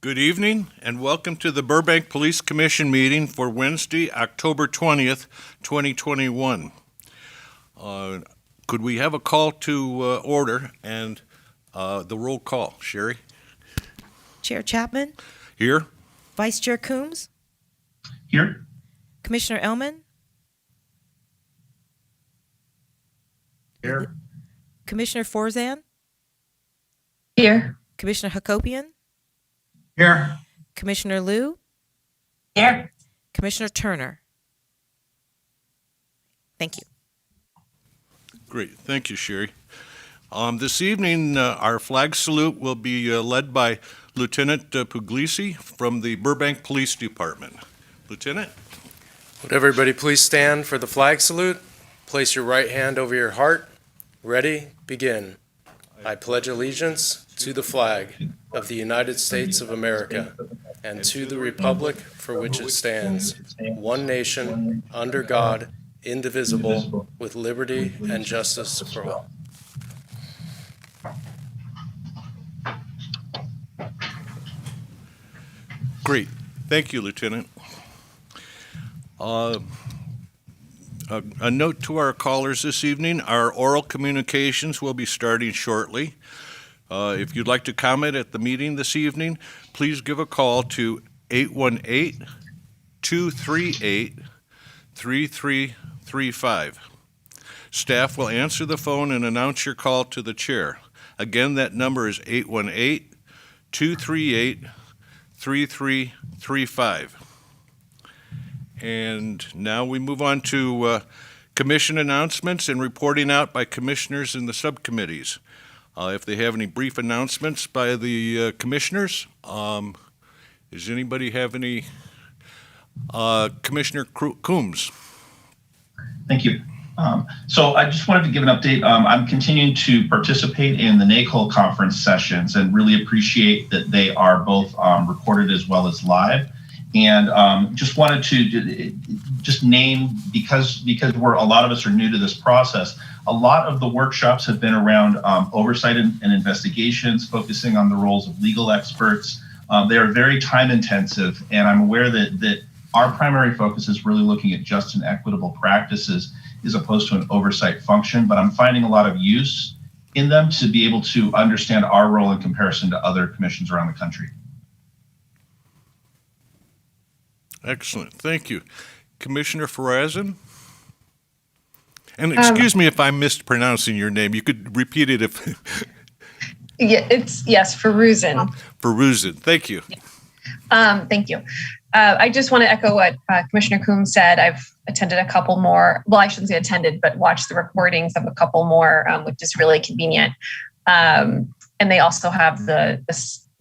Good evening and welcome to the Burbank Police Commission meeting for Wednesday, October 20th, 2021. Could we have a call to order and the roll call? Sherry? Chair Chapman? Here? Vice Chair Coombs? Here. Commissioner Ellman? Here. Commissioner Forzan? Here. Commissioner Hakopian? Here. Commissioner Liu? Here. Commissioner Turner? Thank you. Great. Thank you, Sherry. This evening, our flag salute will be led by Lieutenant Puglisi from the Burbank Police Department. Lieutenant? Would everybody please stand for the flag salute? Place your right hand over your heart. Ready? Begin. I pledge allegiance to the flag of the United States of America and to the republic for which it stands, one nation, under God, indivisible, with liberty and justice for all. Great. Thank you, Lieutenant. A note to our callers this evening, our oral communications will be starting shortly. If you'd like to comment at the meeting this evening, please give a call to 818-238-3335. Staff will answer the phone and announce your call to the chair. Again, that number is 818-238-3335. And now we move on to commission announcements and reporting out by commissioners in the subcommittees. If they have any brief announcements by the commissioners, does anybody have any? Commissioner Coombs. Thank you. So I just wanted to give an update. I'm continuing to participate in the NACOL conference sessions and really appreciate that they are both recorded as well as live. And just wanted to just name, because a lot of us are new to this process, a lot of the workshops have been around oversight and investigations, focusing on the roles of legal experts. They are very time intensive, and I'm aware that our primary focus is really looking at just and equitable practices as opposed to an oversight function, but I'm finding a lot of use in them to be able to understand our role in comparison to other commissions around the country. Excellent. Thank you. Commissioner Forzan? And excuse me if I'm mispronouncing your name. You could repeat it if... Yeah, yes, Forzan. Forzan. Thank you. Thank you. I just want to echo what Commissioner Coombs said. I've attended a couple more, well, I shouldn't say attended, but watched the recordings of a couple more, which is really convenient. And they also have the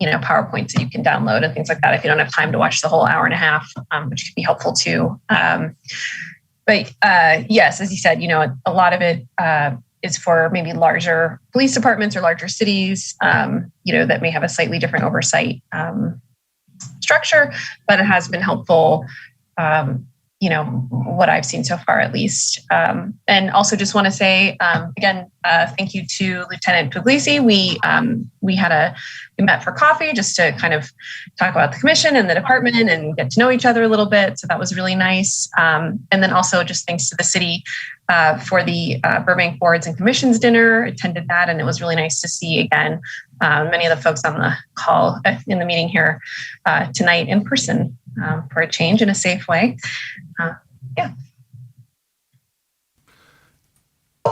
PowerPoints that you can download and things like that if you don't have time to watch the whole hour and a half, which could be helpful too. But yes, as you said, a lot of it is for maybe larger police departments or larger cities, that may have a slightly different oversight structure, but it has been helpful, what I've seen so far, at least. And also just want to say, again, thank you to Lieutenant Puglisi. We met for coffee just to kind of talk about the commission and the department and get to know each other a little bit. So that was really nice. And then also just thanks to the city for the Burbank Boards and Commissions dinner, attended that. And it was really nice to see, again, many of the folks on the call in the meeting here tonight in person for a change in a safe way. Yeah.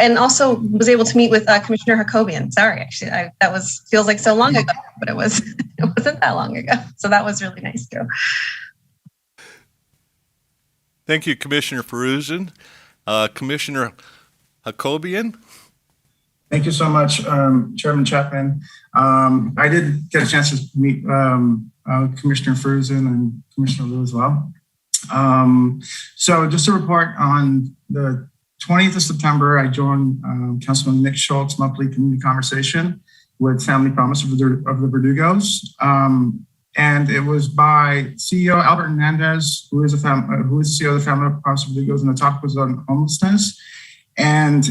And also was able to meet with Commissioner Hakobian. Sorry, actually, that feels like so long ago, but it wasn't that long ago. So that was really nice too. Thank you, Commissioner Peruzin. Commissioner Hakobian? Thank you so much, Chairman Chapman. I did get a chance to meet Commissioner Peruzin and Commissioner Liu as well. So just to report, on the 20th of September, I joined Councilman Nick Schultz monthly community conversation with Family Promise of the Verdugos. And it was by CEO Albert Hernandez, who is CEO of the Family Promise of Verdugos, and the topic was on homelessness. And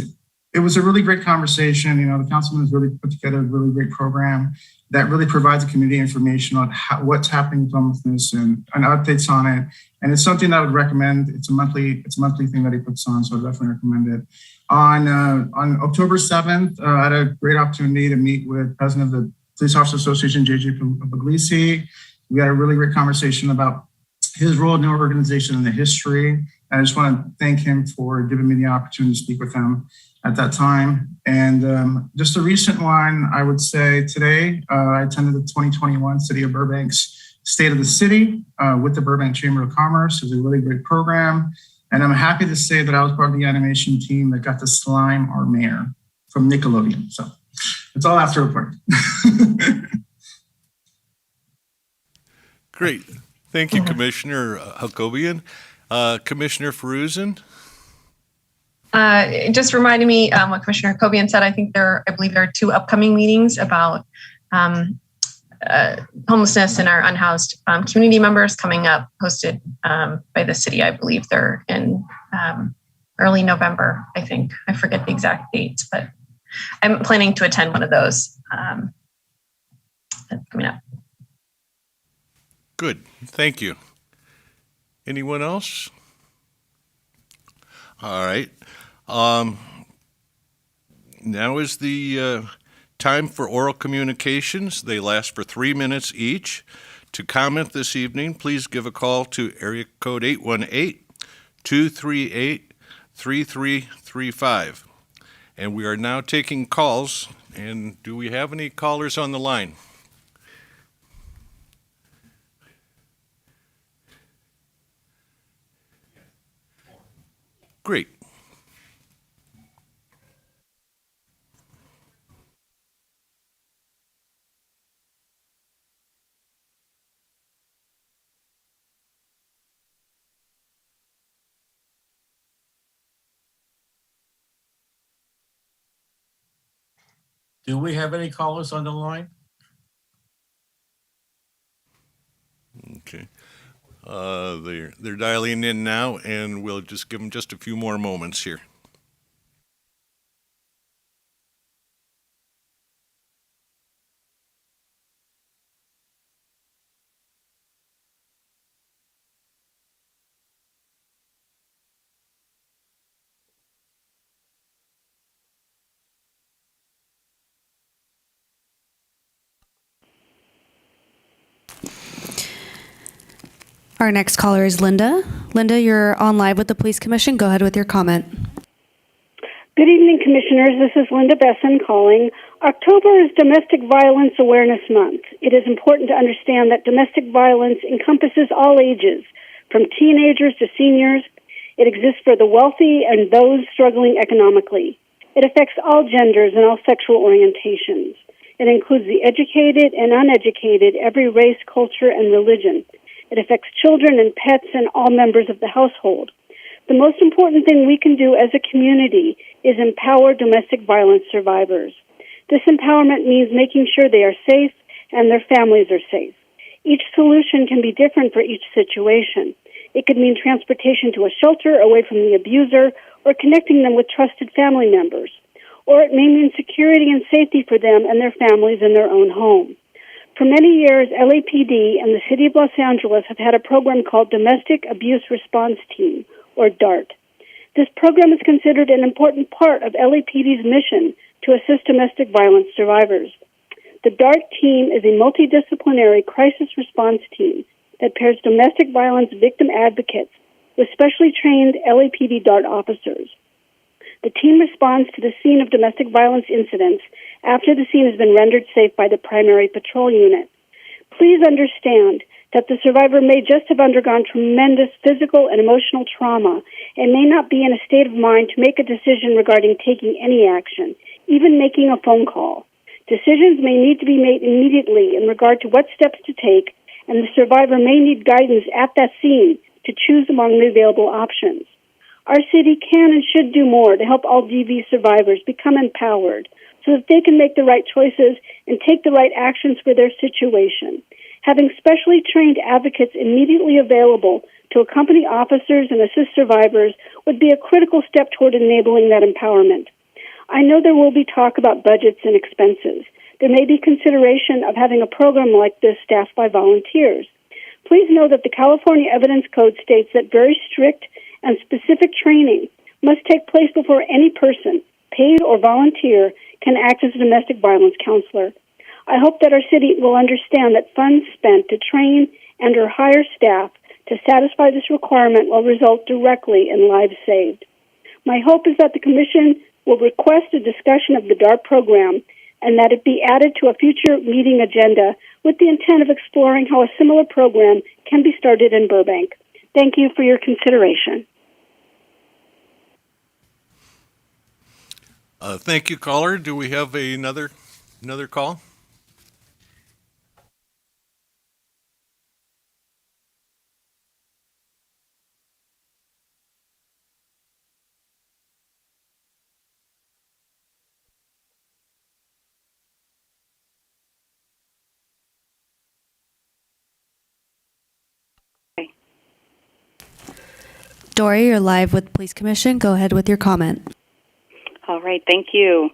it was a really great conversation. The councilman has really put together a really great program that really provides the community information on what's happening with homelessness and updates on it. And it's something that I would recommend. It's a monthly thing that he puts on, so I definitely recommend it. On October 7th, I had a great opportunity to meet with President of the Police Officer Association, JJ Puglisi. We had a really great conversation about his role in the organization and the history. And I just want to thank him for giving me the opportunity to speak with him at that time. And just a recent one, I would say today, I attended the 2021 City of Burbank's State of the City with the Burbank Chamber of Commerce. It was a really great program. And I'm happy to say that I was part of the animation team that got to slime our mayor from Nickelodeon. So it's all after report. Great. Thank you, Commissioner Hakobian. Commissioner Peruzin? It just reminded me what Commissioner Hakobian said. I believe there are 2 upcoming meetings about homelessness and our unhoused community members coming up, hosted by the city. I believe they're in early November, I think. I forget the exact dates, but I'm planning to attend one of those coming up. Good. Thank you. Anyone else? All right. Now is the time for oral communications. They last for 3 minutes each. To comment this evening, please give a call to area code 818-238-3335. And we are now taking calls. And do we have any callers on the line? Great. Do we have any callers on the line? Okay. They're dialing in now, and we'll just give them just a few more moments here. Our next caller is Linda. Linda, you're on live with the Police Commission. Go ahead with your comment. Good evening, Commissioners. This is Linda Besson calling. October is Domestic Violence Awareness Month. It is important to understand that domestic violence encompasses all ages, from teenagers to seniors. It exists for the wealthy and those struggling economically. It affects all genders and all sexual orientations. It includes the educated and uneducated, every race, culture, and religion. It affects children and pets and all members of the household. The most important thing we can do as a community is empower domestic violence survivors. This empowerment means making sure they are safe and their families are safe. Each solution can be different for each situation. It could mean transportation to a shelter away from the abuser or connecting them with trusted family members. Or it may mean security and safety for them and their families in their own home. For many years, LAPD and the City of Los Angeles have had a program called Domestic Abuse Response Team, or DART. This program is considered an important part of LAPD's mission to assist domestic violence survivors. The DART team is a multidisciplinary crisis response team that pairs domestic violence victim advocates with specially trained LAPD DART officers. The team responds to the scene of domestic violence incidents after the scene has been rendered safe by the primary patrol unit. Please understand that the survivor may just have undergone tremendous physical and emotional trauma and may not be in a state of mind to make a decision regarding taking any action, even making a phone call. Decisions may need to be made immediately in regard to what steps to take, and the survivor may need guidance at that scene to choose among the available options. Our city can and should do more to help all DV survivors become empowered so that they can make the right choices and take the right actions for their situation. Having specially trained advocates immediately available to accompany officers and assist survivors would be a critical step toward enabling that empowerment. I know there will be talk about budgets and expenses. There may be consideration of having a program like this staffed by volunteers. Please know that the California Evidence Code states that very strict and specific training must take place before any person, paid or volunteer, can act as a domestic violence counselor. I hope that our city will understand that funds spent to train and or hire staff to satisfy this requirement will result directly in lives saved. My hope is that the Commission will request a discussion of the DART program and that it be added to a future meeting agenda with the intent of exploring how a similar program can be started in Burbank. Thank you for your consideration. Thank you, caller. Do we have another call? Dory, you're live with Police Commission. Go ahead with your comment. All right, thank you.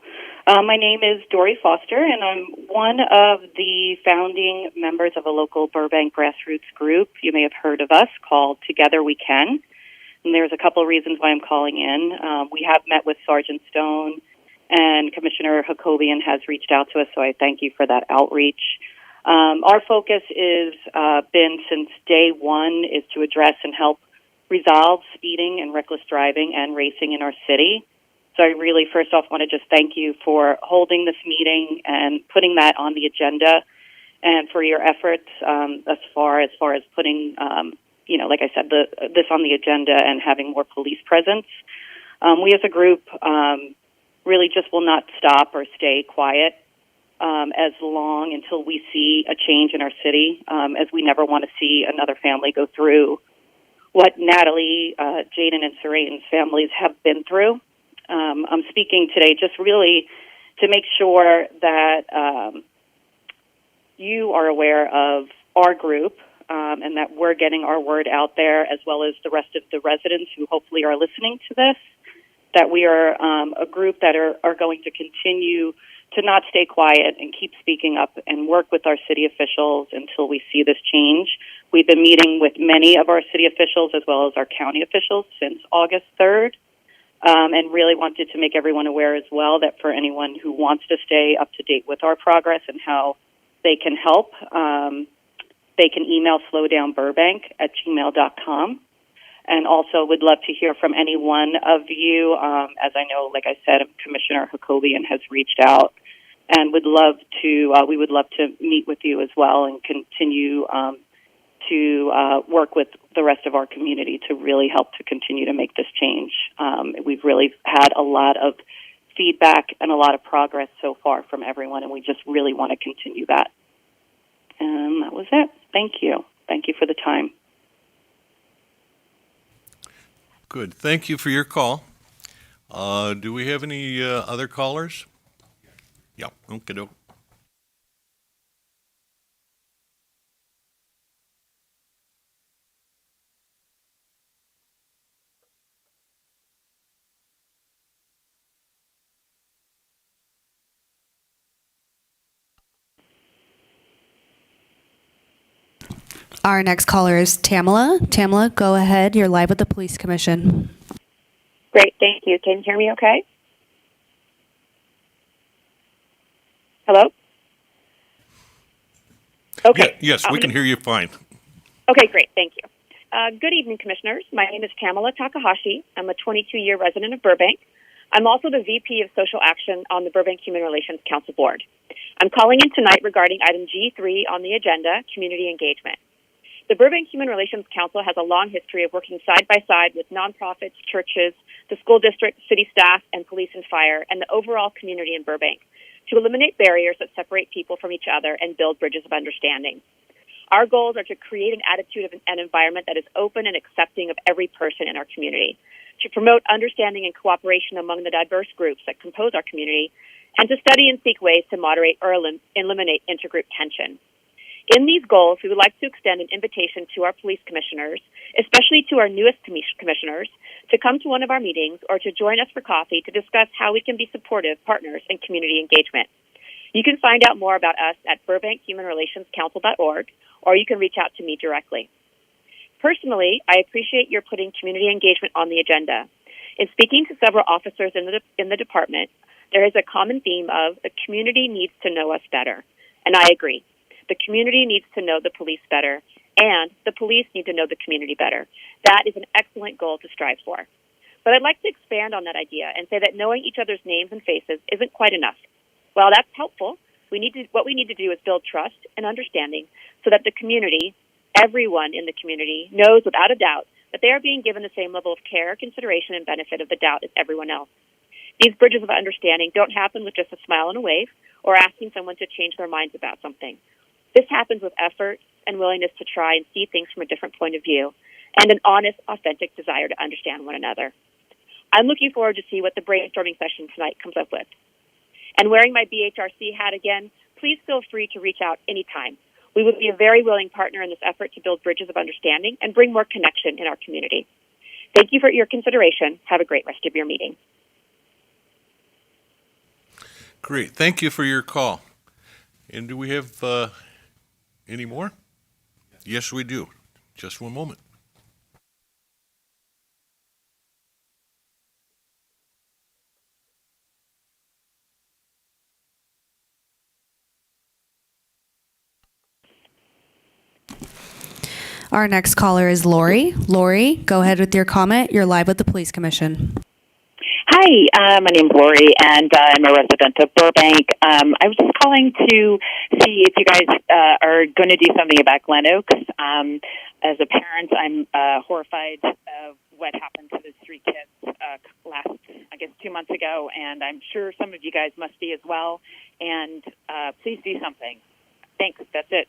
My name is Dory Foster, and I'm one of the founding members of a local Burbank grassroots group. You may have heard of us, called Together We Can. And there's a couple of reasons why I'm calling in. We have met with Sergeant Stone, and Commissioner Hakobian has reached out to us, so I thank you for that outreach. Our focus is been since day one is to address and help resolve speeding and reckless driving and racing in our city. So I really, first off, want to just thank you for holding this meeting and putting that on the agenda, and for your efforts as far as putting, like I said, this on the agenda and having more police presence. We as a group really just will not stop or stay quiet as long until we see a change in our city, as we never want to see another family go through what Natalie, Jaden, and Serene's families have been through. I'm speaking today just really to make sure that you are aware of our group and that we're getting our word out there, as well as the rest of the residents who hopefully are listening to this, that we are a group that are going to continue to not stay quiet and keep speaking up and work with our city officials until we see this change. We've been meeting with many of our city officials as well as our county officials since August 3rd, and really wanted to make everyone aware as well that for anyone who wants to stay up to date with our progress and how they can help, they can email slowdownburbank@gmail.com. And also would love to hear from any one of you, as I know, like I said, Commissioner Hakobian has reached out, and we would love to meet with you as well and continue to work with the rest of our community to really help to continue to make this change. We've really had a lot of feedback and a lot of progress so far from everyone, and we just really want to continue that. And that was it. Thank you. Thank you for the time. Good. Thank you for your call. Do we have any other callers? Yeah. Okay. Our next caller is Tamala. Tamala, go ahead. You're live with the Police Commission. Great. Thank you. Can you hear me okay? Hello? Okay. Yes, we can hear you fine. Okay, great. Thank you. Good evening, Commissioners. My name is Tamala Takahashi. I'm a 22-year resident of Burbank. I'm also the VP of Social Action on the Burbank Human Relations Council Board. I'm calling in tonight regarding item G3 on the agenda, community engagement. The Burbank Human Relations Council has a long history of working side by side with nonprofits, churches, the school district, city staff, and police and fire, and the overall community in Burbank to eliminate barriers that separate people from each other and build bridges of understanding. Our goals are to create an attitude of an environment that is open and accepting of every person in our community, to promote understanding and cooperation among the diverse groups that compose our community, and to study and seek ways to moderate or eliminate intergroup tension. In these goals, we would like to extend an invitation to our police commissioners, especially to our newest commissioners, to come to one of our meetings or to join us for coffee to discuss how we can be supportive partners in community engagement. You can find out more about us at burbankhumanrelationscouncil.org, or you can reach out to me directly. Personally, I appreciate your putting community engagement on the agenda. In speaking to several officers in the department, there is a common theme of the community needs to know us better, and I agree. The community needs to know the police better, and the police need to know the community better. That is an excellent goal to strive for. But I'd like to expand on that idea and say that knowing each other's names and faces isn't quite enough. While that's helpful, what we need to do is build trust and understanding so that the community, everyone in the community, knows without a doubt that they are being given the same level of care, consideration, and benefit of the doubt as everyone else. These bridges of understanding don't happen with just a smile and a wave or asking someone to change their minds about something. This happens with effort and willingness to try and see things from a different point of view and an honest, authentic desire to understand one another. I'm looking forward to see what the brainstorming session tonight comes up with. And wearing my BHRC hat again, please feel free to reach out anytime. We would be a very willing partner in this effort to build bridges of understanding and bring more connection in our community. Thank you for your consideration. Have a great rest of your meeting. Great. Thank you for your call. And do we have any more? Yes, we do. Just one moment. Our next caller is Lori. Lori, go ahead with your comment. You're live with the Police Commission. Hi, my name's Lori, and I'm a resident of Burbank. I was just calling to see if you guys are going to do something about Glen Oaks. As a parent, I'm horrified of what happened to those 3 kids last, 2 months ago, and I'm sure some of you guys must be as well. And please do something. Thanks. That's it.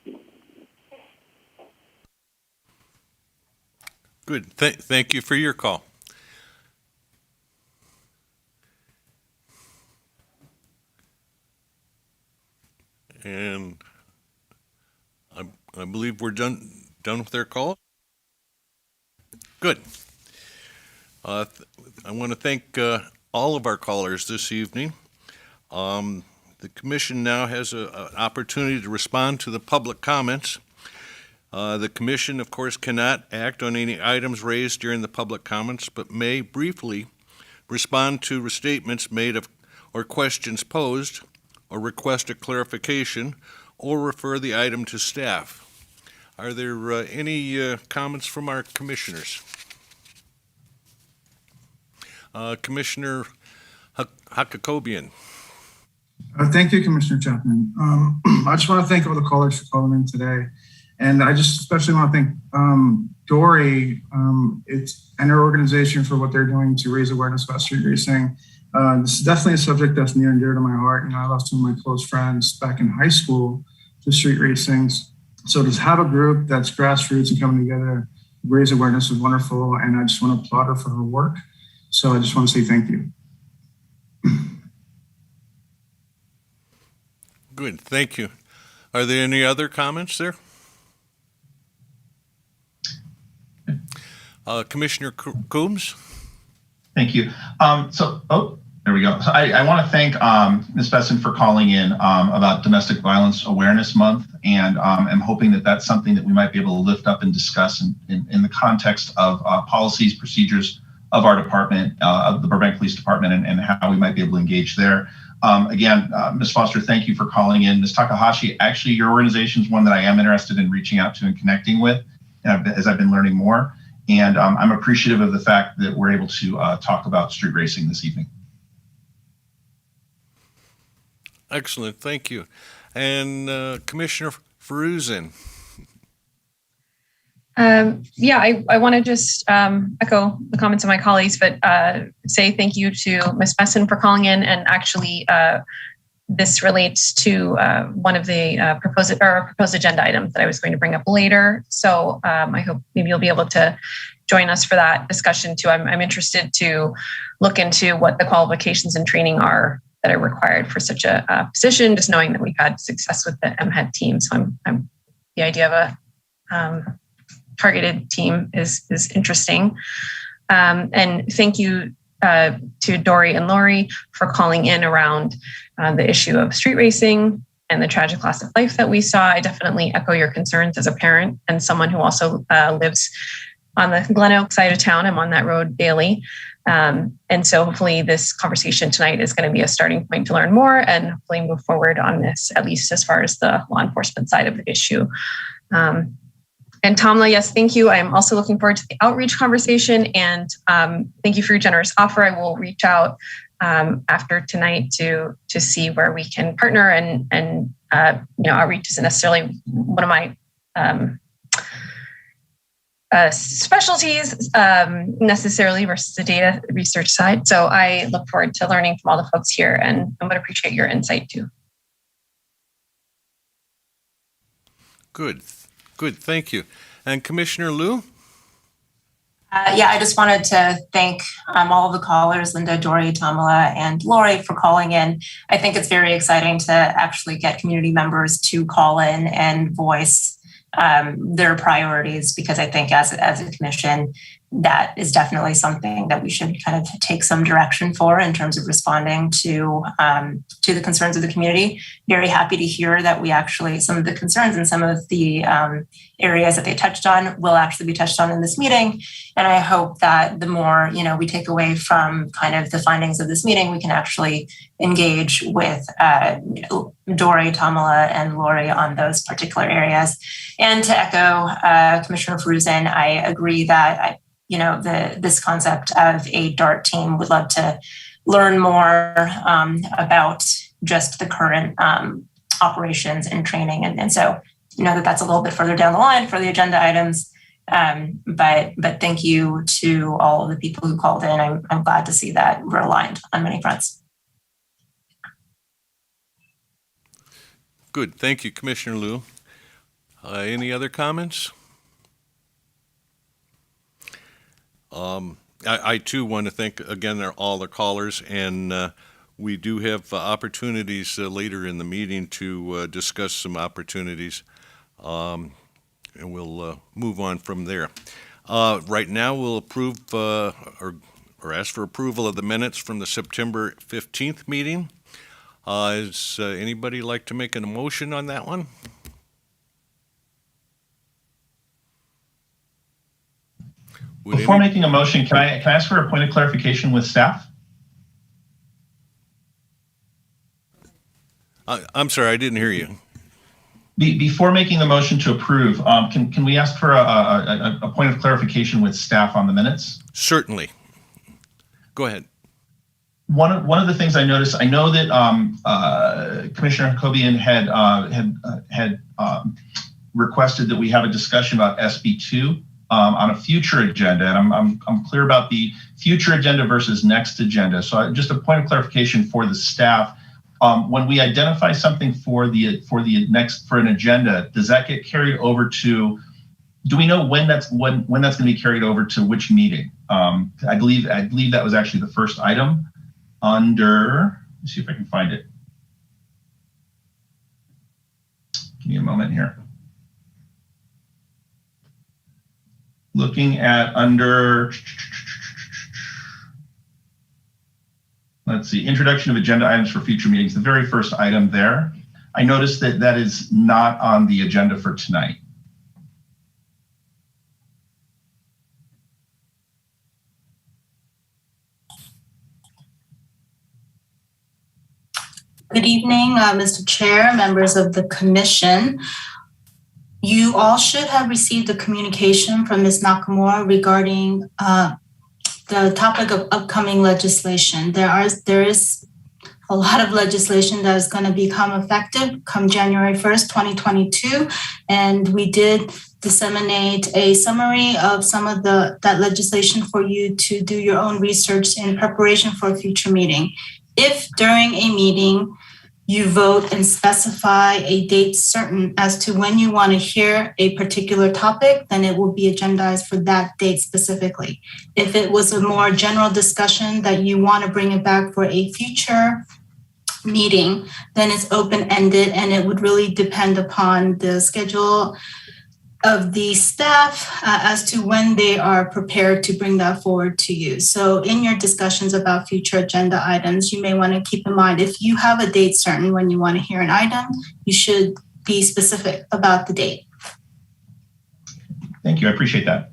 Good. Thank you for your call. And I believe we're done with their call. Good. I want to thank all of our callers this evening. The commission now has an opportunity to respond to the public comments. The commission, of course, cannot act on any items raised during the public comments, but may briefly respond to statements made or questions posed, or request a clarification, or refer the item to staff. Are there any comments from our commissioners? Commissioner Hakobian. Thank you, Commissioner Chapman. I just want to thank all the callers for calling in today. And I just especially want to thank Dory and her organization for what they're doing to raise awareness about street racing This is definitely a subject that's near and dear to my heart. I lost some of my close friends back in high school to street racings. So to have a group that's grassroots and coming together, raise awareness is wonderful. And I just want to applaud her for her work. So I just want to say thank you. Good, thank you. Are there any other comments there? Commissioner Coombs? Thank you. There we go. So I want to thank Ms. Besson for calling in about Domestic Violence Awareness Month, and I'm hoping that that's something that we might be able to lift up and discuss in the context of policies, procedures of our department, of the Burbank Police Department, and how we might be able to engage there. Again, Ms. Foster, thank you for calling in. Ms. Takahashi, actually, your organization is one that I am interested in reaching out to and connecting with as I've been learning more. And I'm appreciative of the fact that we're able to talk about street racing this evening. Excellent, thank you. And Commissioner Feruzin. I want to just echo the comments of my colleagues, but say thank you to Ms. Besson for calling in. And actually, this relates to one of the proposed agenda items that I was going to bring up later. So I hope maybe you'll be able to join us for that discussion too. I'm interested to look into what the qualifications and training are that are required for such a position, just knowing that we've had success with the MHED team. So I'm the idea of a targeted team is interesting. And thank you to Dory and Lori for calling in around the issue of street racing and the tragic loss of life that we saw. I definitely echo your concerns as a parent and someone who also lives on the Glen Oak side of town. I'm on that road daily. And so hopefully this conversation tonight is going to be a starting point to learn more and hopefully move forward on this, at least as far as the law enforcement side of the issue. And Tamla, yes, thank you. I'm also looking forward to the outreach conversation, and thank you for your generous offer. I will reach out after tonight to see where we can partner, and outreach isn't necessarily one of my specialties necessarily versus the data research side. So I look forward to learning from all the folks here, and I'm going to appreciate your insight too. Good, thank you. And Commissioner Liu? I just wanted to thank all of the callers, Linda, Dory, Tamala, and Lori, for calling in. I think it's very exciting to actually get community members to call in and voice their priorities, because I think as a commission, that is definitely something that we should kind of take some direction for in terms of responding to the concerns of the community. Very happy to hear that we actually, some of the concerns and some of the areas that they touched on will actually be touched on in this meeting. And I hope that the more, we take away from kind of the findings of this meeting, we can actually engage with Dory, Tamala, and Lori on those particular areas. And to echo Commissioner Feruzin, I agree that this concept of a DART team, would love to learn more about just the current operations and training. And so, that's a little bit further down the line for the agenda items. But thank you to all of the people who called in. I'm glad to see that we're aligned on many fronts. Good, thank you, Commissioner Liu. Any other comments? I too want to thank again all the callers, and we do have opportunities later in the meeting to discuss some opportunities, and we'll move on from there. Right now, we'll approve or ask for approval of the minutes from the September 15th meeting. Does anybody like to make an motion on that one? Before making a motion, can I ask for a point of clarification with staff? I'm sorry, I didn't hear you. Before making the motion to approve, can we ask for a point of clarification with staff on the minutes? Certainly. Go ahead. One of the things I noticed, I know that Commissioner Hakobian had requested that we have a discussion about SB2 on a future agenda, and I'm clear about the future agenda versus next agenda. So just a point of clarification for the staff. When we identify something for an agenda, does that get carried over to? Do we know when that's going to be carried over to which meeting? I believe that was actually the first item under. Let's see if I can find it. Give me a moment here. Looking at under, let's see, introduction of agenda items for future meetings, the very first item there. I noticed that is not on the agenda for tonight. Good evening, Mr. Chair, members of the commission. You all should have received a communication from Ms. Nakamura regarding the topic of upcoming legislation. There is a lot of legislation that is going to become effective come January 1st, 2022. And we did disseminate a summary of some of that legislation for you to do your own research in preparation for a future meeting. If during a meeting you vote and specify a date certain as to when you want to hear a particular topic, then it will be agendized for that date specifically. If it was a more general discussion that you want to bring it back for a future meeting, then it's open-ended and it would really depend upon the schedule of the staff as to when they are prepared to bring that forward to you. So in your discussions about future agenda items, you may want to keep in mind, if you have a date certain when you want to hear an item, you should be specific about the date. Thank you, I appreciate that.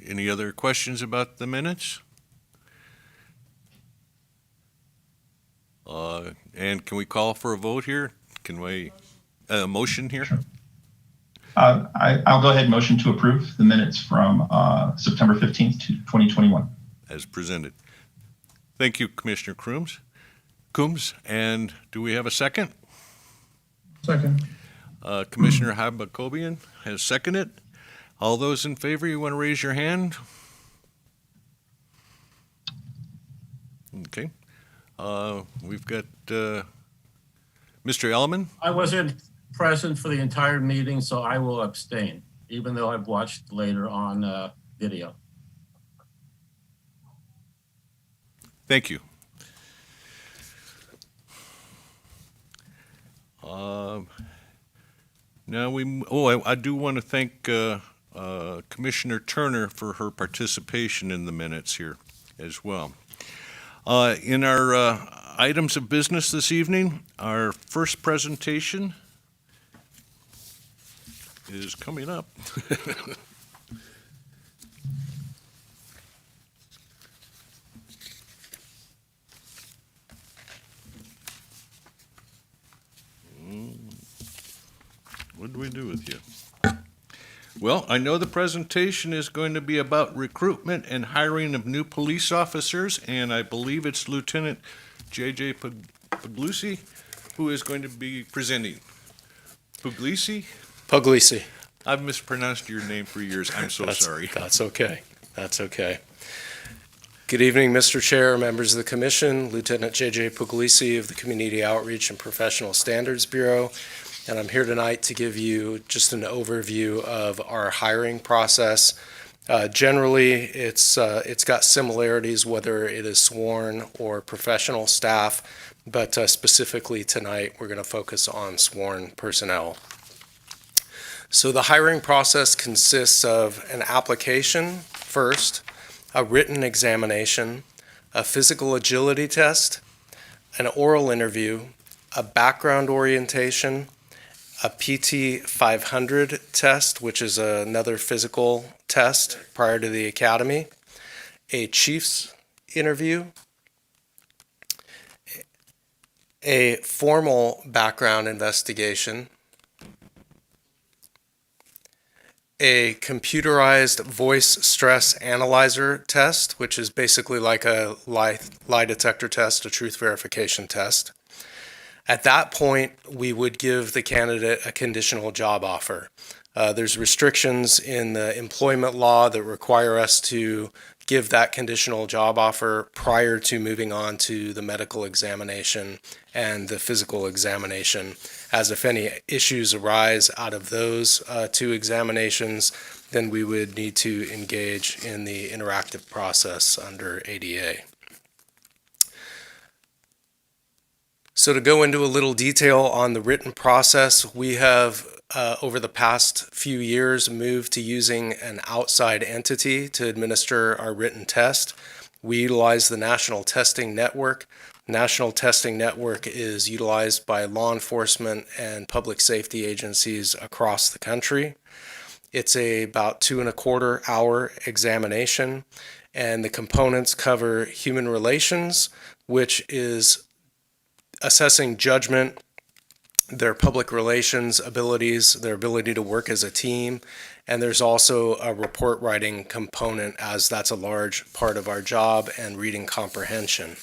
Any other questions about the minutes? And can we call for a vote here? Can we, motion here? Sure. I'll go ahead and motion to approve the minutes from September 15th, 2021. As presented. Thank you, Commissioner Coombs. And do we have a second? Second. Commissioner Habakobian has seconded. All those in favor, you want to raise your hand? Okay. We've got Mr. Elman. I wasn't present for the entire meeting, so I will abstain, even though I've watched later on video. Thank you. Now I do want to thank Commissioner Turner for her participation in the minutes here as well. In our items of business this evening, our first presentation is coming up. What do we do with you? Well, I know the presentation is going to be about recruitment and hiring of new police officers, and I believe it's Lieutenant J.J. Puglisi who is going to be presenting. Puglisi? Puglisi. I've mispronounced your name for years. I'm so sorry. That's okay. That's okay. Good evening, Mr. Chair, members of the Commission, Lieutenant J.J. Puglisi of the Community Outreach and Professional Standards Bureau. And I'm here tonight to give you just an overview of our hiring process. Generally, it's got similarities, whether it is sworn or professional staff, but specifically tonight, we're going to focus on sworn personnel. So the hiring process consists of an application first, a written examination, a physical agility test, an oral interview, a background orientation, a PT 500 test, which is another physical test prior to the academy, a chief's interview, a formal background investigation, a computerized voice stress analyzer test, which is basically like a lie detector test, a truth verification test, At that point, we would give the candidate a conditional job offer. There's restrictions in the employment law that require us to give that conditional job offer prior to moving on to the medical examination and the physical examination, as if any issues arise out of those two examinations, then we would need to engage in the interactive process under ADA. So to go into a little detail on the written process, we have over the past few years moved to using an outside entity to administer our written test. We utilize the National Testing Network. National Testing Network is utilized by law enforcement and public safety agencies across the country. It's about 2.25 hour examination, and the components cover human relations, which is assessing judgment, their public relations abilities, their ability to work as a team, and there's also a report writing component, as that's a large part of our job, and reading comprehension.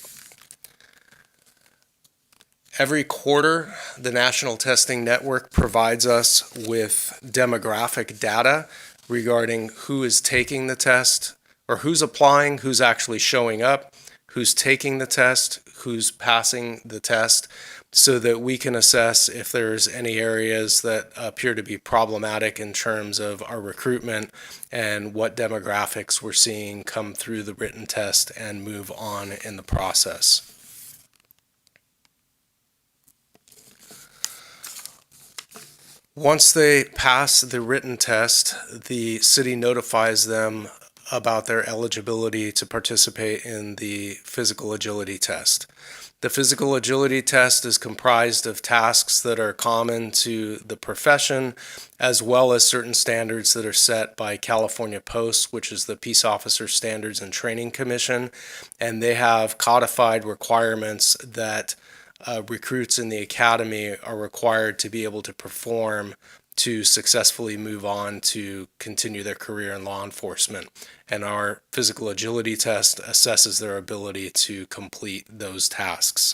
Every quarter, the National Testing Network provides us with demographic data regarding who is taking the test, or who's applying, who's actually showing up, who's taking the test, who's passing the test, so that we can assess if there's any areas that appear to be problematic in terms of our recruitment and what demographics we're seeing come through the written test and move on in the process. Once they pass the written test, the city notifies them about their eligibility to participate in the physical agility test. The physical agility test is comprised of tasks that are common to the profession, as well as certain standards that are set by California Post, which is the Peace Officer Standards and Training Commission, and they have codified requirements that recruits in the academy are required to be able to perform to successfully move on to continue their career in law enforcement. And our physical agility test assesses their ability to complete those tasks.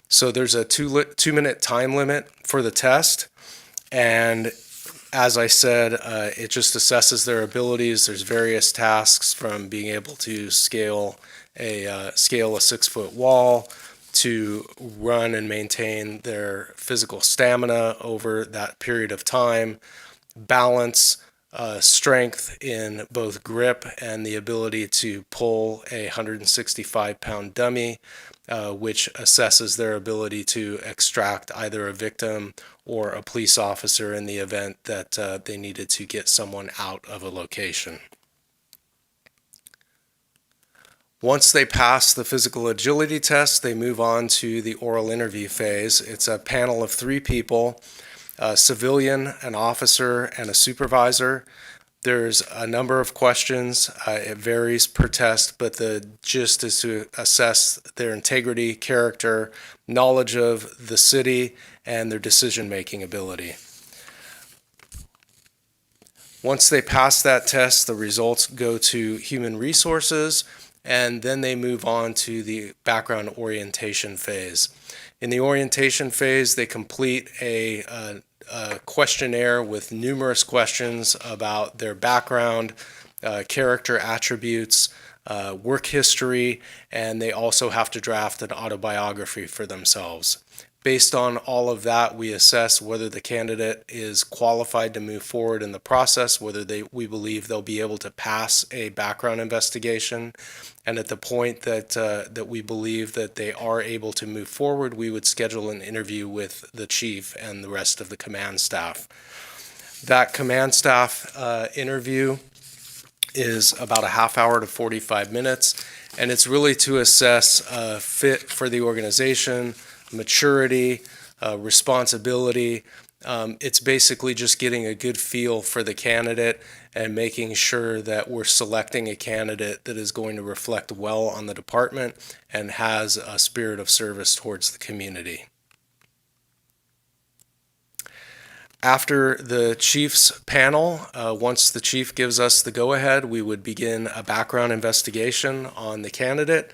So there's a 2-minute time limit for the test. And as I said, it just assesses their abilities. There's various tasks, from being able to scale a 6-foot wall, to run and maintain their physical stamina over that period of time, balance, strength in both grip and the ability to pull a 165-pound dummy, which assesses their ability to extract either a victim or a police officer in the event that they needed to get someone out of a location. Once they pass the physical agility test, they move on to the oral interview phase. It's a panel of 3 people, a civilian, an officer, and a supervisor. There's a number of questions. It varies per test, but the gist is to assess their integrity, character, knowledge of the city, and their decision-making ability. Once they pass that test, the results go to human resources, and then they move on to the background orientation phase. In the orientation phase, they complete a questionnaire with numerous questions about their background, character attributes, work history, and they also have to draft an autobiography for themselves. Based on all of that, we assess whether the candidate is qualified to move forward in the process, whether we believe they'll be able to pass a background investigation. And at the point that we believe that they are able to move forward, we would schedule an interview with the chief and the rest of the command staff. That command staff interview is about a half hour to 45 minutes, and it's really to assess fit for the organization, maturity, responsibility. It's basically just getting a good feel for the candidate and making sure that we're selecting a candidate that is going to reflect well on the department and has a spirit of service towards the community. After the chief's panel, once the chief gives us the go-ahead, we would begin a background investigation on the candidate.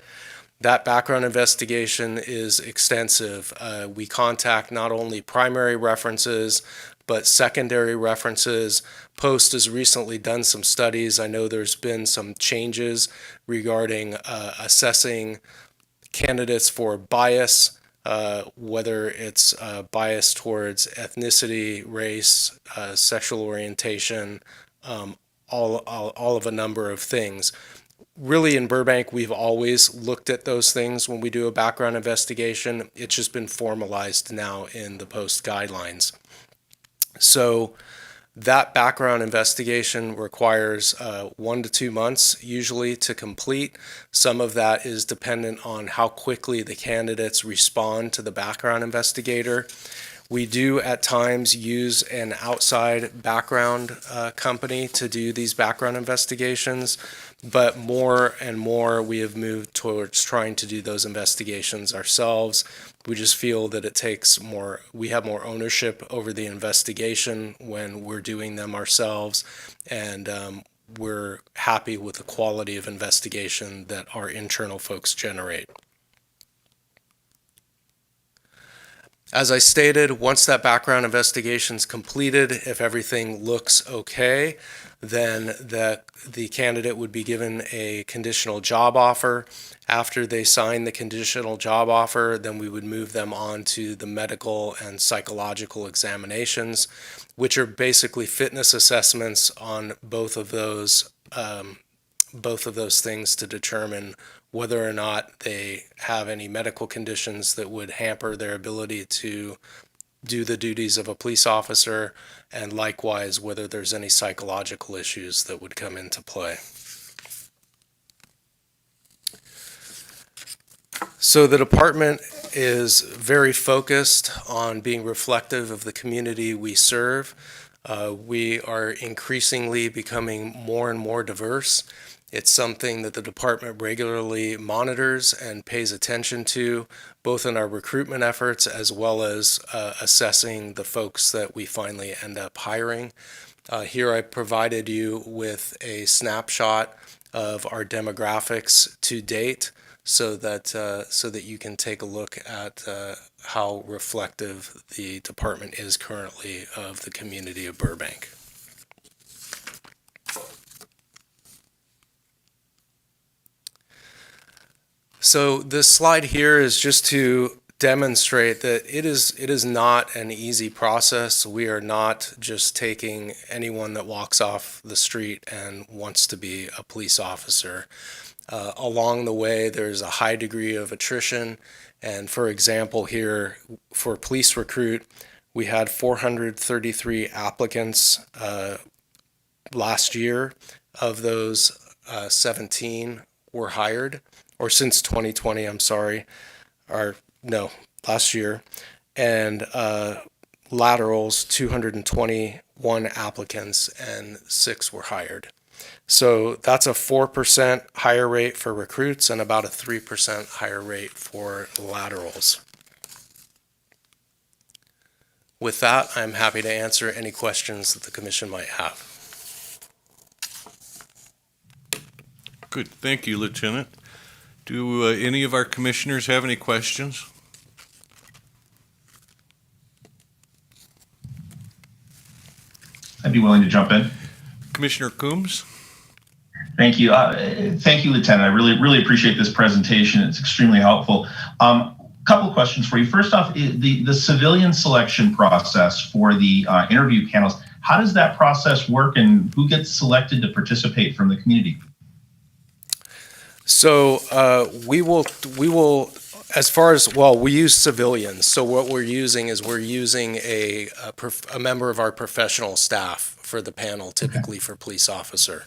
That background investigation is extensive. We contact not only primary references, but secondary references. Post has recently done some studies. I know there's been some changes regarding assessing candidates for bias, whether it's bias towards ethnicity, race, sexual orientation, all of a number of things. Really, in Burbank, we've always looked at those things when we do a background investigation. It's just been formalized now in the Post guidelines. So that background investigation requires 1 to 2 months usually to complete. Some of that is dependent on how quickly the candidates respond to the background investigator. We do at times use an outside background company to do these background investigations, but more and more we have moved towards trying to do those investigations ourselves. We just feel that it takes more, we have more ownership over the investigation when we're doing them ourselves, and we're happy with the quality of investigation that our internal folks generate. As I stated, once that background investigation is completed, if everything looks okay, then the candidate would be given a conditional job offer. After they sign the conditional job offer, then we would move them on to the medical and psychological examinations, which are basically fitness assessments on both of those things to determine whether or not they have any medical conditions that would hamper their ability to do the duties of a police officer, and likewise whether there's any psychological issues that would come into play. So the department is very focused on being reflective of the community we serve. We are increasingly becoming more and more diverse. It's something that the department regularly monitors and pays attention to, both in our recruitment efforts as well as assessing the folks that we finally end up hiring. Here I provided you with a snapshot of our demographics to date, so that you can take a look at how reflective the department is currently of the community of Burbank. So this slide here is just to demonstrate that it is not an easy process. We are not just taking anyone that walks off the street and wants to be a police officer. Along the way, there's a high degree of attrition. And for example, here for police recruit, we had 433 applicants last year. Of those, 17 were hired. Or since 2020, I'm sorry, last year, and laterals, 221 applicants and 6 were hired. So that's a 4% higher rate for recruits and about a 3% higher rate for laterals. With that, I'm happy to answer any questions that the commission might have. Good, thank you, Lieutenant. Do any of our commissioners have any questions? I'd be willing to jump in. Commissioner Coombs? Thank you. Thank you, Lieutenant. I really appreciate this presentation. It's extremely helpful. Couple of questions for you. First off, the civilian selection process for the interview panels, how does that process work, and who gets selected to participate from the community? So we will, as far as, well, we use civilians. So what we're using is a member of our professional staff for the panel, typically for police officer.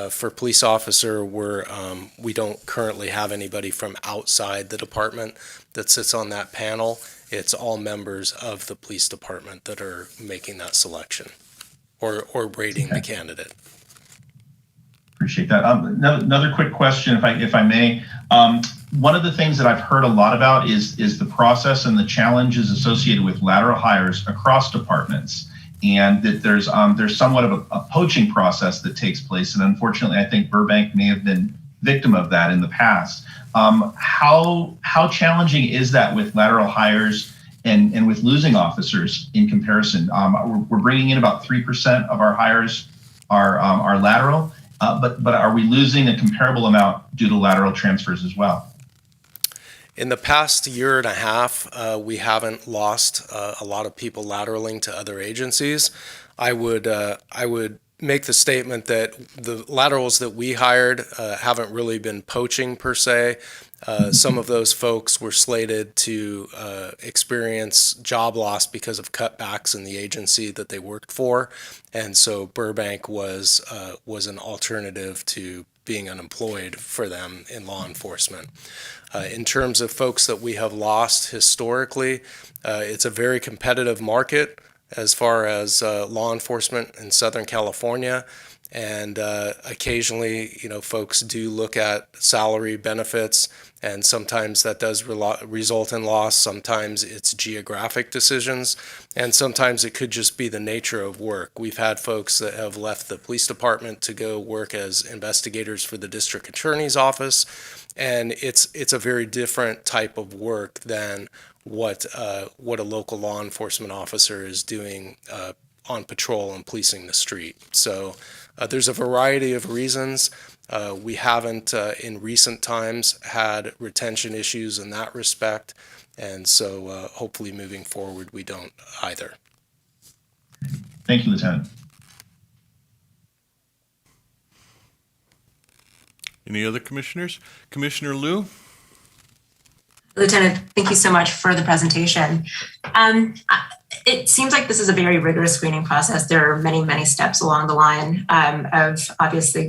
For police officer, we don't currently have anybody from outside the department that sits on that panel. It's all members of the police department that are making that selection or rating the candidate. Appreciate that. Another quick question, if I may. One of the things that I've heard a lot about is the process and the challenges associated with lateral hires across departments, and that there's somewhat of a poaching process that takes place. And unfortunately, I think Burbank may have been victim of that in the past. How challenging is that with lateral hires and with losing officers in comparison? We're bringing in about 3% of our hires are lateral, but are we losing a comparable amount due to lateral transfers as well? In the past year and a half, we haven't lost a lot of people lateraling to other agencies. I would make the statement that the laterals that we hired haven't really been poaching per se. Some of those folks were slated to experience job loss because of cutbacks in the agency that they worked for, and so Burbank was an alternative to being unemployed for them in law enforcement. In terms of folks that we have lost historically, it's a very competitive market as far as law enforcement in Southern California. And occasionally, folks do look at salary benefits, and sometimes that does result in loss. Sometimes it's geographic decisions, and sometimes it could just be the nature of work. We've had folks that have left the police department to go work as investigators for the district attorney's office, and it's a very different type of work than what a local law enforcement officer is doing on patrol and policing the street. So there's a variety of reasons. We haven't, in recent times, had retention issues in that respect, and so hopefully moving forward we don't either. Thank you, Lieutenant. Any other commissioners? Commissioner Liu? Lieutenant, thank you so much for the presentation. It seems like this is a very rigorous screening process. There are many, many steps along the line of obviously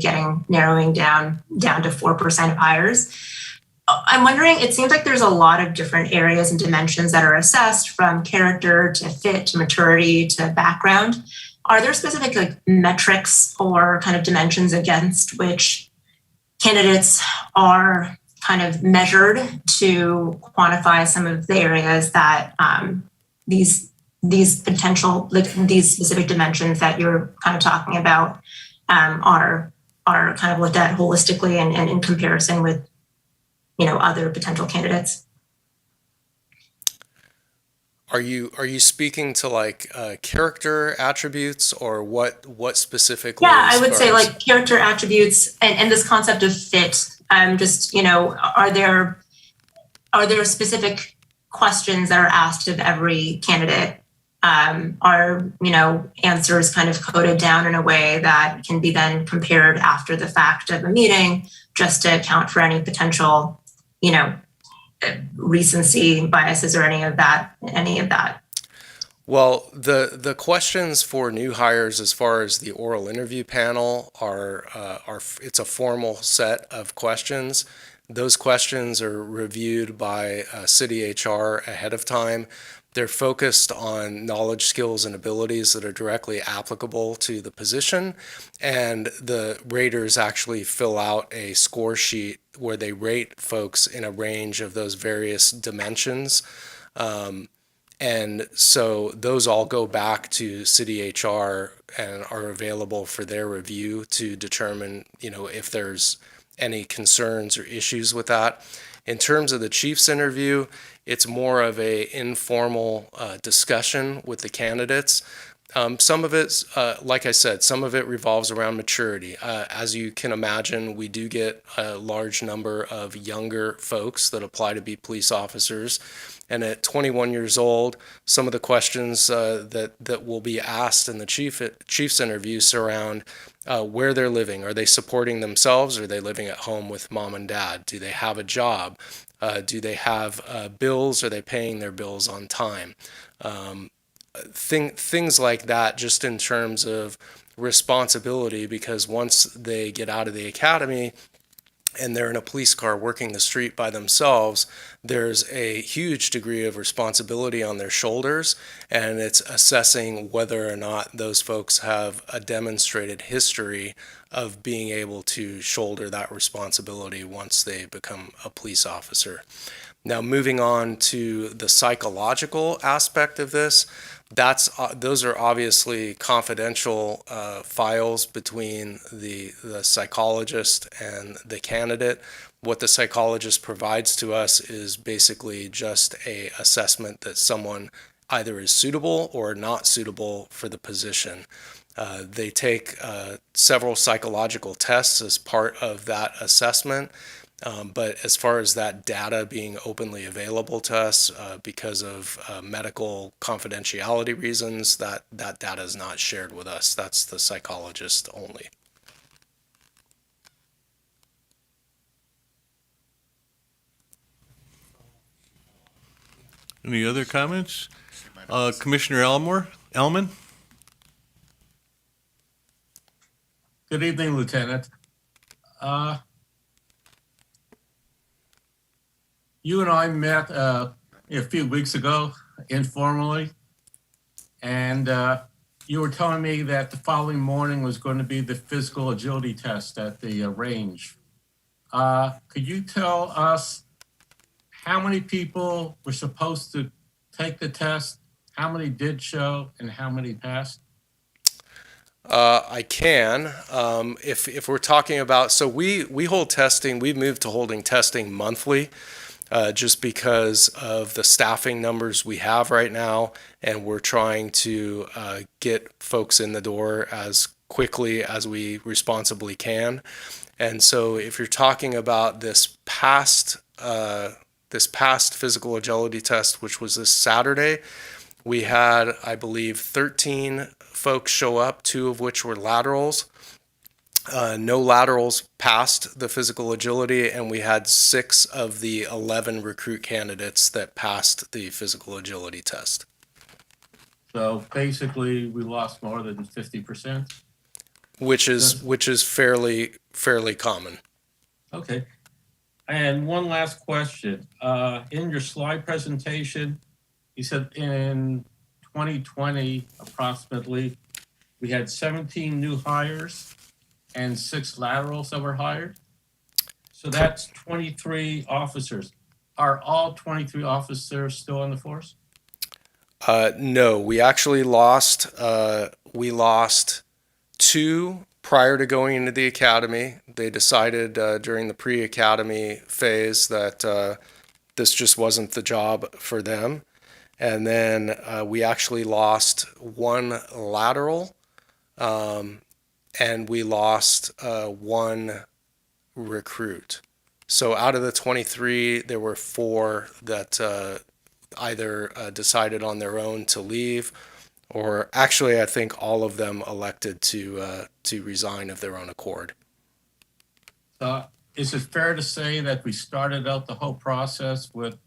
narrowing down to 4% of hires. I'm wondering, it seems like there's a lot of different areas and dimensions that are assessed, from character to fit to maturity to background. Are there specific metrics or kind of dimensions against which candidates are kind of measured to quantify some of the areas that these specific dimensions that you're kind of talking about are kind of looked at holistically and in comparison with other potential candidates? Are you speaking to character attributes, or what specifically? Yeah, I would say character attributes and this concept of fit. Are there specific questions that are asked of every candidate? Are answers kind of coded down in a way that can be then compared after the fact of a meeting, just to account for any potential, recency biases or any of that? Well, the questions for new hires, as far as the oral interview panel, are it's a formal set of questions. Those questions are reviewed by city HR ahead of time. They're focused on knowledge, skills, and abilities that are directly applicable to the position, and the raters actually fill out a score sheet where they rate folks in a range of those various dimensions. And so those all go back to city HR and are available for their review to determine, if there's any concerns or issues with that. In terms of the chief's interview, it's more of a informal discussion with the candidates. Some of it's, like I said, some of it revolves around maturity. As you can imagine, we do get a large number of younger folks that apply to be police officers. And at 21 years old, some of the questions that will be asked in the chief's interview surround where they're living. Are they supporting themselves? Or are they living at home with mom and dad? Do they have a job? Do they have bills? Are they paying their bills on time? Things like that, just in terms of responsibility, because once they get out of the academy and they're in a police car working the street by themselves, there's a huge degree of responsibility on their shoulders, and it's assessing whether or not those folks have a demonstrated history of being able to shoulder that responsibility once they become a police officer. Now, moving on to the psychological aspect of this, those are obviously confidential files between the psychologist and the candidate. What the psychologist provides to us is basically just a assessment that someone either is suitable or not suitable for the position. They take several psychological tests as part of that assessment. But as far as that data being openly available to us, because of medical confidentiality reasons, that data is not shared with us. That's the psychologist only. Any other comments? Commissioner Elman? Good evening, Lieutenant. You and I met a few weeks ago informally, and you were telling me that the following morning was going to be the physical agility test at the range. Could you tell us how many people were supposed to take the test, how many did show, and how many passed? I can. If we're talking about, so we hold testing, we've moved to holding testing monthly. Just because of the staffing numbers we have right now, and we're trying to get folks in the door as quickly as we responsibly can. And so if you're talking about this past physical agility test, which was this Saturday, we had, I believe, 13 folks show up, 2 of which were laterals. No laterals passed the physical agility, and we had 6 of the 11 recruit candidates that passed the physical agility test. So basically, we lost more than 50%. Which is fairly common. Okay. And one last question. In your slide presentation, you said in 2020, approximately, we had 17 new hires and 6 laterals that were hired. So that's 23 officers. Are all 23 officers still on the force? No, we actually lost 2 prior to going into the academy. They decided during the pre-academy phase that this just wasn't the job for them. And then we actually lost 1 lateral, and we lost 1 recruit. So out of the 23, there were 4 that either decided on their own to leave, or actually I think all of them elected to resign of their own accord. Is it fair to say that we started out the whole process with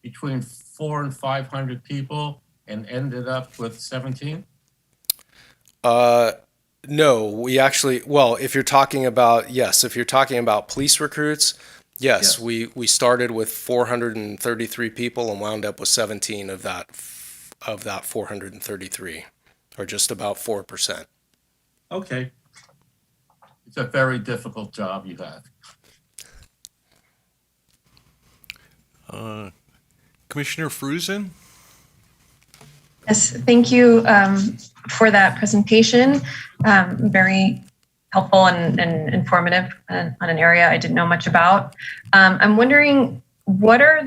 between 400 and 500 people and ended up with 17? No, we actually, well, if you're talking about police recruits, yes. We started with 433 people and wound up with 17 of that 433, or just about 4%. Okay. It's a very difficult job you have. Commissioner Fruzen? Yes, thank you for that presentation. Very helpful and informative on an area I didn't know much about. I'm wondering, what are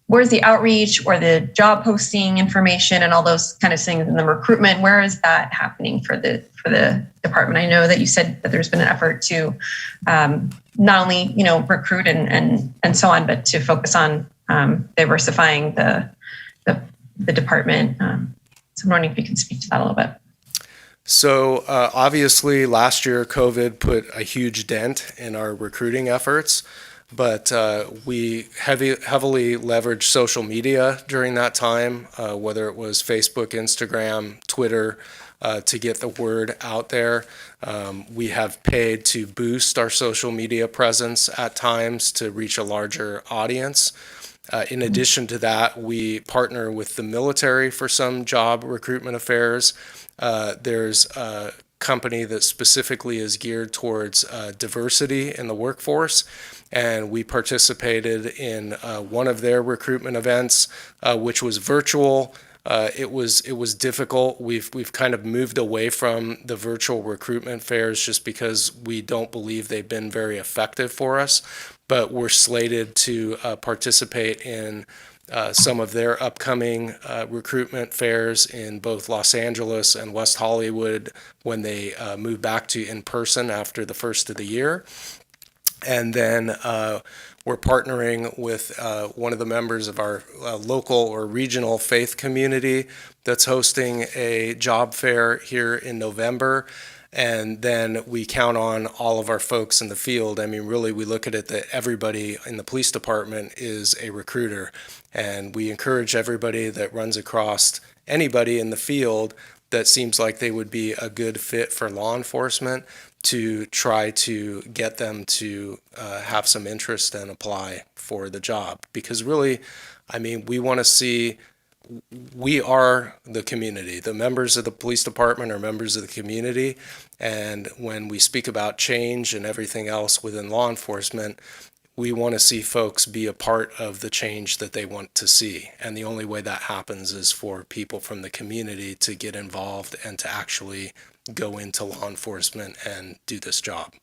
where's the outreach or the job posting information and all those kind of things in the recruitment? Where is that happening for the department? I know that you said that there's been an effort to not only recruit and so on, but to focus on diversifying the department. So I'm wondering if you can speak to that a little bit. So obviously last year COVID put a huge dent in our recruiting efforts, but we heavily leveraged social media during that time, whether it was Facebook, Instagram, Twitter, to get the word out there. We have paid to boost our social media presence at times to reach a larger audience. In addition to that, we partner with the military for some job recruitment affairs. There's company that specifically is geared towards diversity in the workforce. And we participated in one of their recruitment events, which was virtual. It was difficult. We've kind of moved away from the virtual recruitment fairs just because we don't believe they've been very effective for us. But we're slated to participate in some of their upcoming recruitment fairs in both Los Angeles and West Hollywood when they move back to in person after the first of the year. And then we're partnering with one of the members of our local or regional faith community that's hosting a job fair here in November. And then we count on all of our folks in the field. I mean, really, we look at it that everybody in the police department is a recruiter. And we encourage everybody that runs across anybody in the field that seems like they would be a good fit for law enforcement to try to get them to have some interest and apply for the job. Because really, I mean, we want to see, we are the community. The members of the police department are members of the community. And when we speak about change and everything else within law enforcement, we want to see folks be a part of the change that they want to see. And the only way that happens is for people from the community to get involved and to actually go into law enforcement and do this job.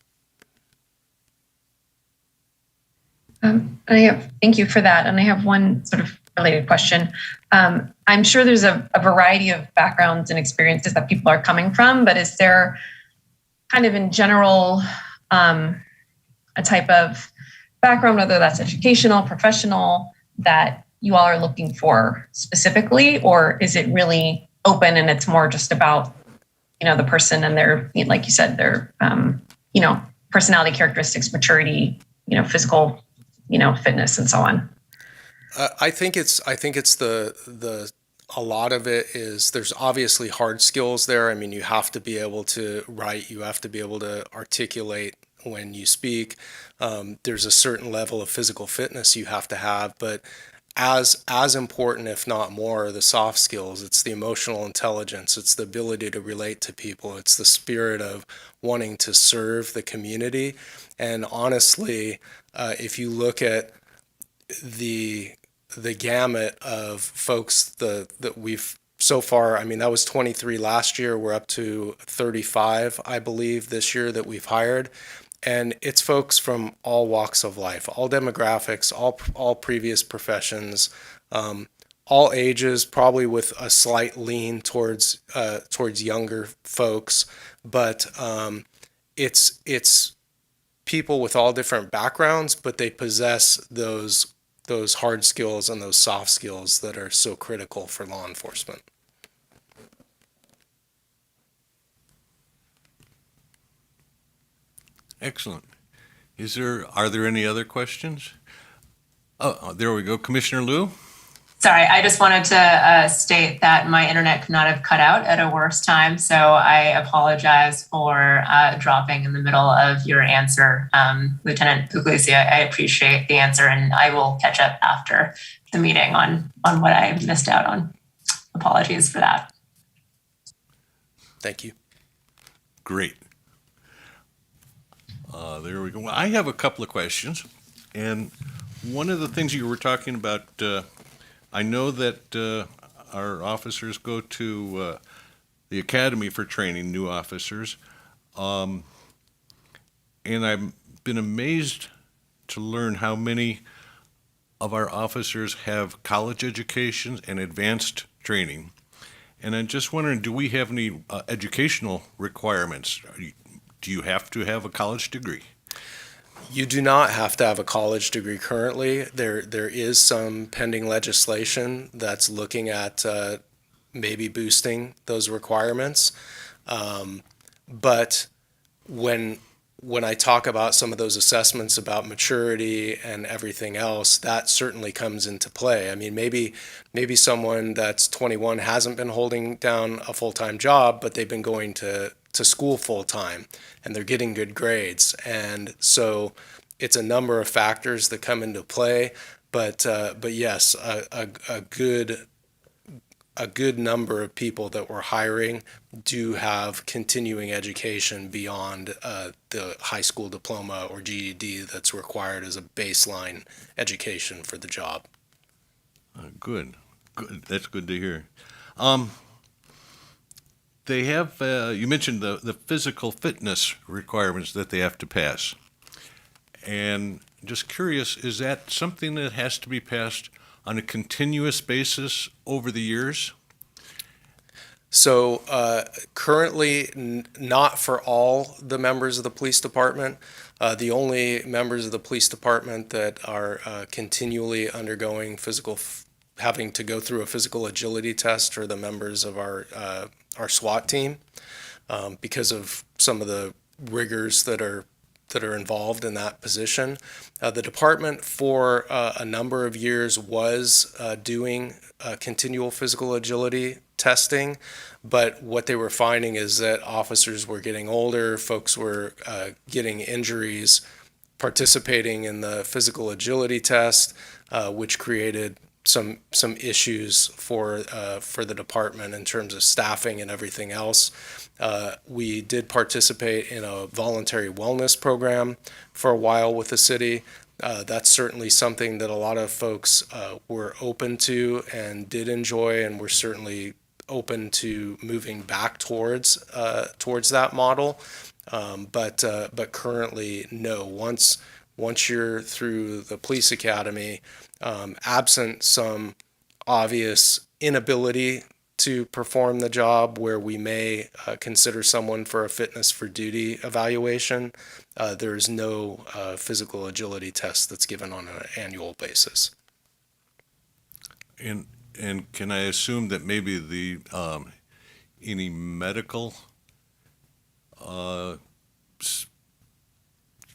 Thank you for that. And I have one sort of related question. I'm sure there's a variety of backgrounds and experiences that people are coming from, but is there kind of in general a type of background, whether that's educational, professional, that you all are looking for specifically, or is it really open and it's more just about, you know, the person and their, like you said, their, you know, personality characteristics, maturity, you know, physical, you know, fitness and so on? I think it's a lot of it is there's obviously hard skills there. I mean, you have to be able to write, you have to be able to articulate when you speak. There's a certain level of physical fitness you have to have, but as important, if not more, are the soft skills. It's the emotional intelligence. It's the ability to relate to people. It's the spirit of wanting to serve the community. And honestly, if you look at the gamut of folks that we've so far, I mean, that was 23 last year. We're up to 35, I believe, this year that we've hired. And it's folks from all walks of life, all demographics, all previous professions, all ages, probably with a slight lean towards younger folks. But it's people with all different backgrounds, but they possess those hard skills and those soft skills that are so critical for law enforcement. Excellent. Are there any other questions? Oh, there we go. Commissioner Liu? Sorry, I just wanted to state that my internet could not have cut out at a worse time. So I apologize for dropping in the middle of your answer, Lieutenant Puglisi. I appreciate the answer, and I will catch up after the meeting on what I missed out on. Apologies for that. Thank you. Great. There we go. I have a couple of questions. And one of the things you were talking about, I know that our officers go to the academy for training new officers. And I've been amazed to learn how many of our officers have college educations and advanced training. And I'm just wondering, do we have any educational requirements? Do you have to have a college degree? You do not have to have a college degree currently. There is some pending legislation that's looking at maybe boosting those requirements. But when I talk about some of those assessments about maturity and everything else, that certainly comes into play. I mean, maybe someone that's 21 hasn't been holding down a full-time job, but they've been going to school full-time and they're getting good grades. And so it's a number of factors that come into play, but yes, a good a good number of people that we're hiring do have continuing education beyond the high school diploma or GED that's required as a baseline education for the job. Good. Good. That's good to hear. They have, you mentioned the physical fitness requirements that they have to pass. And just curious, is that something that has to be passed on a continuous basis over the years? So currently, not for all the members of the police department. The only members of the police department that are continually undergoing having to go through a physical agility test are the members of our SWAT team, because of some of the rigors that are involved in that position. The department for a number of years was doing continual physical agility testing, but what they were finding is that officers were getting older, folks were getting injuries participating in the physical agility test, which created some issues for the department in terms of staffing and everything else. We did participate in a voluntary wellness program for a while with the city. That's certainly something that a lot of folks were open to and did enjoy, and we're certainly open to moving back towards that model. But currently, no. Once you're through the police academy, absent some obvious inability to perform the job where we may consider someone for a fitness for duty evaluation, there's no physical agility test that's given on an annual basis. And can I assume that maybe any medical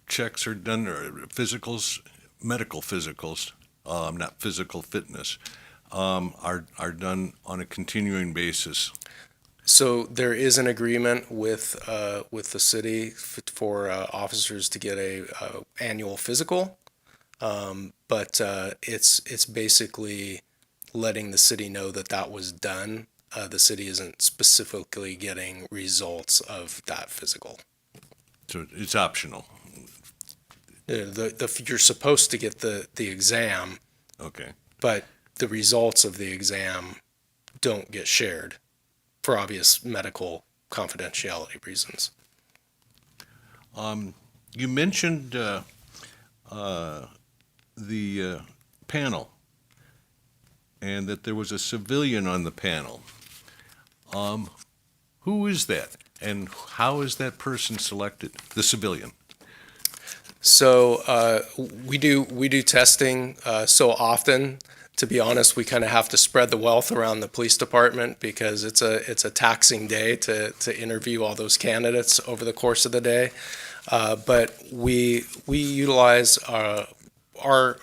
checks are done, or medical physicals, not physical fitness, are done on a continuing basis? So there is an agreement with the city for officers to get a annual physical, but it's basically letting the city know that was done. The city isn't specifically getting results of that physical. So it's optional. You're supposed to get the exam, Okay. but the results of the exam don't get shared for obvious medical confidentiality reasons. You mentioned the panel, and that there was a civilian on the panel. Who is that, and how is that person selected, the civilian? So we do testing so often. To be honest, we kind of have to spread the wealth around the police department because it's a taxing day to interview all those candidates over the course of the day. But we utilize our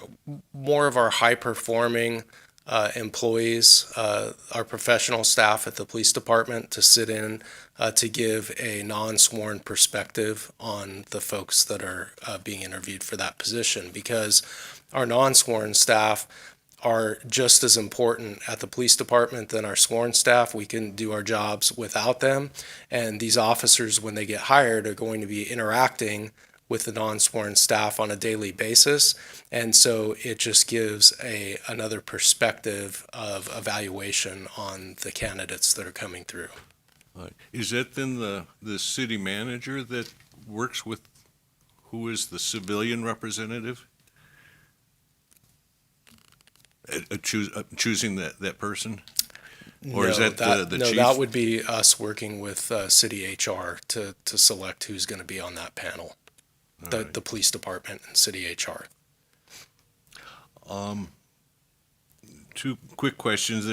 more of our high performing employees, our professional staff at the police department, to sit in to give a non-sworn perspective on the folks that are being interviewed for that position, because our non-sworn staff are just as important at the police department than our sworn staff. We can do our jobs without them, and these officers, when they get hired, are going to be interacting with the non-sworn staff on a daily basis, and so it just gives another perspective of evaluation on the candidates that are coming through. Is that then the city manager that works with, who is the civilian representative? Choosing that person? Or is that the chief? No, that would be us working with city HR to select who's going to be on that panel. The police department and city HR. Two quick questions.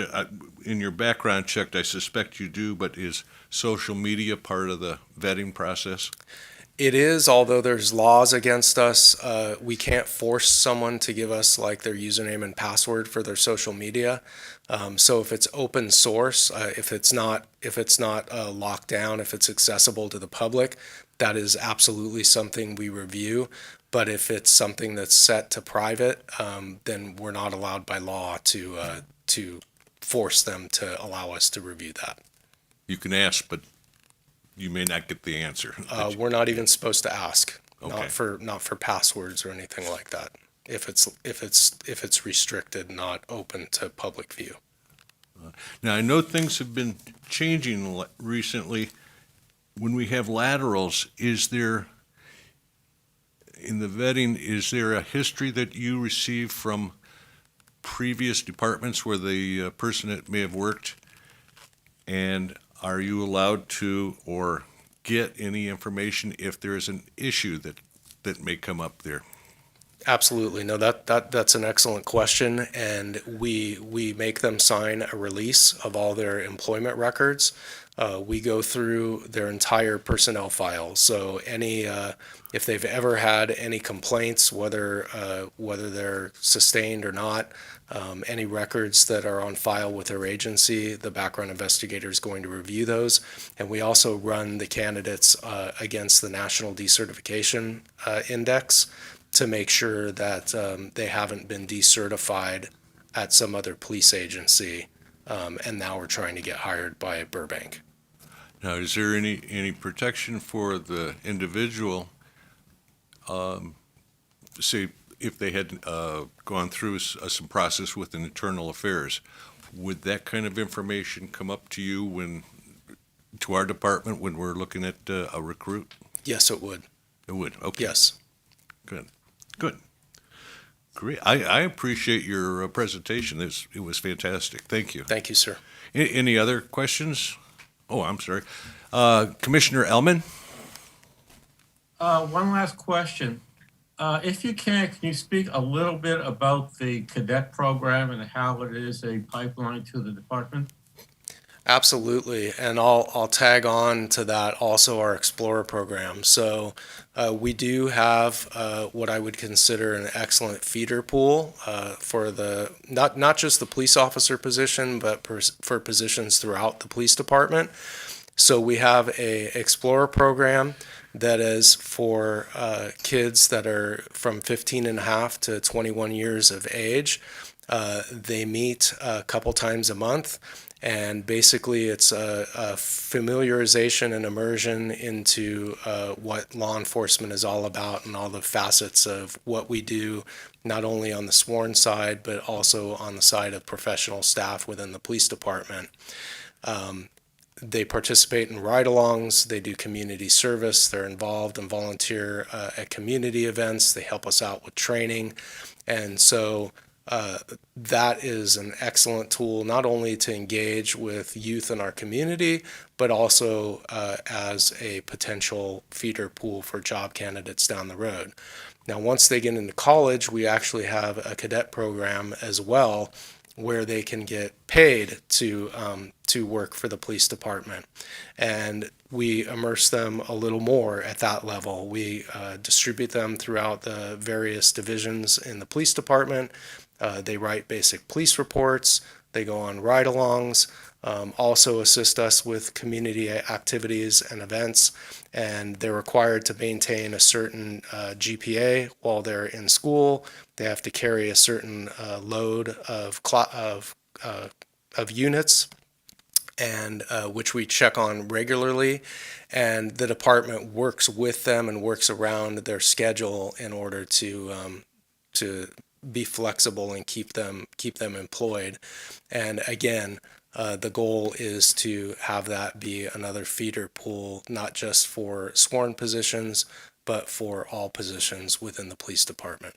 In your background check, I suspect you do, but is social media part of the vetting process? It is, although there's laws against us. We can't force someone to give us like their username and password for their social media. So if it's open source, if it's not locked down, if it's accessible to the public, that is absolutely something we review. But if it's something that's set to private, then we're not allowed by law to force them to allow us to review that. You can ask, but you may not get the answer. We're not even supposed to ask, Okay. not for passwords or anything like that. If it's restricted, not open to public view. Now, I know things have been changing recently. When we have laterals, is there, in the vetting, is there a history that you receive from previous departments where the person that may have worked? And are you allowed to or get any information if there is an issue that may come up there? Absolutely. No, that's an excellent question. And we make them sign a release of all their employment records. We go through their entire personnel file. So if they've ever had any complaints, whether they're sustained or not, any records that are on file with their agency, the background investigator is going to review those. And we also run the candidates against the National Decertification Index to make sure that they haven't been decertified at some other police agency, and now we're trying to get hired by Burbank. Now, is there any protection for the individual, say, if they had gone through some process with an internal affairs? Would that kind of information come up to you to our department when we're looking at a recruit? Yes, it would. It would, okay. Yes. Good. Great. I appreciate your presentation. It was fantastic. Thank you. Thank you, sir. Any other questions? Oh, I'm sorry. Commissioner Elman? One last question. If you can you speak a little bit about the cadet program and how it is a pipeline to the department? Absolutely, and I'll tag on to that also our Explorer program. So we do have what I would consider an excellent feeder pool for the not just the police officer position, but for positions throughout the police department. So we have a Explorer program that is for kids that are from 15 and a half to 21 years of age. They meet a couple times a month. And basically, it's a familiarization and immersion into what law enforcement is all about and all the facets of what we do, not only on the sworn side, but also on the side of professional staff within the police department. They participate in ride-alongs, they do community service, they're involved and volunteer at community events, they help us out with training. And so that is an excellent tool, not only to engage with youth in our community, but also as a potential feeder pool for job candidates down the road. Now, once they get into college, we actually have a cadet program as well, where they can get paid to work for the police department. And we immerse them a little more at that level. We distribute them throughout the various divisions in the police department. They write basic police reports, they go on ride-alongs, also assist us with community activities and events, and they're required to maintain a certain GPA while they're in school. They have to carry a certain load of units, and which we check on regularly, and the department works with them and works around their schedule in order to be flexible and keep them employed. And again, the goal is to have that be another feeder pool, not just for sworn positions, but for all positions within the police department.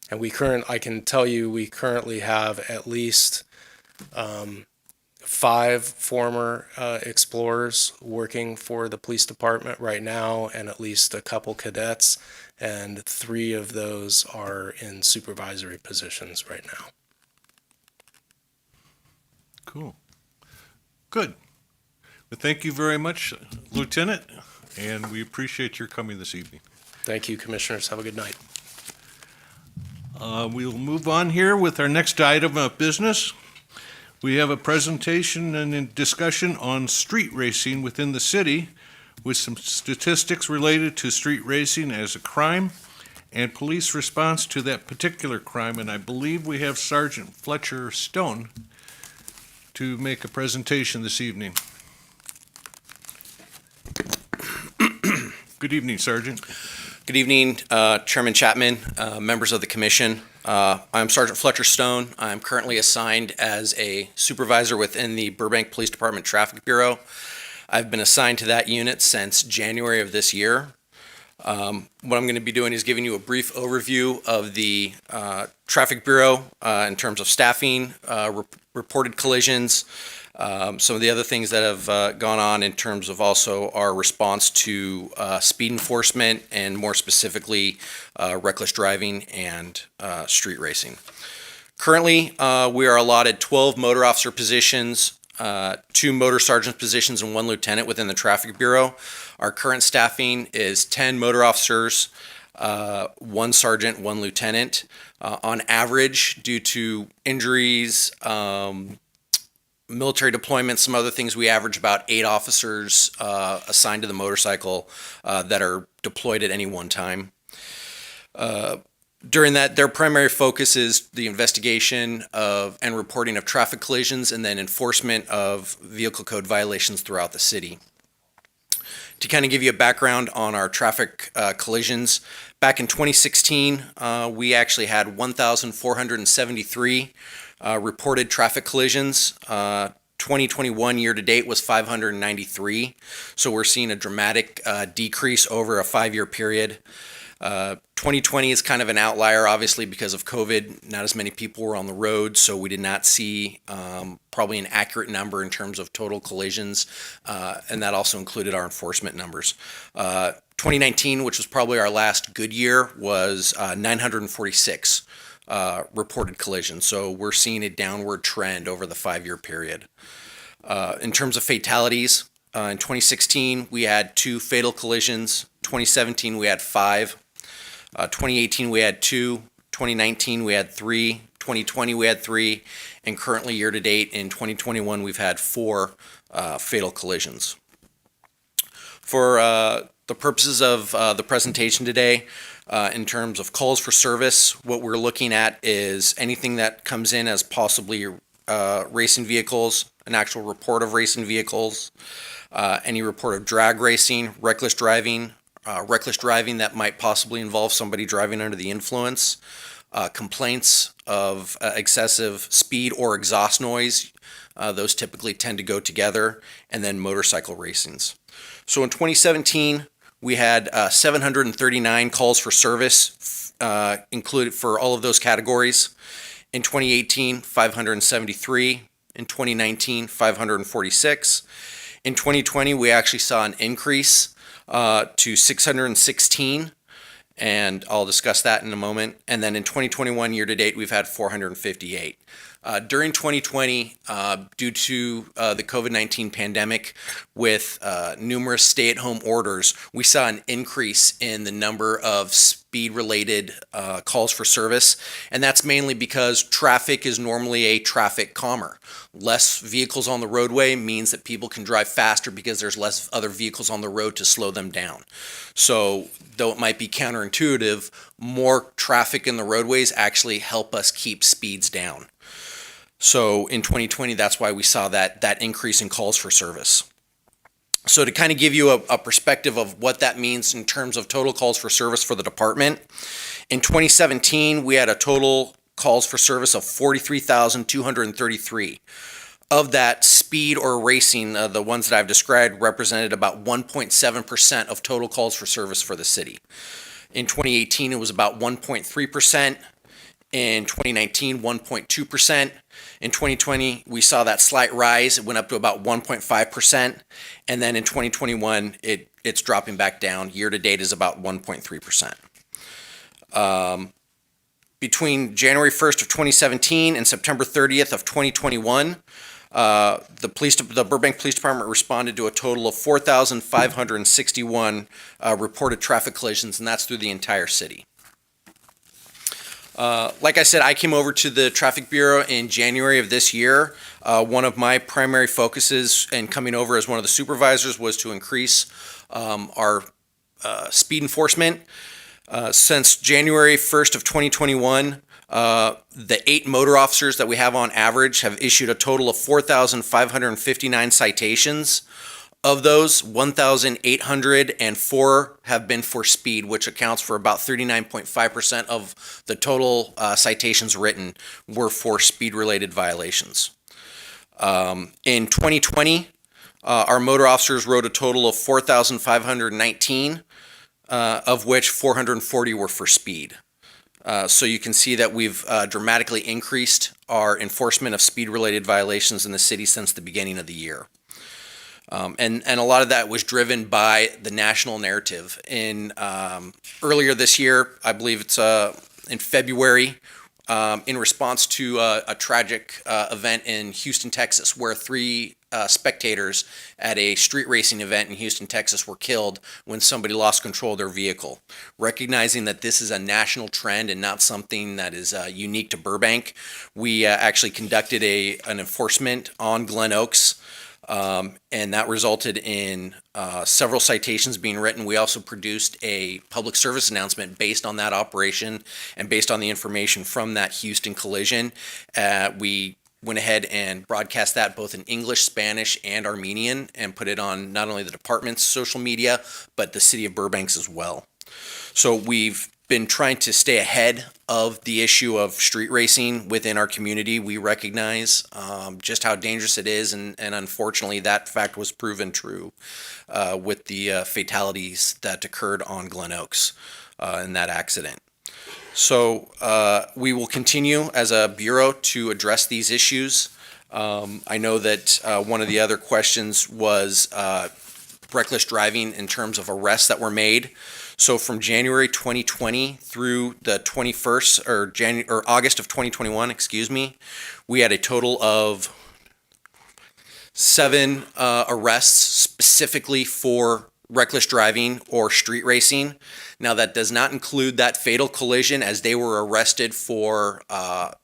And I can tell you, we currently have at least 5 former explorers working for the police department right now, and at least a couple cadets, and 3 of those are in supervisory positions right now. Cool. Good. Well, thank you very much, Lieutenant, and we appreciate your coming this evening. Thank you, Commissioners. Have a good night. We'll move on here with our next item of business. We have a presentation and a discussion on street racing within the city, with some statistics related to street racing as a crime and police response to that particular crime. And I believe we have Sergeant Fletcher Stone to make a presentation this evening? Good evening, Sergeant. Good evening, Chairman Chapman, members of the commission. I'm Sergeant Fletcher Stone. I'm currently assigned as a supervisor within the Burbank Police Department Traffic Bureau. I've been assigned to that unit since January of this year. What I'm going to be doing is giving you a brief overview of the Traffic Bureau in terms of staffing, reported collisions, some of the other things that have gone on in terms of also our response to speed enforcement and more specifically reckless driving and street racing. Currently, we are allotted 12 motor officer positions, 2 motor sergeant positions, and 1 lieutenant within the Traffic Bureau. Our current staffing is 10 motor officers, 1 sergeant, 1 lieutenant. On average, due to injuries, military deployments, some other things, we average about 8 officers assigned to the motorcycle that are deployed at any one time. During that, their primary focus is the investigation of and reporting of traffic collisions and then enforcement of vehicle code violations throughout the city. To kind of give you a background on our traffic collisions, back in 2016, we actually had 1,473 reported traffic collisions. 2021 year to date was 593. So we're seeing a dramatic decrease over a 5-year period. 2020 is kind of an outlier, obviously, because of COVID. Not as many people were on the road, so we did not see probably an accurate number in terms of total collisions, and that also included our enforcement numbers. 2019, which was probably our last good year, was 946 reported collisions. So we're seeing a downward trend over the 5-year period. In terms of fatalities, in 2016, we had 2 fatal collisions. 2017, we had 5. 2018, we had 2. 2019, we had 3. 2020, we had 3. And currently, year to date, in 2021, we've had 4 fatal collisions. For the purposes of the presentation today, in terms of calls for service, what we're looking at is anything that comes in as possibly racing vehicles, an actual report of racing vehicles, any report of drag racing, reckless driving that might possibly involve somebody driving under the influence, complaints of excessive speed or exhaust noise. Those typically tend to go together, and then motorcycle racings. So in 2017, we had 739 calls for service included for all of those categories. In 2018, 573. In 2019, 546. In 2020, we actually saw an increase to 616, and I'll discuss that in a moment. And then in 2021, year to date, we've had 458. During 2020, due to the COVID-19 pandemic, with numerous stay-at-home orders, we saw an increase in the number of speed-related calls for service, and that's mainly because traffic is normally a traffic calmer. Less vehicles on the roadway means that people can drive faster because there's less other vehicles on the road to slow them down. So, though it might be counterintuitive, more traffic in the roadways actually help us keep speeds down. So in 2020, that's why we saw that increase in calls for service. So to kind of give you a perspective of what that means in terms of total calls for service for the department, in 2017, we had a total calls for service of 43,233. Of that, speed or racing, the ones that I've described, represented about 1.7% of total calls for service for the city. In 2018, it was about 1.3%. In 2019, 1.2%. In 2020, we saw that slight rise. It went up to about 1.5%. And then in 2021, it's dropping back down. Year to date is about 1.3%. Between January 1st of 2017 and September 30th of 2021, the Burbank Police Department responded to a total of 4,561 reported traffic collisions, and that's through the entire city. Like I said, I came over to the Traffic Bureau in January of this year. One of my primary focuses in coming over as one of the supervisors was to increase our speed enforcement. Since January 1st of 2021, The 8 motor officers that we have on average have issued a total of 4,559 citations. Of those, 1,804 have been for speed, which accounts for about 39.5% of the total citations written were for speed-related violations. In 2020, our motor officers wrote a total of 4,519, of which 440 were for speed. So you can see that we've dramatically increased our enforcement of speed-related violations in the city since the beginning of the year. And a lot of that was driven by the national narrative. Earlier this year, I believe it's in February, in response to a tragic event in Houston, Texas, where 3 spectators at a street racing event in Houston, Texas were killed when somebody lost control of their vehicle. Recognizing that this is a national trend and not something that is unique to Burbank, we actually conducted an enforcement on Glen Oaks. And that resulted in several citations being written. We also produced a public service announcement based on that operation and based on the information from that Houston collision. We went ahead and broadcast that both in English, Spanish, and Armenian, and put it on not only the department's social media, but the city of Burbank's as well. So we've been trying to stay ahead of the issue of street racing within our community. We recognize just how dangerous it is, and unfortunately that fact was proven true with the fatalities that occurred on Glen Oaks in that accident. So we will continue as a bureau to address these issues. I know that one of the other questions was reckless driving in terms of arrests that were made. So from January 2020 through the 21st or August of 2021, we had a total of 7 arrests specifically for reckless driving or street racing. Now that does not include that fatal collision, as they were arrested for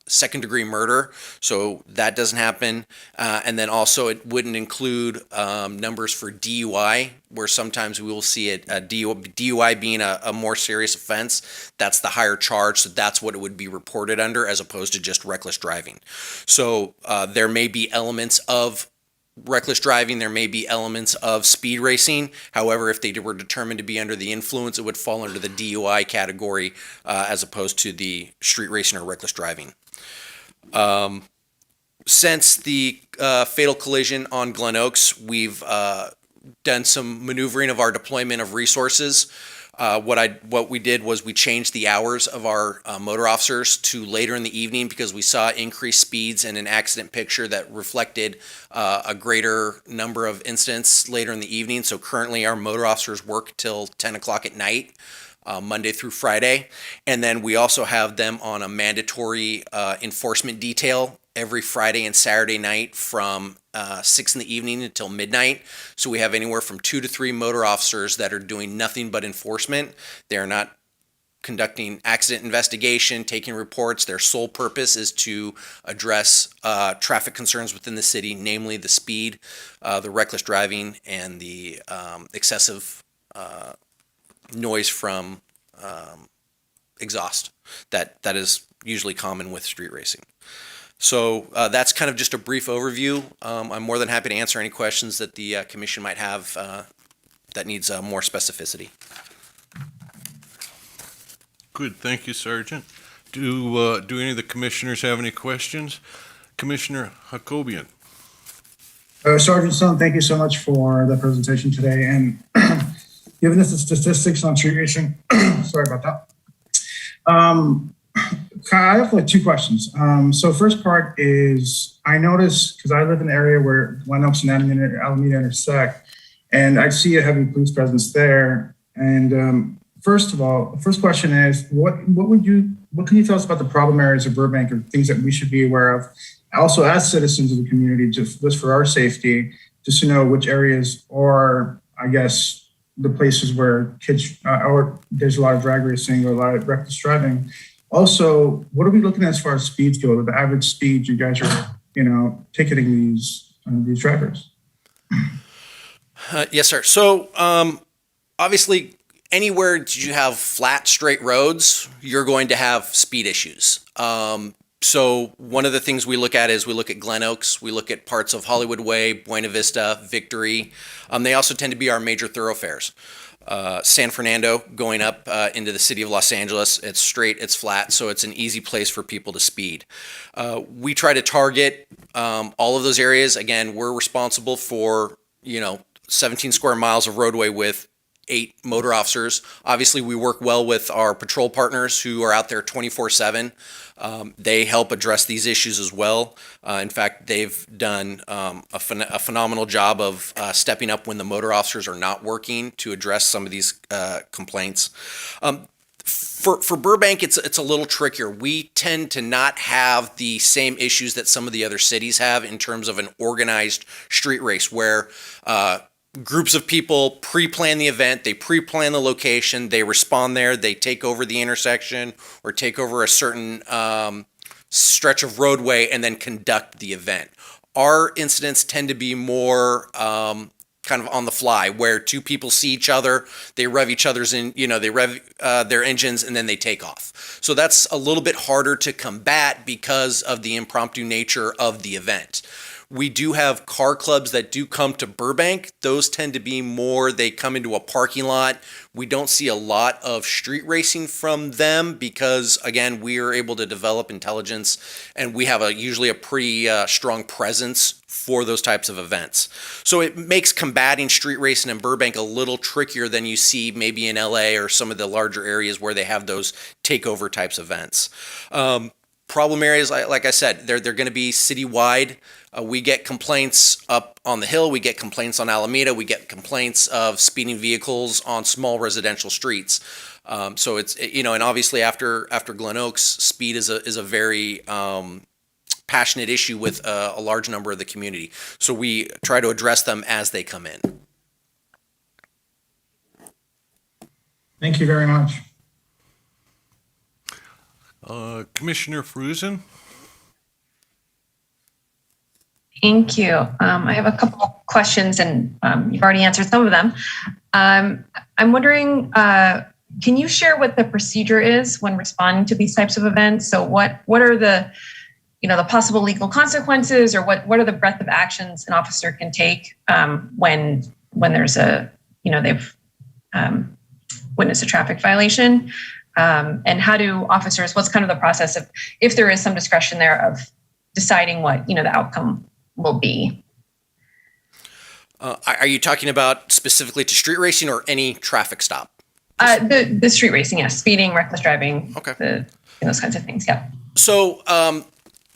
second-degree murder, so that doesn't happen. And then also it wouldn't include numbers for DUI, where sometimes we will see a DUI being a more serious offense. That's the higher charge, so that's what it would be reported under, as opposed to just reckless driving. So there may be elements of reckless driving, there may be elements of speed racing. However, if they were determined to be under the influence, it would fall under the DUI category as opposed to the street racing or reckless driving. Since the fatal collision on Glen Oaks, we've done some maneuvering of our deployment of resources. What we did was we changed the hours of our motor officers to later in the evening, because we saw increased speeds and an accident picture that reflected a greater number of incidents later in the evening. So currently our motor officers work till 10 o'clock at night, Monday through Friday. And then we also have them on a mandatory enforcement detail every Friday and Saturday night from 6 in the evening until midnight. So we have anywhere from 2 to 3 motor officers that are doing nothing but enforcement. They're not conducting accident investigation, taking reports. Their sole purpose is to address traffic concerns within the city, namely the speed, the reckless driving, and the excessive noise from exhaust that is usually common with street racing. So that's kind of just a brief overview. I'm more than happy to answer any questions that the commission might have that needs more specificity. Good, thank you, Sergeant. Do any of the commissioners have any questions? Commissioner Hakobian. Sergeant Stone, thank you so much for the presentation today, and giving us the statistics on street racing. Sorry about that. I have like 2 questions. So first part is, I noticed, because I live in an area where Glen Oaks and Alameda intersect, and I see a heavy police presence there. And first of all, the first question is, what can you tell us about the problem areas of Burbank, or things that we should be aware of? Also, as citizens of the community, just for our safety, just to know which areas are, I guess, the places where kids, or there's a lot of drag racing or a lot of reckless driving. Also, what are we looking at as far as speeds go? The average speed you guys are, ticketing these drivers? Yes, sir. So obviously, anywhere that you have flat, straight roads, you're going to have speed issues. So one of the things we look at is we look at Glen Oaks, we look at parts of Hollywood Way, Buena Vista, Victory. They also tend to be our major thoroughfares. San Fernando going up into the city of Los Angeles, it's straight, it's flat, so it's an easy place for people to speed. We try to target all of those areas. Again, we're responsible for 17 square miles of roadway with 8 motor officers. Obviously, we work well with our patrol partners who are out there 24/7. They help address these issues as well. In fact, they've done a phenomenal job of stepping up when the motor officers are not working to address some of these complaints. For Burbank, it's a little trickier. We tend to not have the same issues that some of the other cities have in terms of an organized street race where groups of people pre-plan the event, they pre-plan the location, they respond there, they take over the intersection or take over a certain stretch of roadway and then conduct the event. Our incidents tend to be more kind of on the fly, where two people see each other, they rev each other's they rev their engines and then they take off. So that's a little bit harder to combat because of the impromptu nature of the event. We do have car clubs that do come to Burbank. Those tend to be more, they come into a parking lot. We don't see a lot of street racing from them because, again, we are able to develop intelligence and we have usually a pretty strong presence for those types of events. So it makes combating street racing in Burbank a little trickier than you see maybe in LA or some of the larger areas where they have those takeover types events. Problem areas, like I said, they're going to be citywide. We get complaints up on the Hill. We get complaints on Alameda. We get complaints of speeding vehicles on small residential streets. So it's, and obviously after Glen Oaks, speed is a very passionate issue with a large number of the community. So we try to address them as they come in. Thank you very much. Commissioner Fruzen? Thank you. I have a couple of questions, and you've already answered some of them. I'm wondering, can you share what the procedure is when responding to these types of events? So, what are the possible legal consequences, or what are the breadth of actions an officer can take when there's they've witnessed a traffic violation? And how do officers? What's kind of the process of, if there is some discretion there, of deciding what the outcome will be? Are you talking about specifically to street racing or any traffic stop? The street racing, yes, speeding, reckless driving, okay, those kinds of things. Yeah. So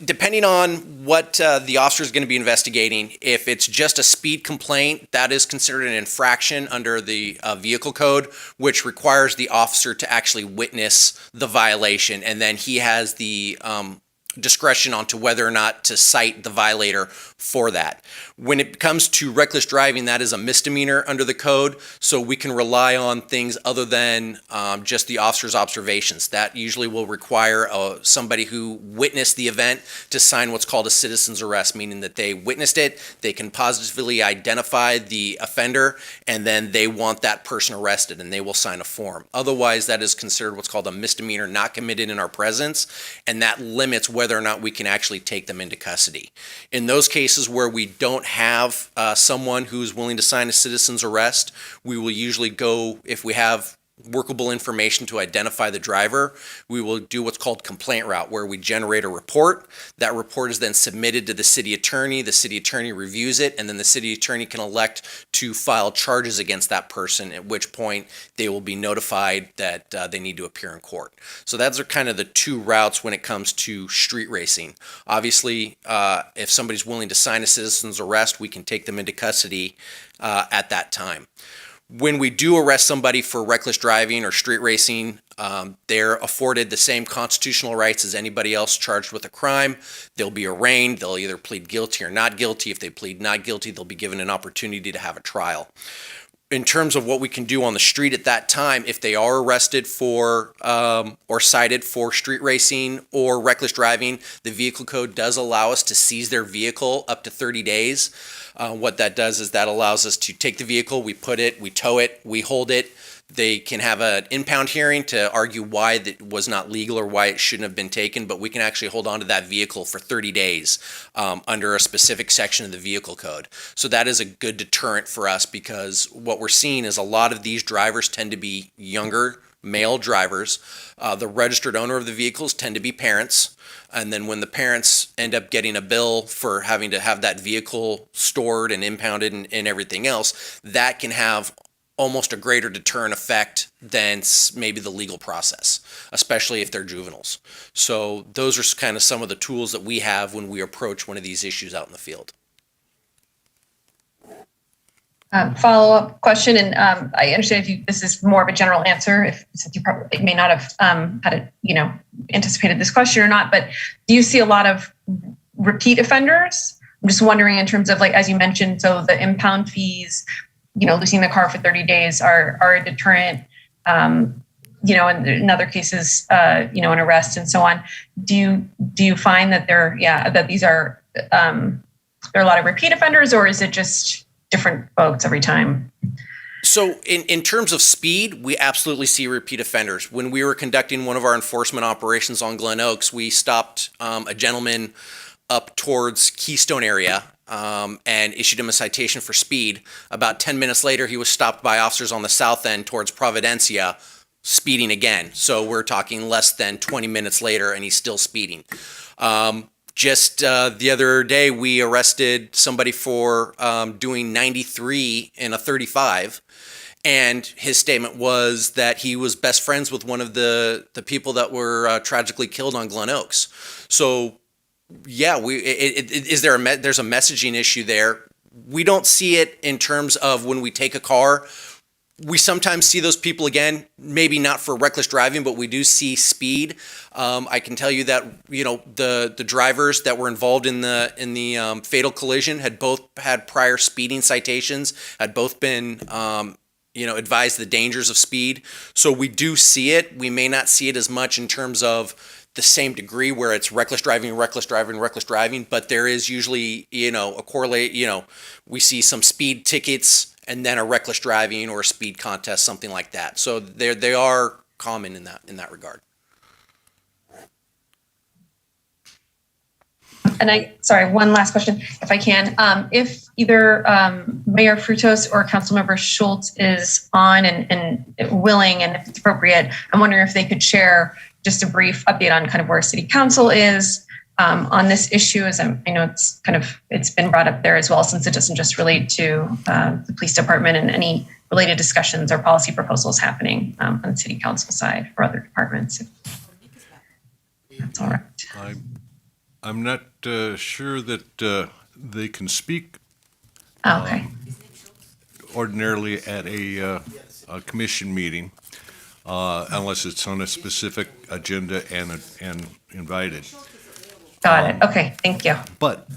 depending on what the officer is going to be investigating, if it's just a speed complaint, that is considered an infraction under the vehicle code, which requires the officer to actually witness the violation, and then he has the discretion onto whether or not to cite the violator for that. When it comes to reckless driving, that is a misdemeanor under the code, so we can rely on things other than just the officer's observations. That usually will require somebody who witnessed the event to sign what's called a citizen's arrest, meaning that they witnessed it, they can positively identify the offender, and then they want that person arrested, and they will sign a form. Otherwise, that is considered what's called a misdemeanor not committed in our presence, and that limits whether or not we can actually take them into custody. In those cases where we don't have someone who's willing to sign a citizen's arrest, we will usually go, if we have workable information to identify the driver, we will do what's called complaint route, where we generate a report. That report is then submitted to the city attorney. The city attorney reviews it, and then the city attorney can elect to file charges against that person, at which point they will be notified that they need to appear in court. So those are kind of the two routes when it comes to street racing. Obviously, if somebody's willing to sign a citizen's arrest, we can take them into custody at that time. When we do arrest somebody for reckless driving or street racing, they're afforded the same constitutional rights as anybody else charged with a crime. They'll be arraigned. They'll either plead guilty or not guilty. If they plead not guilty, they'll be given an opportunity to have a trial. In terms of what we can do on the street at that time, if they are arrested for or cited for street racing or reckless driving, the vehicle code does allow us to seize their vehicle up to 30 days. What that does is that allows us to take the vehicle, we tow it, we hold it. They can have an impound hearing to argue why that was not legal or why it shouldn't have been taken, but we can actually hold on to that vehicle for 30 days under a specific section of the vehicle code. So that is a good deterrent for us, because what we're seeing is a lot of these drivers tend to be younger male drivers. The registered owner of the vehicles tend to be parents. And then when the parents end up getting a bill for having to have that vehicle stored and impounded and everything else, that can have almost a greater deterrent effect than maybe the legal process, especially if they're juveniles. So those are kind of some of the tools that we have when we approach one of these issues out in the field. Follow-up question, and I understand if this is more of a general answer, since you probably may not have anticipated this question or not, but do you see a lot of repeat offenders? I'm just wondering in terms of, like, as you mentioned, so the impound fees, losing the car for 30 days are a deterrent, and in other cases, an arrest and so on. Do you find that that these are, there are a lot of repeat offenders, or is it just different folks every time? So in terms of speed, we absolutely see repeat offenders. When we were conducting one of our enforcement operations on Glen Oaks, we stopped a gentleman up towards Keystone area and issued him a citation for speed. About 10 minutes later, he was stopped by officers on the south end towards Providencia, speeding again. So we're talking less than 20 minutes later, and he's still speeding. Just the other day, we arrested somebody for doing 93 in a 35, and his statement was that he was best friends with one of the people that were tragically killed on Glen Oaks. So, yeah, there's a messaging issue there. We don't see it in terms of when we take a car. We sometimes see those people again, maybe not for reckless driving, but we do see speed. I can tell you that the drivers that were involved in the fatal collision had both had prior speeding citations, had both been advised the dangers of speed. So we do see it. We may not see it as much in terms of the same degree where it's reckless driving, but there is usually a correlate. We see some speed tickets and then a reckless driving or a speed contest, something like that. So they are common in that regard. And one last question, if I can. If either Mayor Frutos or Councilmember Schultz is on and willing, and if it's appropriate, I'm wondering if they could share just a brief update on kind of where City Council is on this issue, as I know it's been brought up there as well, since it doesn't just relate to the police department, and any related discussions or policy proposals happening on the City Council side for other departments. That's all right. I'm not sure that they can speak ordinarily at a commission meeting unless it's on a specific agenda and invited. Got it. Okay, thank you. But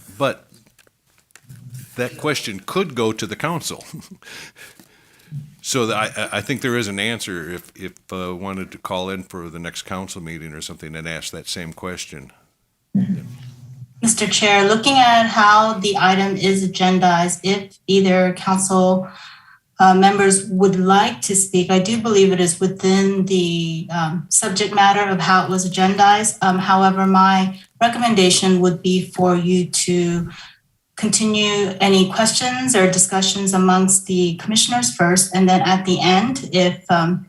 that question could go to the council. So I think there is an answer if wanted to call in for the next council meeting or something and ask that same question. Mr. Chair, looking at how the item is agendized, if either council members would like to speak, I do believe it is within the subject matter of how it was agendized. However, my recommendation would be for you to continue any questions or discussions amongst the commissioners first, and then at the end, if a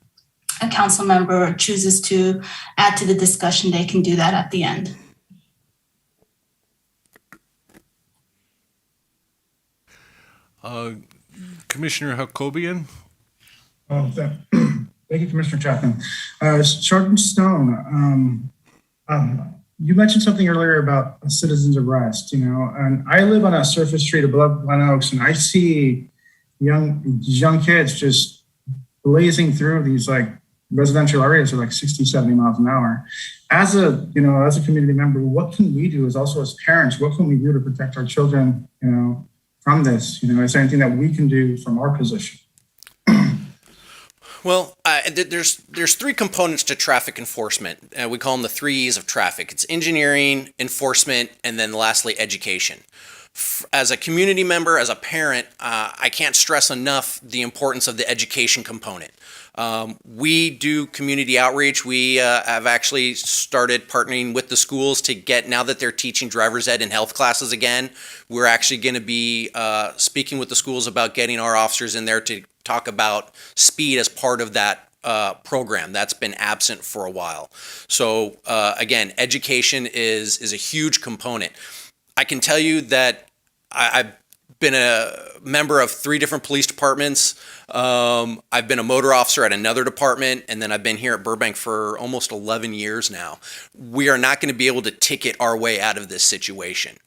council member chooses to add to the discussion, they can do that at the end. Commissioner Hakobian? Thank you, Commissioner Chapman. Short and Stone, you mentioned something earlier about a citizen's arrest, and I live on a surface street above Glen Oaks, and I see young kids just blazing through these residential areas at 60, 70 miles an hour. As a community member, what can we do as parents? What can we do to protect our children, from this? Is there anything that we can do from our position? Well, there's three components to traffic enforcement. We call them the 3 E's of traffic. It's engineering, enforcement, and then lastly, education. as a community member, as a parent, I can't stress enough the importance of the education component. We do community outreach. We have actually started partnering with the schools to get, now that they're teaching driver's ed and health classes again, we're actually going to be speaking with the schools about getting our officers in there to talk about speed as part of that program that's been absent for a while. So again, education is a huge component. I can tell you that I've been a member of 3 different police departments. I've been a motor officer at another department, and then I've been here at Burbank for almost 11 years now. We are not going to be able to ticket our way out of this situation.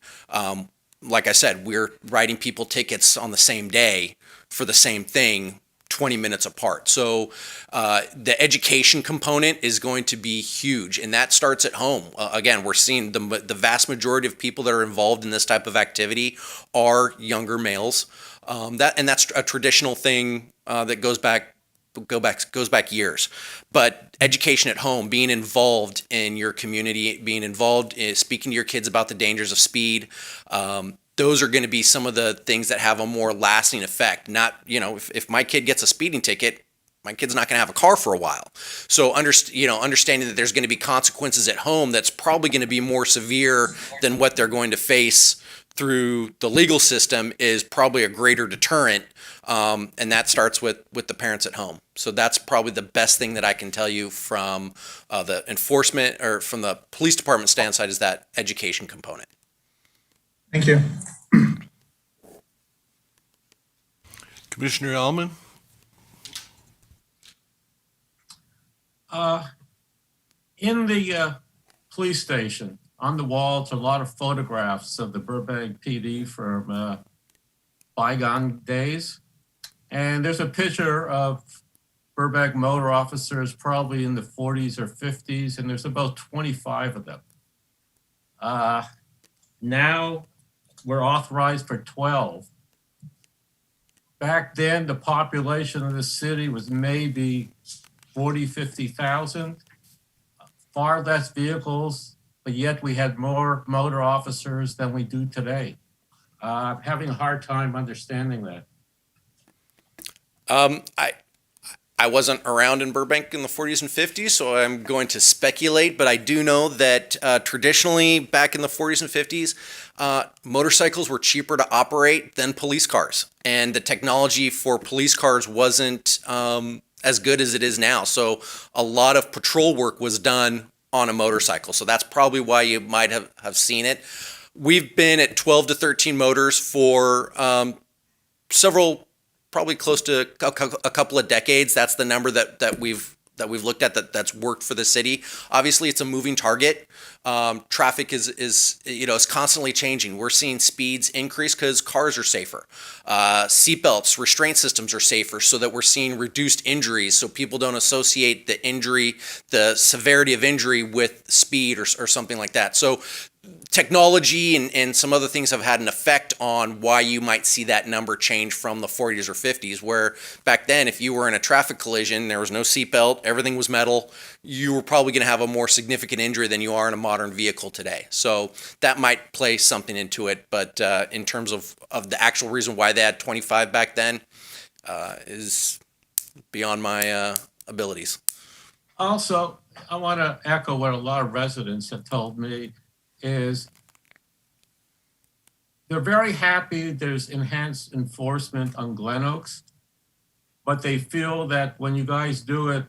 Like I said, we're writing people tickets on the same day for the same thing, 20 minutes apart. So the education component is going to be huge, and that starts at home. Again, we're seeing the vast majority of people that are involved in this type of activity are younger males. That's a traditional thing that goes back years. But education at home, being involved in your community, being involved in speaking to your kids about the dangers of speed, those are going to be some of the things that have a more lasting effect. Not, if my kid gets a speeding ticket, my kid's not going to have a car for a while. So understanding that there's going to be consequences at home that's probably going to be more severe than what they're going to face through the legal system is probably a greater deterrent. And that starts with the parents at home. So that's probably the best thing that I can tell you from the enforcement or from the police department stand side is that education component. Thank you. Commissioner Allman? In the police station, on the walls, a lot of photographs of the Burbank PD from bygone days. And there's a picture of Burbank motor officers probably in the 40s or 50s, and there's about 25 of them. Now we're authorized for 12. Back then, the population of the city was maybe 40, 50,000. Far less vehicles, but yet we had more motor officers than we do today. I'm having a hard time understanding that. I wasn't around in Burbank in the 40s and 50s, so I'm going to speculate, but I do know that traditionally back in the 40s and 50s, motorcycles were cheaper to operate than police cars. And the technology for police cars wasn't as good as it is now. So a lot of patrol work was done on a motorcycle. So that's probably why you might have seen it. We've been at 12 to 13 motors for several, probably close to a couple of decades. That's the number that we've looked at that's worked for the city. Obviously, it's a moving target. Traffic is constantly changing. We're seeing speeds increase because cars are safer. Seatbelts, restraint systems are safer, so that we're seeing reduced injuries. So people don't associate the severity of injury with speed or something like that. So technology and some other things have had an effect on why you might see that number change from the 40s or 50s, where back then, if you were in a traffic collision, there was no seatbelt, everything was metal, you were probably going to have a more significant injury than you are in a modern vehicle today. So that might play something into it, but in terms of the actual reason why they had 25 back then is beyond my abilities. Also, I want to echo what a lot of residents have told me is they're very happy there's enhanced enforcement on Glen Oaks, but they feel that when you guys do it,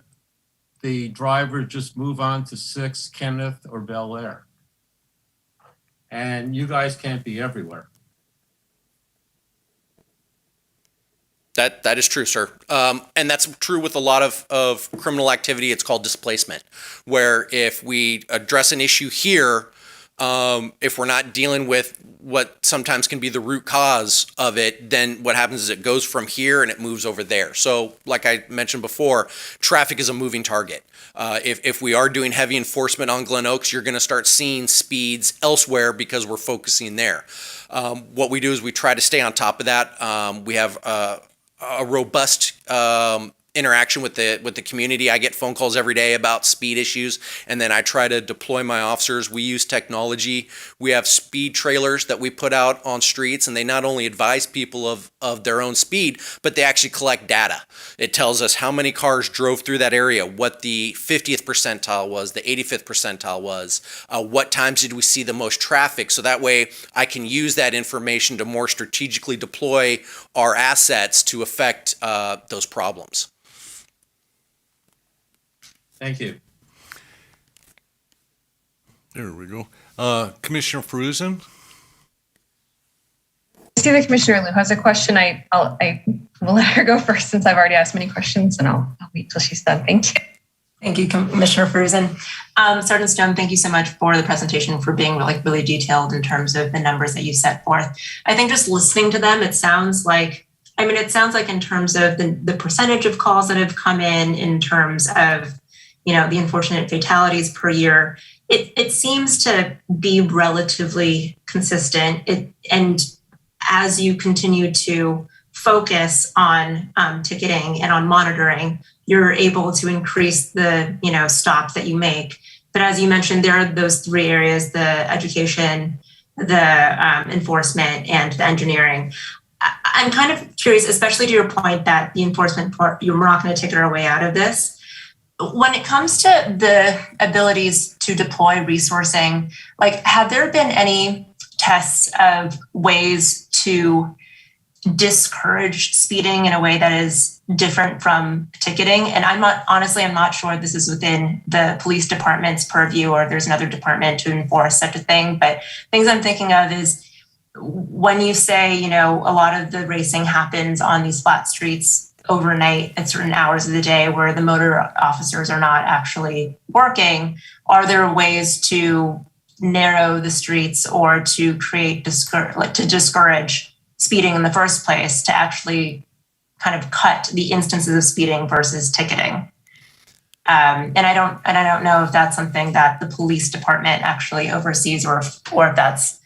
the driver just move on to 6, Kenneth, or Bel Air. And you guys can't be everywhere. That is true, sir. And that's true with a lot of criminal activity. It's called displacement, where if we address an issue here, if we're not dealing with what sometimes can be the root cause of it, then what happens is it goes from here and it moves over there. So like I mentioned before, traffic is a moving target. If we are doing heavy enforcement on Glen Oaks, you're going to start seeing speeds elsewhere because we're focusing there. What we do is we try to stay on top of that. We have a robust interaction with the community. I get phone calls every day about speed issues, and then I try to deploy my officers. We use technology. We have speed trailers that we put out on streets, and they not only advise people of their own speed, but they actually collect data. It tells us how many cars drove through that area, what the 50th percentile was, the 85th percentile was, what times did we see the most traffic, so that way I can use that information to more strategically deploy our assets to affect those problems. Thank you. There we go. Commissioner Fruzen? I see that Commissioner Liu has a question. I will let her go first since I've already asked many questions, and I'll wait till she's done. Thank you. Thank you, Commissioner Fruzen. Sergeant Stone, thank you so much for the presentation, for being really detailed in terms of the numbers that you set forth. I think just listening to them, it sounds like in terms of the percentage of calls that have come in terms of, the unfortunate fatalities per year, it seems to be relatively consistent. And as you continue to focus on ticketing and on monitoring, you're able to increase the stops that you make. But as you mentioned, there are those three areas: the education, the enforcement, and the engineering. I'm kind of curious, especially to your point that the enforcement part, you're not going to ticket our way out of this. When it comes to the abilities to deploy resourcing, have there been any tests of ways to discourage speeding in a way that is different from ticketing? And I'm not sure this is within the police department's purview or there's another department to enforce such a thing, but things I'm thinking of is when you say, a lot of the racing happens on these flat streets overnight at certain hours of the day where the motor officers are not actually working, are there ways to narrow the streets or to to discourage speeding in the first place, to actually kind of cut the instances of speeding versus ticketing? And I don't know if that's something that the police department actually oversees, or if that's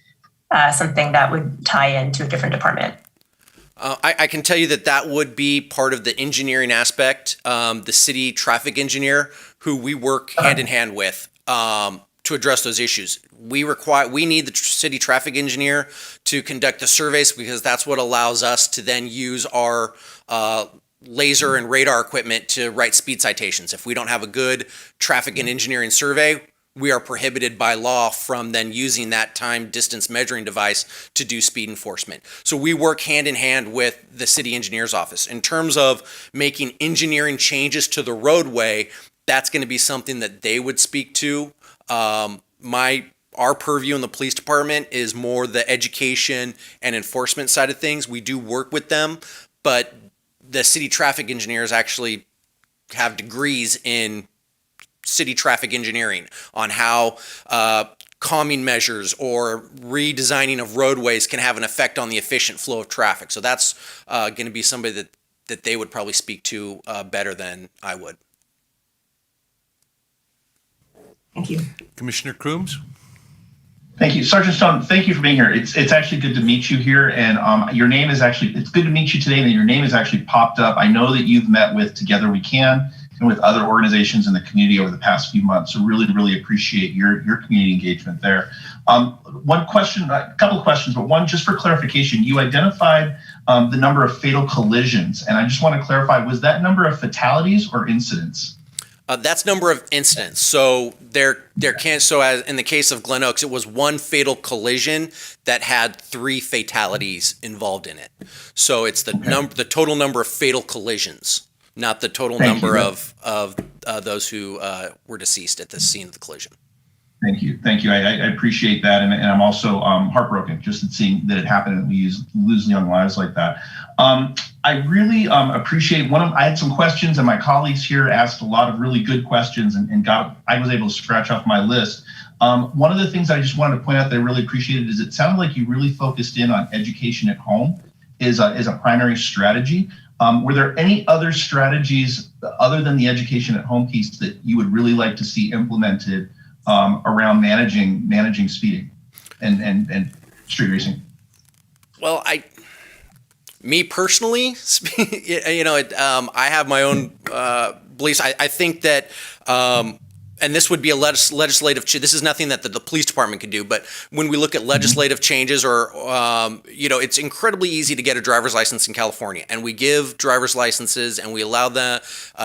something that would tie into a different department. I can tell you that would be part of the engineering aspect. The city traffic engineer, who we work hand in hand with to address those issues. We need the city traffic engineer to conduct the surveys, because that's what allows us to then use our laser and radar equipment to write speed citations. If we don't have a good traffic and engineering survey, we are prohibited by law from then using that time distance measuring device to do speed enforcement. So we work hand in hand with the city engineer's office. In terms of making engineering changes to the roadway, that's going to be something that they would speak to. Our purview in the police department is more the education and enforcement side of things. We do work with them, but the city traffic engineers actually have degrees in city traffic engineering on how calming measures or redesigning of roadways can have an effect on the efficient flow of traffic. So that's going to be somebody that they would probably speak to better than I would. Thank you. Commissioner Crooms? Thank you. Sergeant Stone, thank you for being here. It's actually good to meet you here. And your name is it's good to meet you today, and your name is actually popped up. I know that you've met with Together We Can and with other organizations in the community over the past few months. So really, really appreciate your community engagement there. One question, a couple of questions, but one just for clarification. You identified the number of fatal collisions, and I just want to clarify, was that number of fatalities or incidents? That's number of incidents. So so as in the case of Glen Oaks, it was one fatal collision that had 3 fatalities involved in it. So it's the total number of fatal collisions, not the total number of those who were deceased at the scene of the collision. Thank you. I appreciate that, and I'm also heartbroken just at seeing that it happened and we lose young lives like that. I really appreciate I had some questions, and my colleagues here asked a lot of really good questions, and I was able to scratch off my list. One of the things I just wanted to point out that I really appreciated is it sounded like you really focused in on education at home is a primary strategy. Were there any other strategies other than the education at home piece that you would really like to see implemented around managing speeding and street racing? Well, me personally, I have my own beliefs. I think that, and this would be a legislative. This is nothing that the police department could do. But when we look at legislative changes, or it's incredibly easy to get a driver's license in California, and we give driver's licenses and we allow the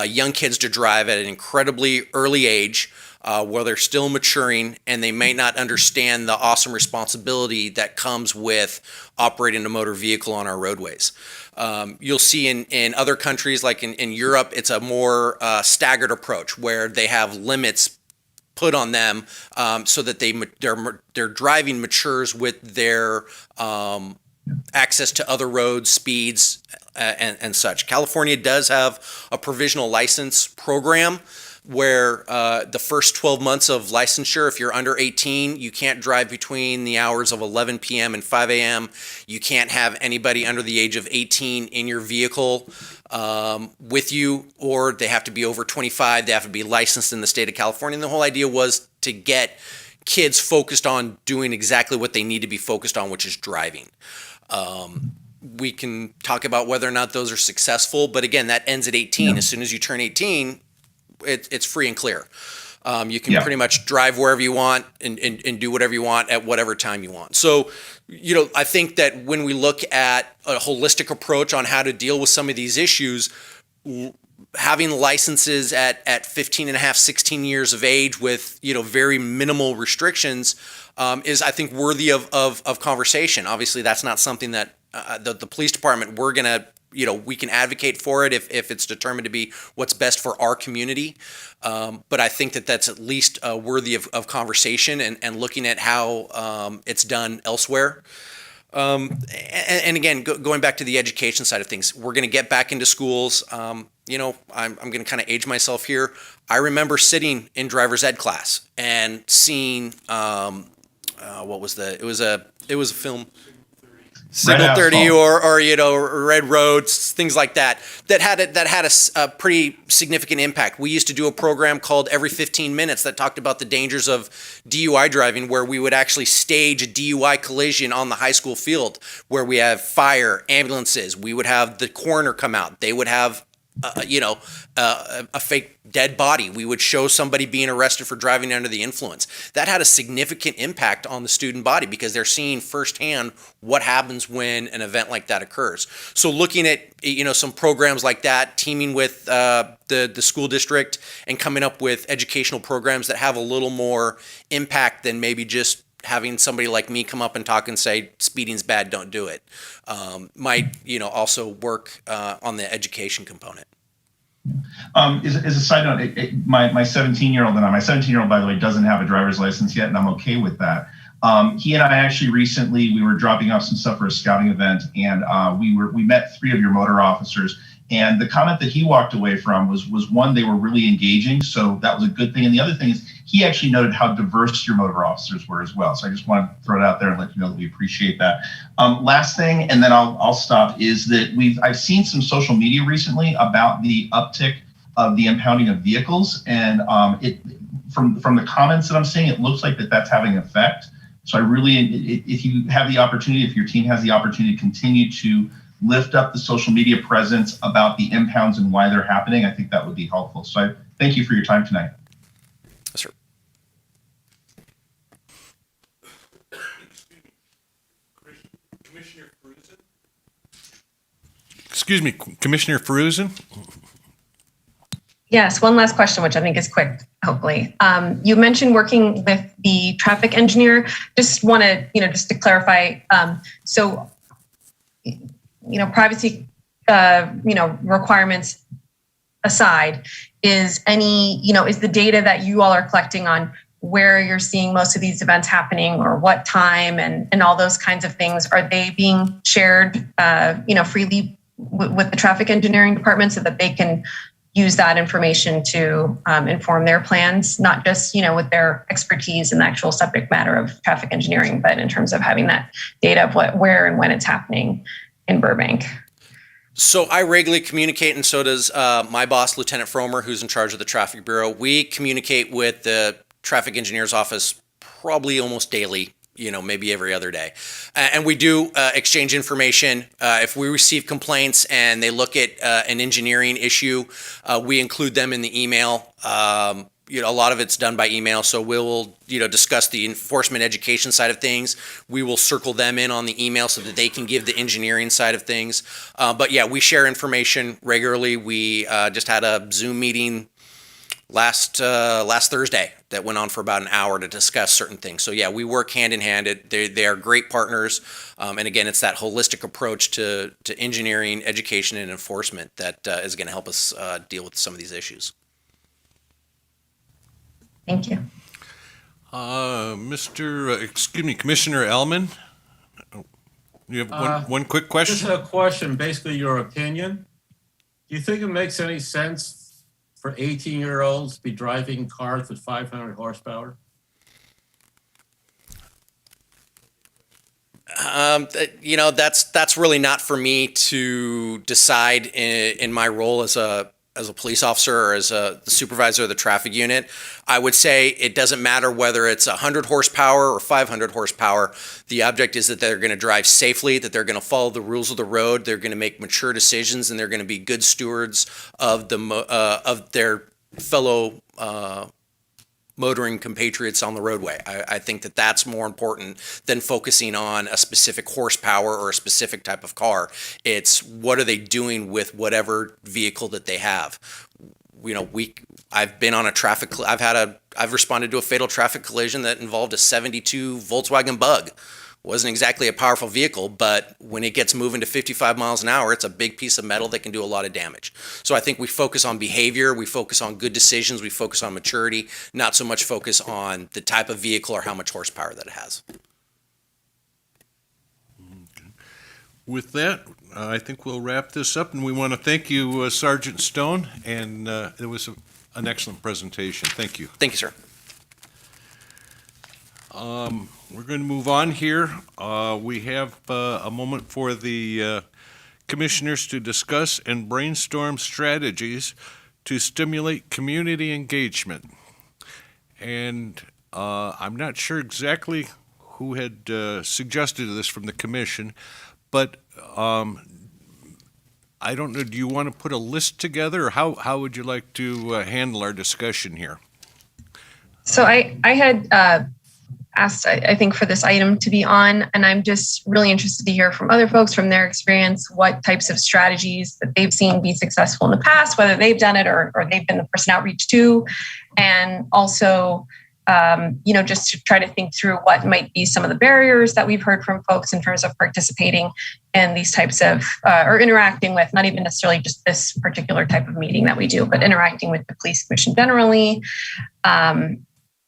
young kids to drive at an incredibly early age. Where they're still maturing and they may not understand the awesome responsibility that comes with operating a motor vehicle on our roadways. You'll see in other countries, like in Europe, it's a more staggered approach where they have limits put on them so that their driving matures with their access to other roads, speeds, and such. California does have a provisional license program where the first 12 months of licensure, if you're under 18, you can't drive between the hours of 11 p.m. and 5 a.m. You can't have anybody under the age of 18 in your vehicle with you, or they have to be over 25. They have to be licensed in the state of California. And the whole idea was to get kids focused on doing exactly what they need to be focused on, which is driving. We can talk about whether or not those are successful, but again, that ends at 18. Yeah. As soon as you turn 18, it's free and clear. You can pretty much drive wherever you want and do whatever you want at whatever time you want. So, I think that when we look at a holistic approach on how to deal with some of these issues, having licenses at 15 and a half, 16 years of age with, very minimal restrictions is, I think, worthy of conversation. Obviously, that's not something that the police department, we're going to, we can advocate for it if it's determined to be what's best for our community. But I think that that's at least worthy of conversation and looking at how it's done elsewhere. And again, going back to the education side of things, we're going to get back into schools. I'm going to kind of age myself here. I remember sitting in driver's ed class and seeing, it was a film, Signal 30 or Red Roads, things like that had a pretty significant impact. We used to do a program called Every 15 Minutes that talked about the dangers of DUI driving, where we would actually stage a DUI collision on the high school field, where we have fire, ambulances. We would have the coroner come out. They would have a fake dead body. We would show somebody being arrested for driving under the influence. That had a significant impact on the student body because they're seeing firsthand what happens when an event like that occurs. So looking at, some programs like that, teaming with the school district and coming up with educational programs that have a little more impact than maybe just having somebody like me come up and talk and say, speeding's bad, don't do it, might, also work on the education component. As a side note, my 17-year-old, and my 17-year-old, by the way, doesn't have a driver's license yet, and I'm okay with that. He and I actually recently, we were dropping off some stuff for a scouting event, and we met 3 of your motor officers. And the comment that he walked away from was one, they were really engaging, so that was a good thing. And the other thing is he actually noted how diverse your motor officers were as well. So I just want to throw it out there and let you know that we appreciate that. Last thing, and then I'll stop, is that I've seen some social media recently about the uptick of the impounding of vehicles, and from the comments that I'm seeing, it looks like that's having an effect. So I really, if you have the opportunity, if your team has the opportunity to continue to lift up the social media presence about the impounds and why they're happening, I think that would be helpful. So I thank you for your time tonight. Yes, sir. Excuse me, Commissioner Feruzin? Yes, one last question, which I think is quick, hopefully. You mentioned working with the traffic engineer. Just want to, just to clarify, privacy, requirements aside, is the data that you all are collecting on where you're seeing most of these events happening or what time and all those kinds of things, are they being shared, freely with the traffic engineering department so that they can use that information to inform their plans, not just, with their expertise in the actual subject matter of traffic engineering, but in terms of having that data of where and when it's happening in Burbank? So I regularly communicate, and so does my boss, Lieutenant Fromer, who's in charge of the Traffic Bureau. We communicate with the Traffic Engineer's Office probably almost daily maybe every other day. And we do exchange information. If we receive complaints and they look at an engineering issue, we include them in the email. A lot of it's done by email, so we'll, discuss the enforcement education side of things. We will circle them in on the email so that they can give the engineering side of things. But yeah, we share information regularly. We just had a Zoom meeting last Thursday that went on for about an hour to discuss certain things. So yeah, we work hand in hand. They are great partners. And again, it's that holistic approach to engineering, education, and enforcement that is going to help us deal with some of these issues. Thank you. Commissioner Ellman, you have one quick question? Just a question, basically your opinion. Do you think it makes any sense for 18-year-olds to be driving cars with 500 horsepower? That's really not for me to decide in my role as a police officer or as the supervisor of the traffic unit. I would say it doesn't matter whether it's 100 horsepower or 500 horsepower. The object is that they're going to drive safely, that they're going to follow the rules of the road, they're going to make mature decisions, and they're going to be good stewards of their fellow motoring compatriots on the roadway. I think that that's more important than focusing on a specific horsepower or a specific type of car. It's what are they doing with whatever vehicle that they have. I've been on I've responded to a fatal traffic collision that involved a 72 Volkswagen Bug. Wasn't exactly a powerful vehicle, but when it gets moving to 55 miles an hour, it's a big piece of metal that can do a lot of damage. So I think we focus on behavior, we focus on good decisions, we focus on maturity, not so much focus on the type of vehicle or how much horsepower that it has. With that, I think we'll wrap this up, and we want to thank you, Sergeant Stone, and it was an excellent presentation. Thank you. Thank you, sir. We're going to move on here. We have a moment for the commissioners to discuss and brainstorm strategies to stimulate community engagement. And I'm not sure exactly who had suggested this from the commission, but I don't know, do you want to put a list together, or how would you like to handle our discussion here? So I had asked, I think, for this item to be on, and I'm just really interested to hear from other folks, from their experience, what types of strategies that they've seen be successful in the past, whether they've done it or they've been the person outreach to, and also, just to try to think through what might be some of the barriers that we've heard from folks in terms of participating in these types of, or interacting with, not even necessarily just this particular type of meeting that we do, but interacting with the police commission generally.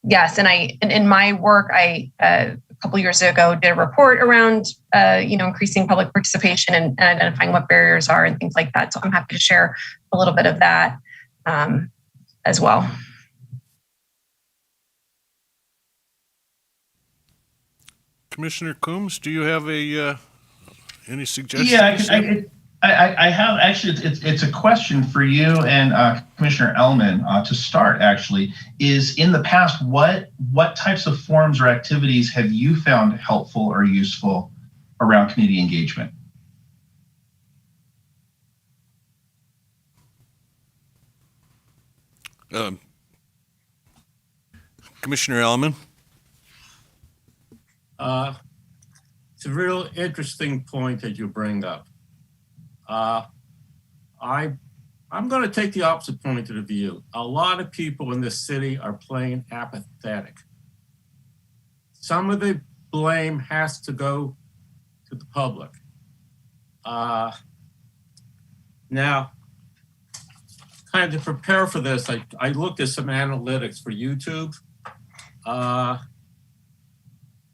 Yes, and in my work, I a couple years ago did a report around increasing public participation and identifying what barriers are and things like that. So I'm happy to share a little bit of that as well. Commissioner Coombs, do you have any suggestions? Yeah, I have actually. It's a question for you and Commissioner Ellman to start. Actually, is in the past, what types of forums or activities have you found helpful or useful around community engagement? Commissioner Ellman. It's a real interesting point that you bring up. I'm going to take the opposite point of view. A lot of people in this city are plain apathetic. Some of the blame has to go to the public. Now, kind of to prepare for this, I looked at some analytics for YouTube.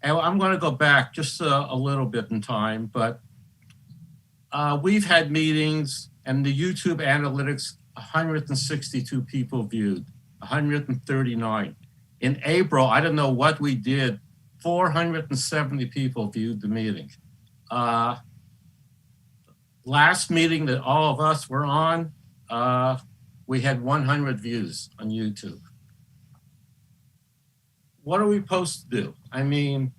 And I'm going to go back just a little bit in time, but we've had meetings, and the YouTube analytics, 162 people viewed, 139. In April, I don't know what we did, 470 people viewed the meeting. Last meeting that all of us were on, we had 100 views on YouTube. What are we supposed to do? I mean,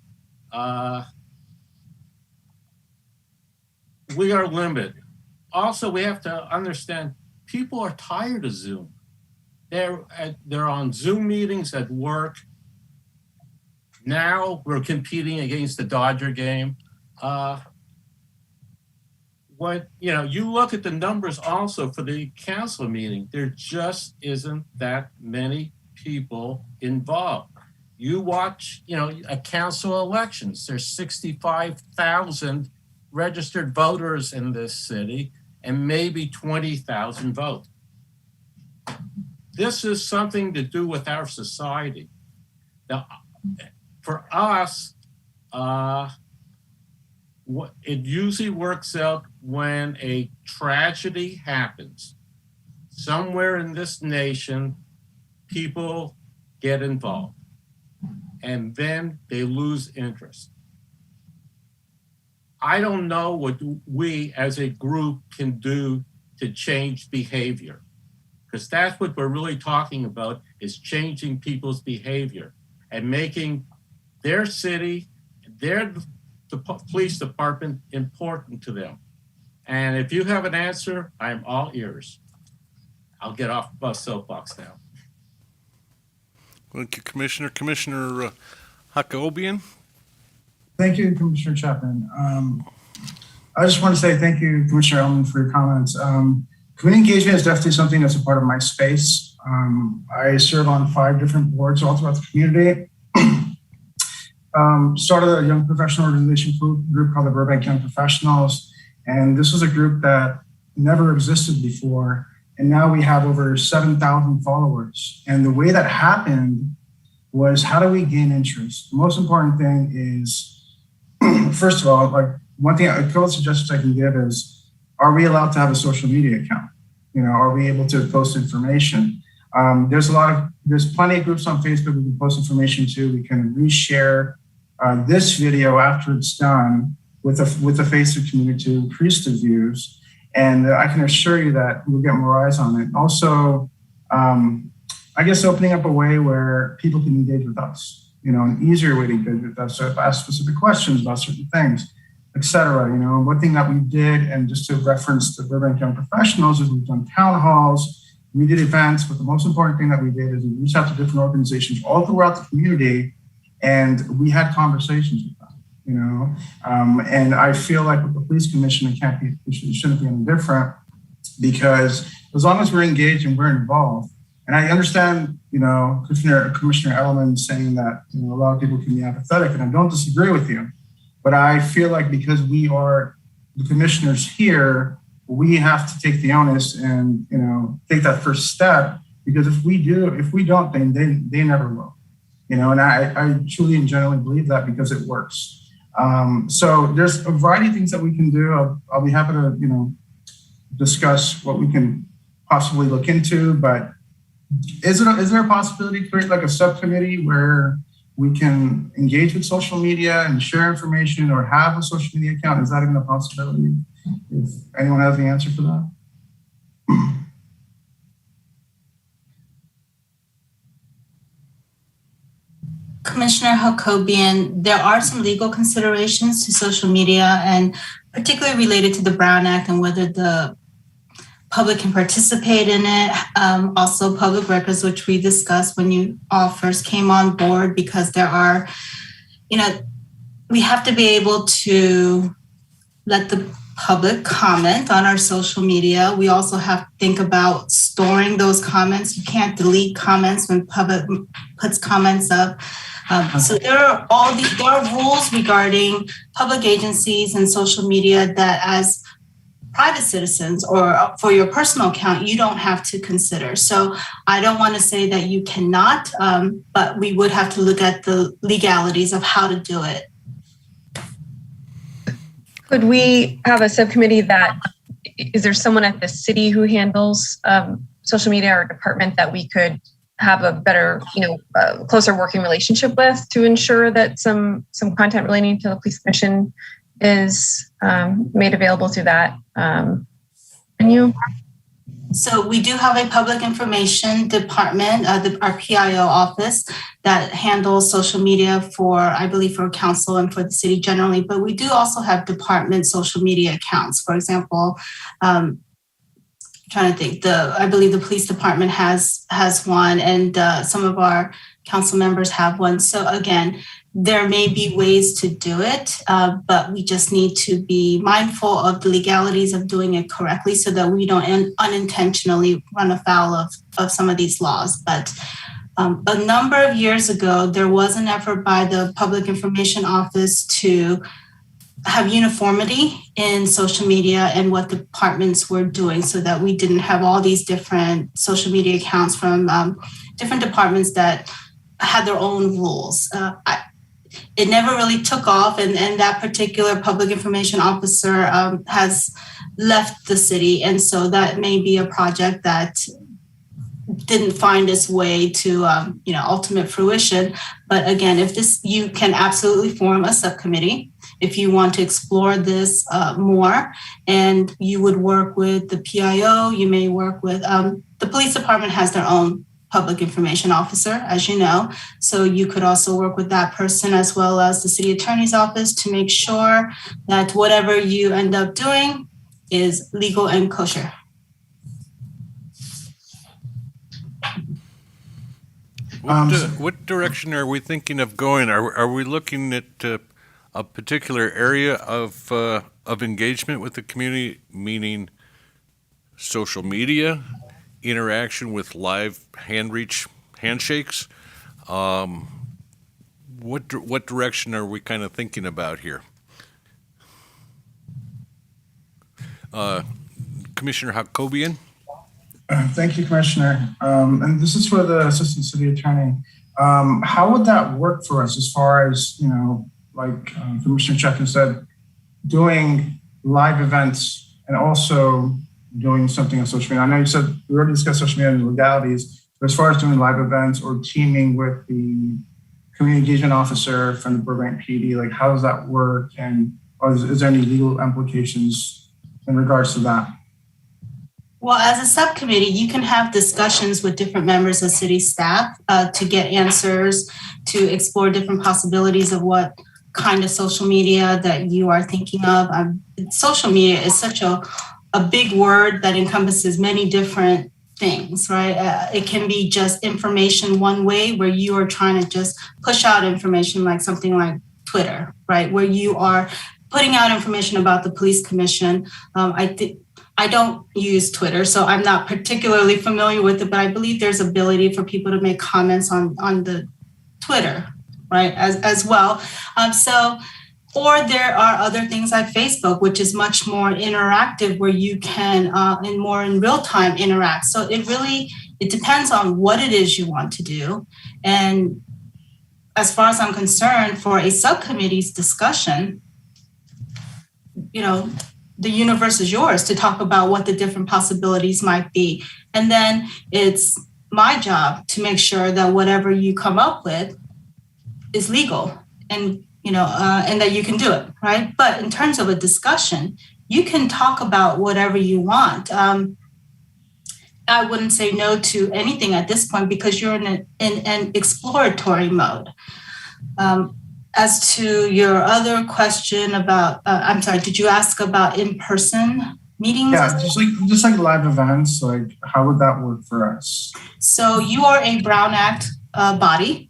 we are limited. Also, we have to understand people are tired of Zoom. They're on Zoom meetings at work. Now we're competing against the Dodger game. When you look at the numbers also for the council meeting, there just isn't that many people involved. You watch, a council elections. There's 65,000 registered voters in this city, and maybe 20,000 vote. This is something to do with our society. Now, for us, it usually works out when a tragedy happens. Somewhere in this nation, people get involved, and then they lose interest. I don't know what we as a group can do to change behavior, because that's what we're really talking about, is changing people's behavior and making their city, their police department important to them. And if you have an answer, I'm all ears. I'll get off my soapbox now. Thank you, Commissioner. Commissioner Hakobian? Thank you, Commissioner Chapman. I just want to say thank you, Commissioner Elman, for your comments. Community engagement is definitely something that's a part of my space. I serve on 5 different boards all throughout the community. Started a young professional organization group called the Burbank Young Professionals. And this was a group that never existed before. And now we have over 7,000 followers. And the way that happened was, how do we gain interest? The most important thing is, first of all, like one thing, a couple of suggestions I can give is, are we allowed to have a social media account? Are we able to post information? There's plenty of groups on Facebook we can post information to. We can reshare this video after it's done with a Facebook community to increase the views. And I can assure you that we'll get more eyes on it. Also, I guess opening up a way where people can engage with us, an easier way to engage with us. So if I ask specific questions about certain things, et cetera. One thing that we did, and just to reference the Burbank Young Professionals, is we've done town halls, we did events, but the most important thing that we did is we reached out to different organizations all throughout the community, and we had conversations with them, and I feel like with the police commission, it shouldn't be any different, because as long as we're engaged and we're involved, and I understand, Commissioner Elman saying that, a lot of people can be apathetic, and I don't disagree with you, but I feel like because we are the commissioners here, we have to take the onus and, take that first step, because if we don't, then they never will, and I truly and genuinely believe that, because it works. So there's a variety of things that we can do. I'll be happy to, discuss what we can possibly look into, but is there a possibility to create like a subcommittee where we can engage with social media and share information, or have a social media account? Is that even a possibility? If anyone has the answer for that? Commissioner Hakobian, there are some legal considerations to social media, and particularly related to the Brown Act and whether the public can participate in it. Also public records, which we discussed when you all first came on board, because there are, we have to be able to let the public comment on our social media. We also have to think about storing those comments. You can't delete comments when public puts comments up. So there are rules regarding public agencies and social media that, as private citizens or for your personal account, you don't have to consider. So I don't want to say that you cannot, but we would have to look at the legalities of how to do it. Could we have a subcommittee is there someone at the city who handles social media, or department that we could have a better, closer working relationship with, to ensure that some content relating to the police commission is made available through that? Can you? So we do have a public information department, our PIO office that handles social media for, I believe, for council and for the city generally. But we do also have department social media accounts. For example, trying to think, I believe the police department has one, and some of our council members have one. So again, there may be ways to do it, but we just need to be mindful of the legalities of doing it correctly so that we don't unintentionally run afoul of some of these laws. But a number of years ago, there was an effort by the Public Information Office to have uniformity in social media and what departments were doing so that we didn't have all these different social media accounts from different departments that had their own rules. It never really took off, and that particular public information officer has left the city, and so that may be a project that didn't find its way to ultimate fruition. But again, you can absolutely form a subcommittee if you want to explore this more, and you would work with the PIO. You may work with the police department has their own public information officer, as you know. So you could also work with that person as well as the city attorney's office to make sure that whatever you end up doing is legal and kosher. What direction are we thinking of going? Are we looking at a particular area of engagement with the community, meaning social media, interaction with live handshakes? What direction are we kind of thinking about here? Commissioner Hakobian? Thank you, Commissioner. And this is for the Assistant City Attorney. How would that work for us as far as, like Commissioner Chapman said, doing live events and also doing something on social media? I know you said we already discussed social media and legalities, but as far as doing live events or teaming with the community engagement officer from the Burbank PD, like how does that work? And is there any legal implications in regards to that? Well, as a subcommittee, you can have discussions with different members of city staff to get answers, to explore different possibilities of what kind of social media that you are thinking of. Social media is such a big word that encompasses many different things, right? It can be just information one way where you are trying to just push out information like something like Twitter, right? Where you are putting out information about the police commission. I don't use Twitter, so I'm not particularly familiar with it, but I believe there's ability for people to make comments on the Twitter, right, as well. Or there are other things like Facebook, which is much more interactive, where you can in real time interact. So it depends on what it is you want to do. And as far as I'm concerned, for a subcommittee's discussion, the universe is yours to talk about what the different possibilities might be. And then it's my job to make sure that whatever you come up with is legal and that you can do it, right? But in terms of a discussion, you can talk about whatever you want. I wouldn't say no to anything at this point because you're in an exploratory mode. As to your other question about, I'm sorry, did you ask about in-person meetings? Yeah, just like live events, like how would that work for us? So you are a Brown Act body,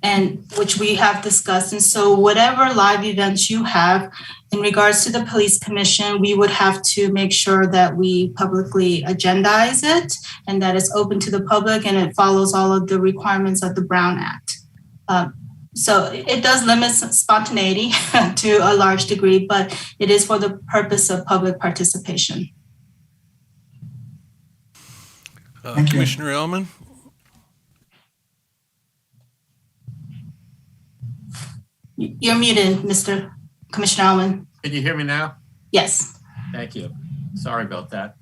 and which we have discussed. And so whatever live events you have in regards to the police commission, we would have to make sure that we publicly agendize it and that it's open to the public and it follows all of the requirements of the Brown Act. So it does limit spontaneity to a large degree, but it is for the purpose of public participation. Commissioner Ellman? You're muted, Mr. Commissioner Ellman. Can you hear me now? Yes. Thank you. Sorry about that.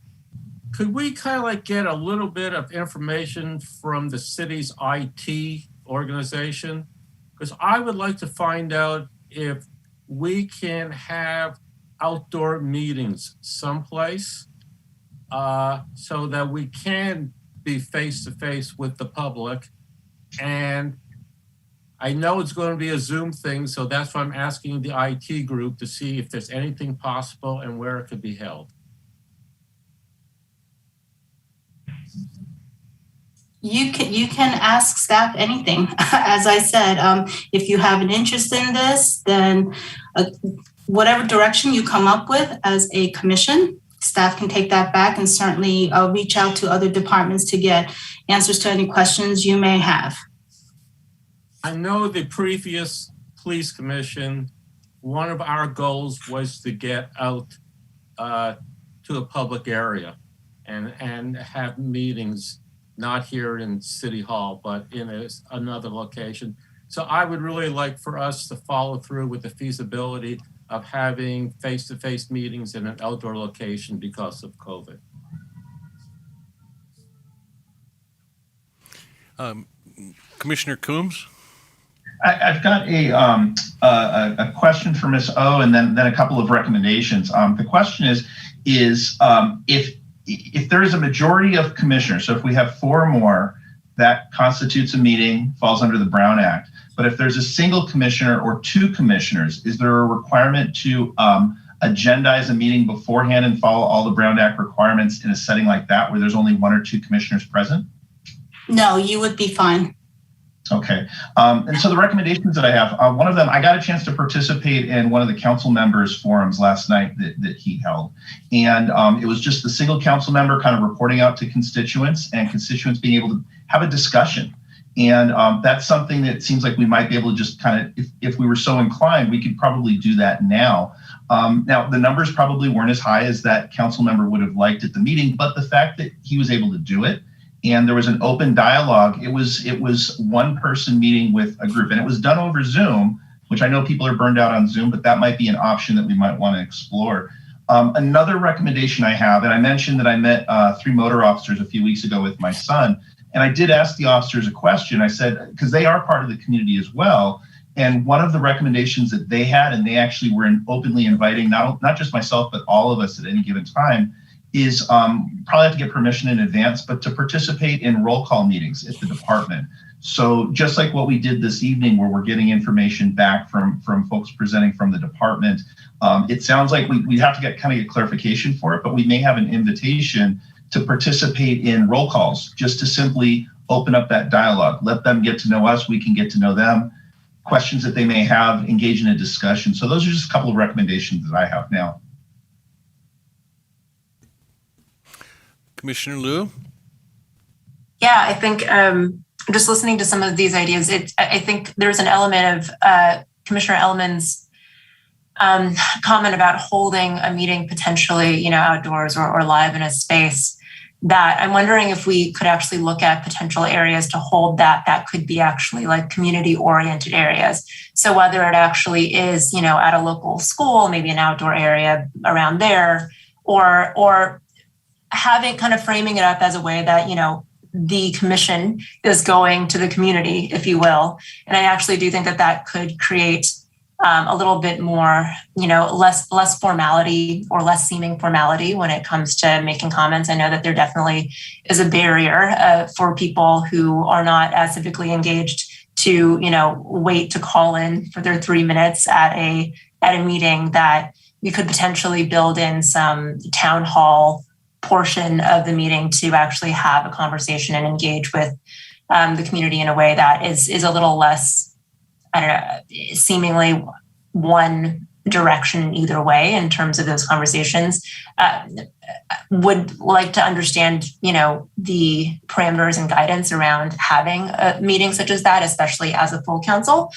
Could we kind of like get a little bit of information from the city's IT organization? Because I would like to find out if we can have outdoor meetings someplace so that we can be face to face with the public. And I know it's going to be a Zoom thing, so that's why I'm asking the IT group to see if there's anything possible and where it could be held. You can ask staff anything. As I said, if you have an interest in this, then whatever direction you come up with as a commission, staff can take that back and certainly reach out to other departments to get answers to any questions you may have. I know the previous police commission, one of our goals was to get out to a public area and have meetings, not here in City Hall, but in another location. So I would really like for us to follow through with the feasibility of having face-to-face meetings in an outdoor location because of COVID. Commissioner Coombs? I've got a question for Ms. O, and then a couple of recommendations. The question is if there is a majority of commissioners, so if we have 4 or more, that constitutes a meeting, falls under the Brown Act. But if there's a single commissioner or 2 commissioners, is there a requirement to agendize a meeting beforehand and follow all the Brown Act requirements in a setting like that where there's only 1 or 2 commissioners present? No, you would be fine. Okay. And so the recommendations that I have, one of them, I got a chance to participate in one of the council members' forums last night that he held. And it was just the single council member kind of reporting out to constituents and constituents being able to have a discussion. And that's something that seems like we might be able to just kind of, if we were so inclined, we could probably do that now. Now, the numbers probably weren't as high as that council member would have liked at the meeting, but the fact that he was able to do it, and there was an open dialogue. It was one person meeting with a group, and it was done over Zoom, which I know people are burned out on Zoom, but that might be an option that we might want to explore. Another recommendation I have, and I mentioned that I met 3 motor officers a few weeks ago with my son, and I did ask the officers a question. I said, because they are part of the community as well, and one of the recommendations that they had, and they actually were openly inviting not just myself, but all of us at any given time, is probably have to get permission in advance, but to participate in roll call meetings at the department. So just like what we did this evening, where we're getting information back from folks presenting from the department, it sounds like we have to get clarification for it, but we may have an invitation to participate in roll calls, just to simply open up that dialogue, let them get to know us, we can get to know them, questions that they may have, engage in a discussion. So those are just a couple of recommendations that I have now. Commissioner Liu? Yeah, I think just listening to some of these ideas, I think there's an element of Commissioner Ellman's comment about holding a meeting potentially, outdoors or live in a space, that I'm wondering if we could actually look at potential areas to hold that could be actually like community oriented areas. So whether it actually is, at a local school, maybe an outdoor area around there, or having kind of framing it up as a way that, the commission is going to the community, if you will. And I actually do think that could create a little bit more, less formality or less seeming formality when it comes to making comments. I know that there definitely is a barrier for people who are not as civically engaged to, wait to call in for their 3 minutes at a meeting, that we could potentially build in some town hall portion of the meeting to actually have a conversation and engage with the community in a way that is a little less, seemingly one direction either way in terms of those conversations. Would like to understand, the parameters and guidance around having a meeting such as that, especially as a full council.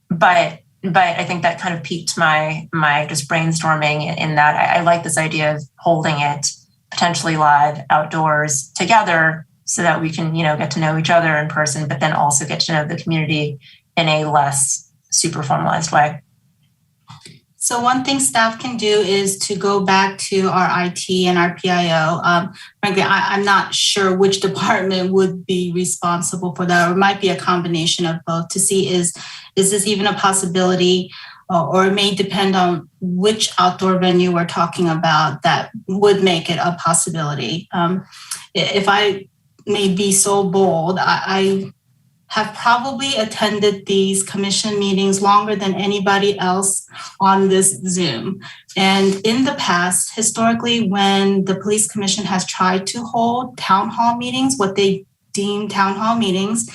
But I think that kind of piqued my just brainstorming in that I like this idea of holding it potentially live outdoors together so that we can, get to know each other in person, but then also get to know the community in a less super formalized way. So one thing staff can do is to go back to our IT and our PIO. Frankly, I'm not sure which department would be responsible for that, or it might be a combination of both, to see is this even a possibility, or it may depend on which outdoor venue we're talking about that would make it a possibility. If I may be so bold, I have probably attended these commission meetings longer than anybody else on this Zoom. And in the past, historically, when the police commission has tried to hold town hall meetings, what they deem town hall meetings,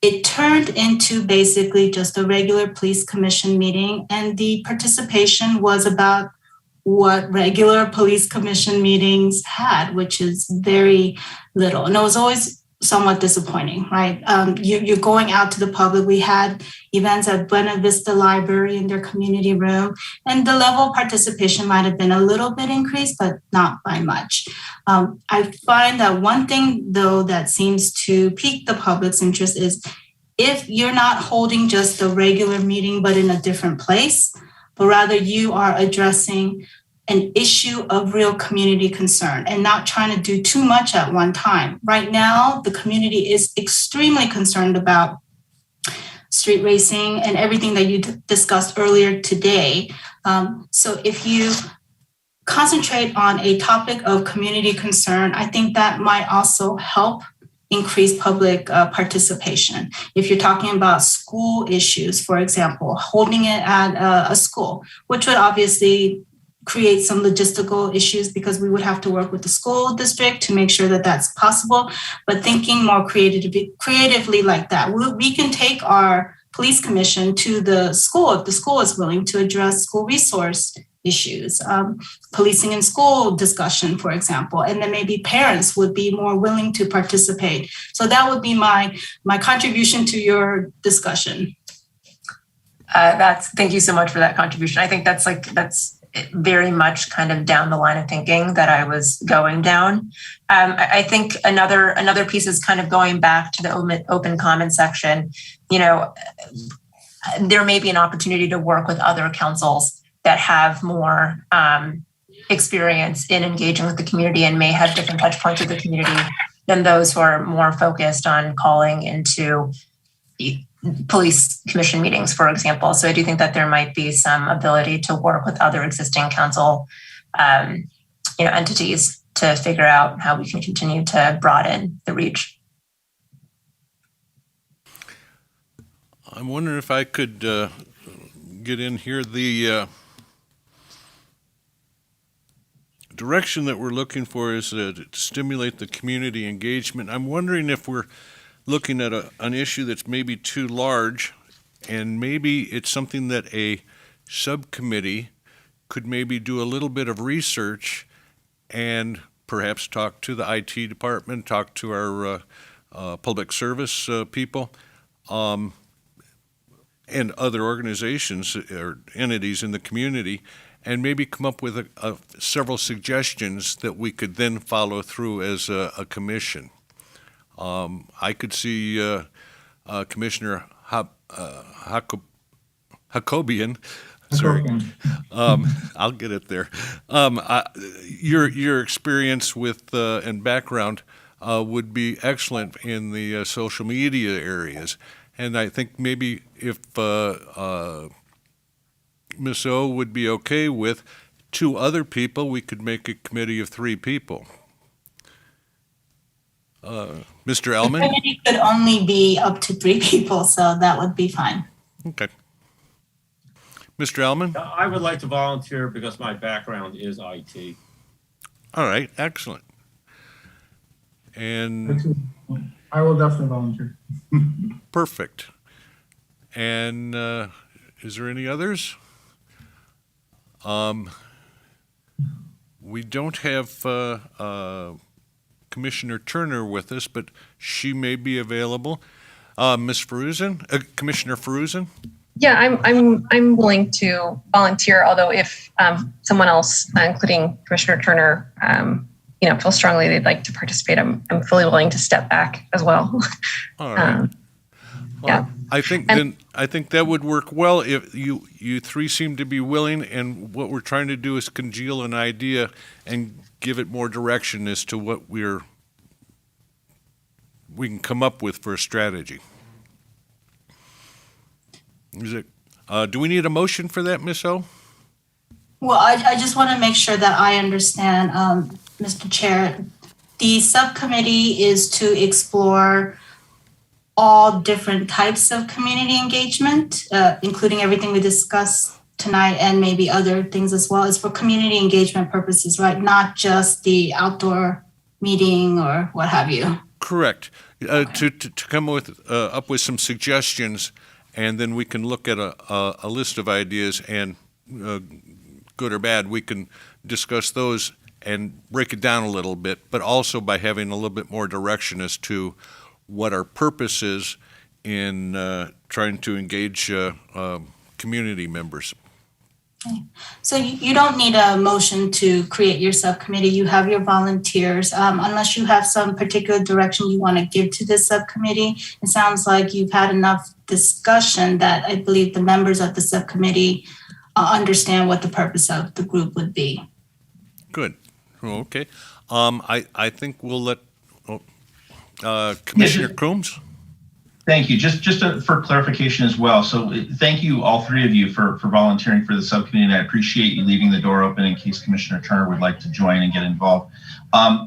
it turned into basically just a regular police commission meeting, and the participation was about what regular police commission meetings had, which is very little. And it was always somewhat disappointing, right? You're going out to the public. We had events at Buena Vista Library in their community room, and the level of participation might have been a little bit increased, but not by much. I find that one thing, though, that seems to pique the public's interest is if you're not holding just a regular meeting, but in a different place, but rather you are addressing an issue of real community concern and not trying to do too much at one time. Right now, the community is extremely concerned about street racing and everything that you discussed earlier today. So if you concentrate on a topic of community concern, I think that might also help increase public participation. If you're talking about school issues, for example, holding it at a school, which would obviously create some logistical issues because we would have to work with the school district to make sure that that's possible. But thinking more creatively like that, we can take our police commission to the school if the school is willing to address school resource issues, policing in school discussion, for example, and then maybe parents would be more willing to participate. So that would be my contribution to your discussion. Thank you so much for that contribution. I think that's very much kind of down the line of thinking that I was going down. I think another piece is kind of going back to the open comment section. You know, there may be an opportunity to work with other councils that have more experience in engaging with the community and may have different touch points with the community than those who are more focused on calling into police commission meetings, for example. So I do think that there might be some ability to work with other existing council entities to figure out how we can continue to broaden the reach. I'm wondering if I could get in here. The direction that we're looking for is to stimulate the community engagement. I'm wondering if we're looking at an issue that's maybe too large, and maybe it's something that a subcommittee could maybe do a little bit of research and perhaps talk to the IT department, talk to our public service people, and other organizations or entities in the community, and maybe come up with several suggestions that we could then follow through as a commission. I could see Commissioner Hakobian. Sorry, I'll get it there. Your experience with and background would be excellent in the social media areas, and I think maybe if Ms. O would be okay with 2 other people, we could make a committee of 3 people. Mr. Elman? The committee could only be up to 3 people, so that would be fine. Okay. Mr. Elman? I would like to volunteer because my background is IT. All right, excellent. And I will definitely volunteer. perfect. And is there any others? We don't have Commissioner Turner with us, but she may be available. Ms. Feruzin, Commissioner Feruzin? Yeah, I'm willing to volunteer. Although if someone else, including Commissioner Turner, feels strongly they'd like to participate, I'm fully willing to step back as well. All right. Yeah. I think that would work well if you 3 seem to be willing, and what we're trying to do is congeal an idea and give it more direction as to what we can come up with for a strategy. Is it Do we need a motion for that, Ms. O? Well, I just want to make sure that I understand, Mr. Chair. The subcommittee is to explore all different types of community engagement, including everything we discussed tonight and maybe other things as well. It's for community engagement purposes, right? Not just the outdoor meeting or what have you. Correct. To come up with some suggestions, and then we can look at a list of ideas, and good or bad, we can discuss those and break it down a little bit, but also by having a little bit more direction as to what our purpose is in trying to engage community members. So you don't need a motion to create your subcommittee. You have your volunteers. Unless you have some particular direction you want to give to this subcommittee, it sounds like you've had enough discussion that I believe the members of the subcommittee understand what the purpose of the group would be. Good. Okay. I think we'll let Commissioner Coombs. Thank you. Just for clarification as well. So thank you, all three of you, for volunteering for the subcommittee. And I appreciate you leaving the door open in case Commissioner Turner would like to join and get involved.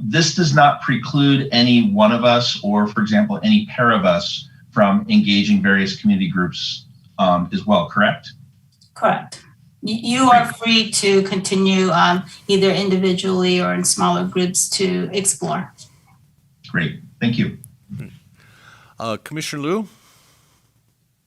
This does not preclude any one of us, or for example, any pair of us, from engaging various community groups as well, correct? Correct. You are free to continue either individually or in smaller groups to explore. Great. Thank you. Commissioner Liu?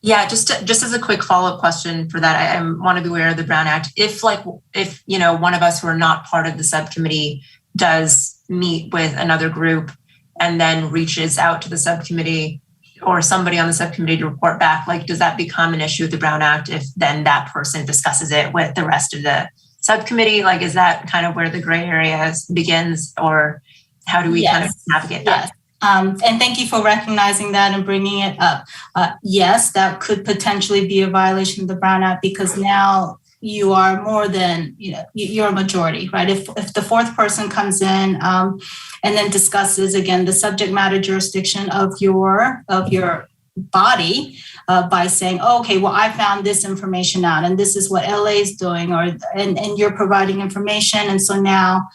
Yeah, just as a quick follow-up question for that, I want to be aware of the Brown Act. If one of us who are not part of the subcommittee does meet with another group and then reaches out to the subcommittee or somebody on the subcommittee to report back, does that become an issue with the Brown Act if then that person discusses it with the rest of the subcommittee? Is that kind of where the gray area begins, or how do we kind of navigate that? Yes. And thank you for recognizing that and bringing it up. Yes, that could potentially be a violation of the Brown Act, because now you are more than, you're a majority, right? If the fourth person comes in and then discusses, again, the subject matter jurisdiction of your body by saying, oh, okay, well, I found this information out and this is what LA is doing, and you're providing information. And so now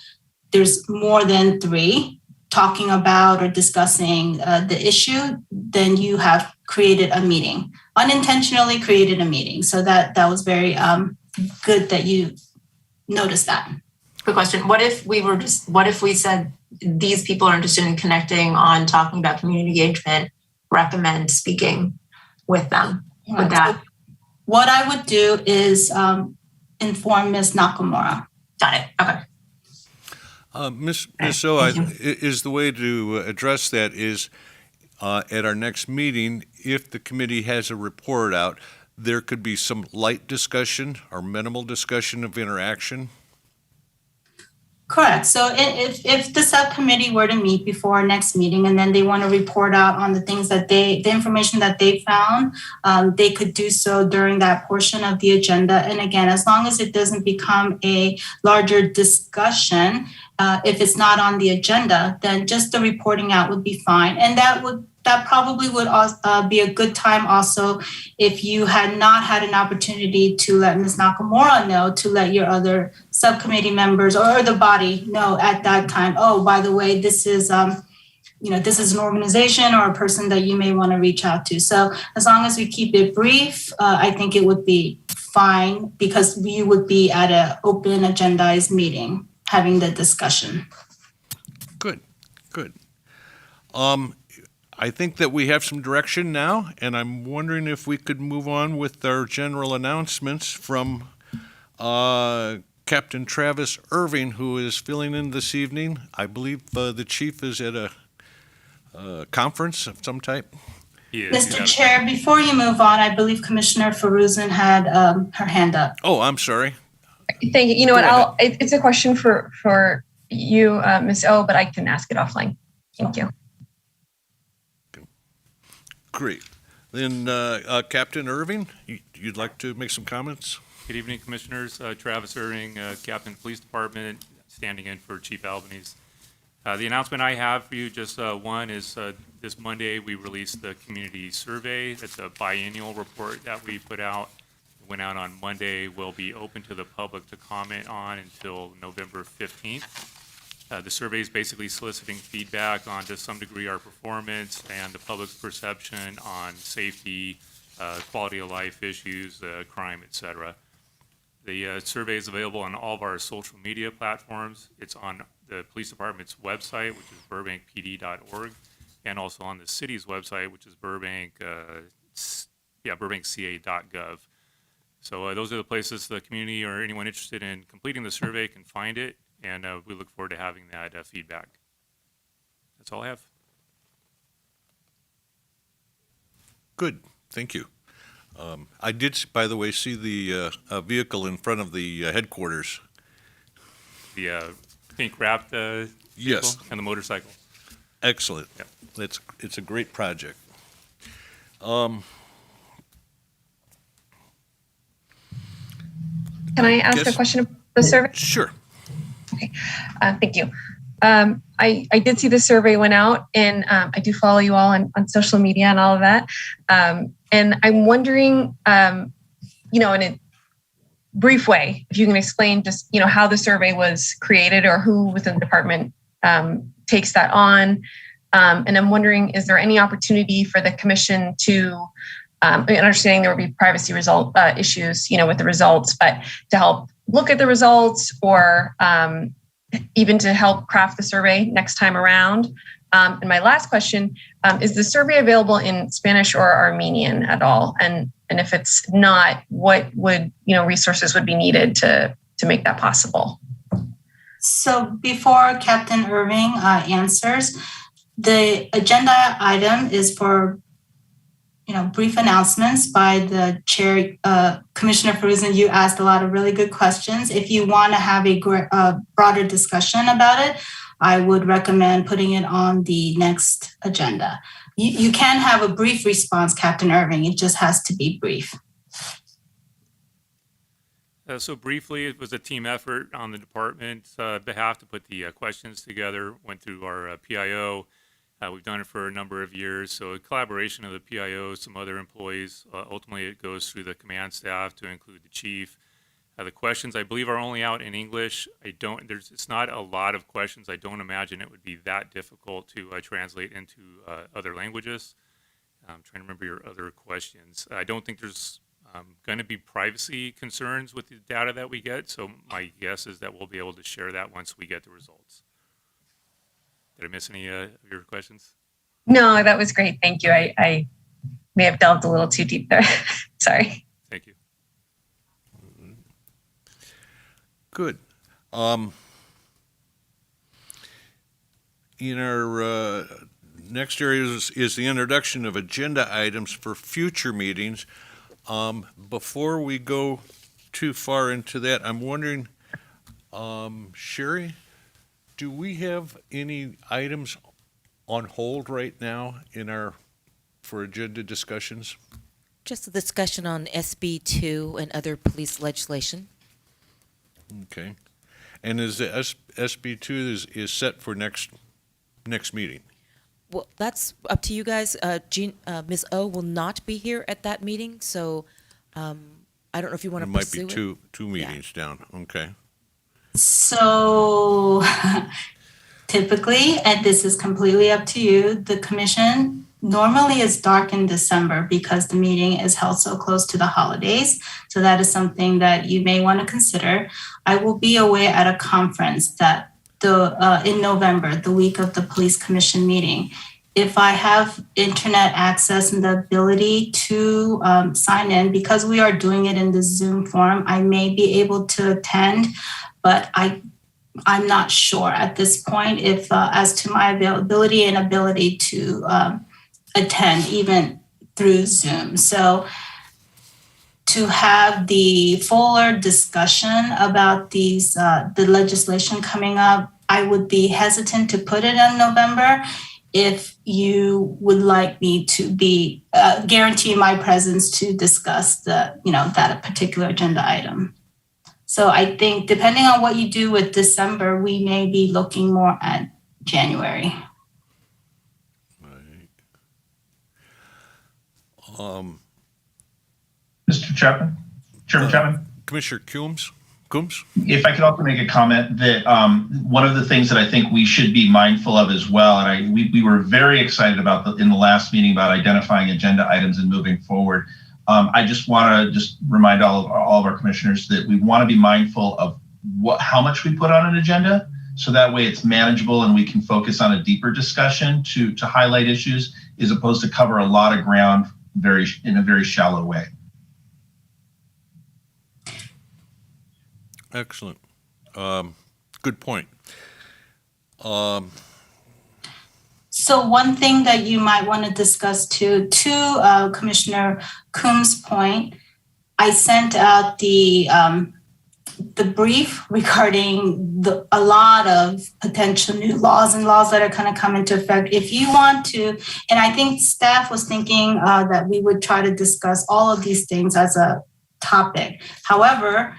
there's more than three talking about or discussing the issue, then you have created a meeting, unintentionally created a meeting. So that was very good that you noticed that. Quick question. What if we said these people are interested in connecting on talking about community engagement, recommend speaking with them? Would that? What I would do is inform Ms. Nakamura. Got it. Okay. Ms. So, is the way to address that is at our next meeting, if the committee has a report out, there could be some light discussion or minimal discussion of interaction? Correct. So if the subcommittee were to meet before our next meeting and then they want to report out on the things that the information that they found, they could do so during that portion of the agenda. And again, as long as it doesn't become a larger discussion, if it's not on the agenda, then just the reporting out would be fine. And that probably would be a good time also if you had not had an opportunity to let Ms. Nakamura know, to let your other subcommittee members or the body know at that time, oh, by the way, this is this is an organization or a person that you may want to reach out to. So as long as we keep it brief, I think it would be fine, because we would be at an open agendized meeting having the discussion. Good. I think that we have some direction now, and I'm wondering if we could move on with our general announcements from Captain Travis Irving, who is filling in this evening. I believe the chief is at a conference of some type. Mr. Chair, before you move on, I believe Commissioner Feruzin had her hand up. Oh, I'm sorry. Thank you. You know what? It's a question for you, Ms. O, but I can ask it offline. Thank you. Great. Then, Captain Irving, you'd like to make some comments? Good evening, Commissioners. Travis Irving, Captain Police Department, standing in for Chief Albanese. The announcement I have for you, just one, is this Monday we released the community survey. It's a biennial report that we put out. went out on Monday will be open to the public to comment on until November 15th. The survey is basically soliciting feedback on, to some degree, our performance and the public's perception on safety, quality of life issues, crime, et cetera. The survey is available on all of our social media platforms. It's on the police department's website, which is burbankpd.org, and also on the city's website, which is burbankca.gov. So those are the places the community or anyone interested in completing the survey can find it, and we look forward to having that feedback. That's all I have. Good, thank you. I did, by the way, see the vehicle in front of the headquarters. The pink wrapped vehicle Yes. and the motorcycle. Excellent. Yeah. It's a great project. Can I ask a question about the survey? Sure. Okay, thank you. I did see the survey went out, and I do follow you all on social media and all of that. And I'm wondering, in a brief way, if you can explain just, how the survey was created or who within the department takes that on. And I'm wondering, is there any opportunity for the commission to, understanding there will be privacy issues, with the results, but to help look at the results or even to help craft the survey next time around? And my last question, is the survey available in Spanish or Armenian at all? And if it's not, what would, resources would be needed to make that possible? So before Captain Irving answers, the agenda item is for brief announcements by the chair. Commissioner Fruzen, you asked a lot of really good questions. If you want to have a broader discussion about it, I would recommend putting it on the next agenda. You can have a brief response, Captain Irving. It just has to be brief. So briefly, it was a team effort on the department's behalf to put the questions together, went through our PIO. We've done it for a number of years. So a collaboration of the PIO, some other employees, ultimately it goes through the command staff to include the chief. The questions, I believe, are only out in English. It's not a lot of questions. I don't imagine it would be that difficult to translate into other languages. I'm trying to remember your other questions. I don't think there's going to be privacy concerns with the data that we get. So my guess is that we'll be able to share that once we get the results. Did I miss any of your questions? No, that was great. Thank you. I may have delved a little too deep there. Sorry. Thank you. Good. In our next area is the introduction of agenda items for future meetings. Before we go too far into that, I'm wondering, Sherry, do we have any items on hold right now for agenda discussions? Just a discussion on SB2 and other police legislation. Okay. And is the SB2 is set for next meeting? Well, that's up to you guys. Ms. O will not be here at that meeting, so I don't know if you want to pursue it. It might be two meetings down. Okay. So typically, and this is completely up to you, the commission normally is dark in December because the meeting is held so close to the holidays. So that is something that you may want to consider. I will be away at a conference that in November, the week of the police commission meeting. If I have internet access and the ability to sign in, because we are doing it in the Zoom form, I may be able to attend, but I'm not sure at this point if as to my availability and ability to attend even through Zoom. So to have the fuller discussion about the legislation coming up, I would be hesitant to put it in November. If you would like me to be guarantee my presence to discuss that particular agenda item. So I think depending on what you do with December, we may be looking more at January. Mr. Chapman? Chairman Chapman? Commissioner Coombs? Coombs? If I could also make a comment that one of the things that I think we should be mindful of as well, and we were very excited about in the last meeting about identifying agenda items and moving forward. I just want to remind all of our commissioners that we want to be mindful of how much we put on an agenda, so that way it's manageable and we can focus on a deeper discussion to highlight issues, as opposed to cover a lot of ground in a very shallow way. Excellent. Good point. So one thing that you might want to discuss too, to Commissioner Coombs' point, I sent out the brief regarding a lot of potential new laws that are going to come into effect. If you want to, and I think staff was thinking that we would try to discuss all of these things as a topic. However,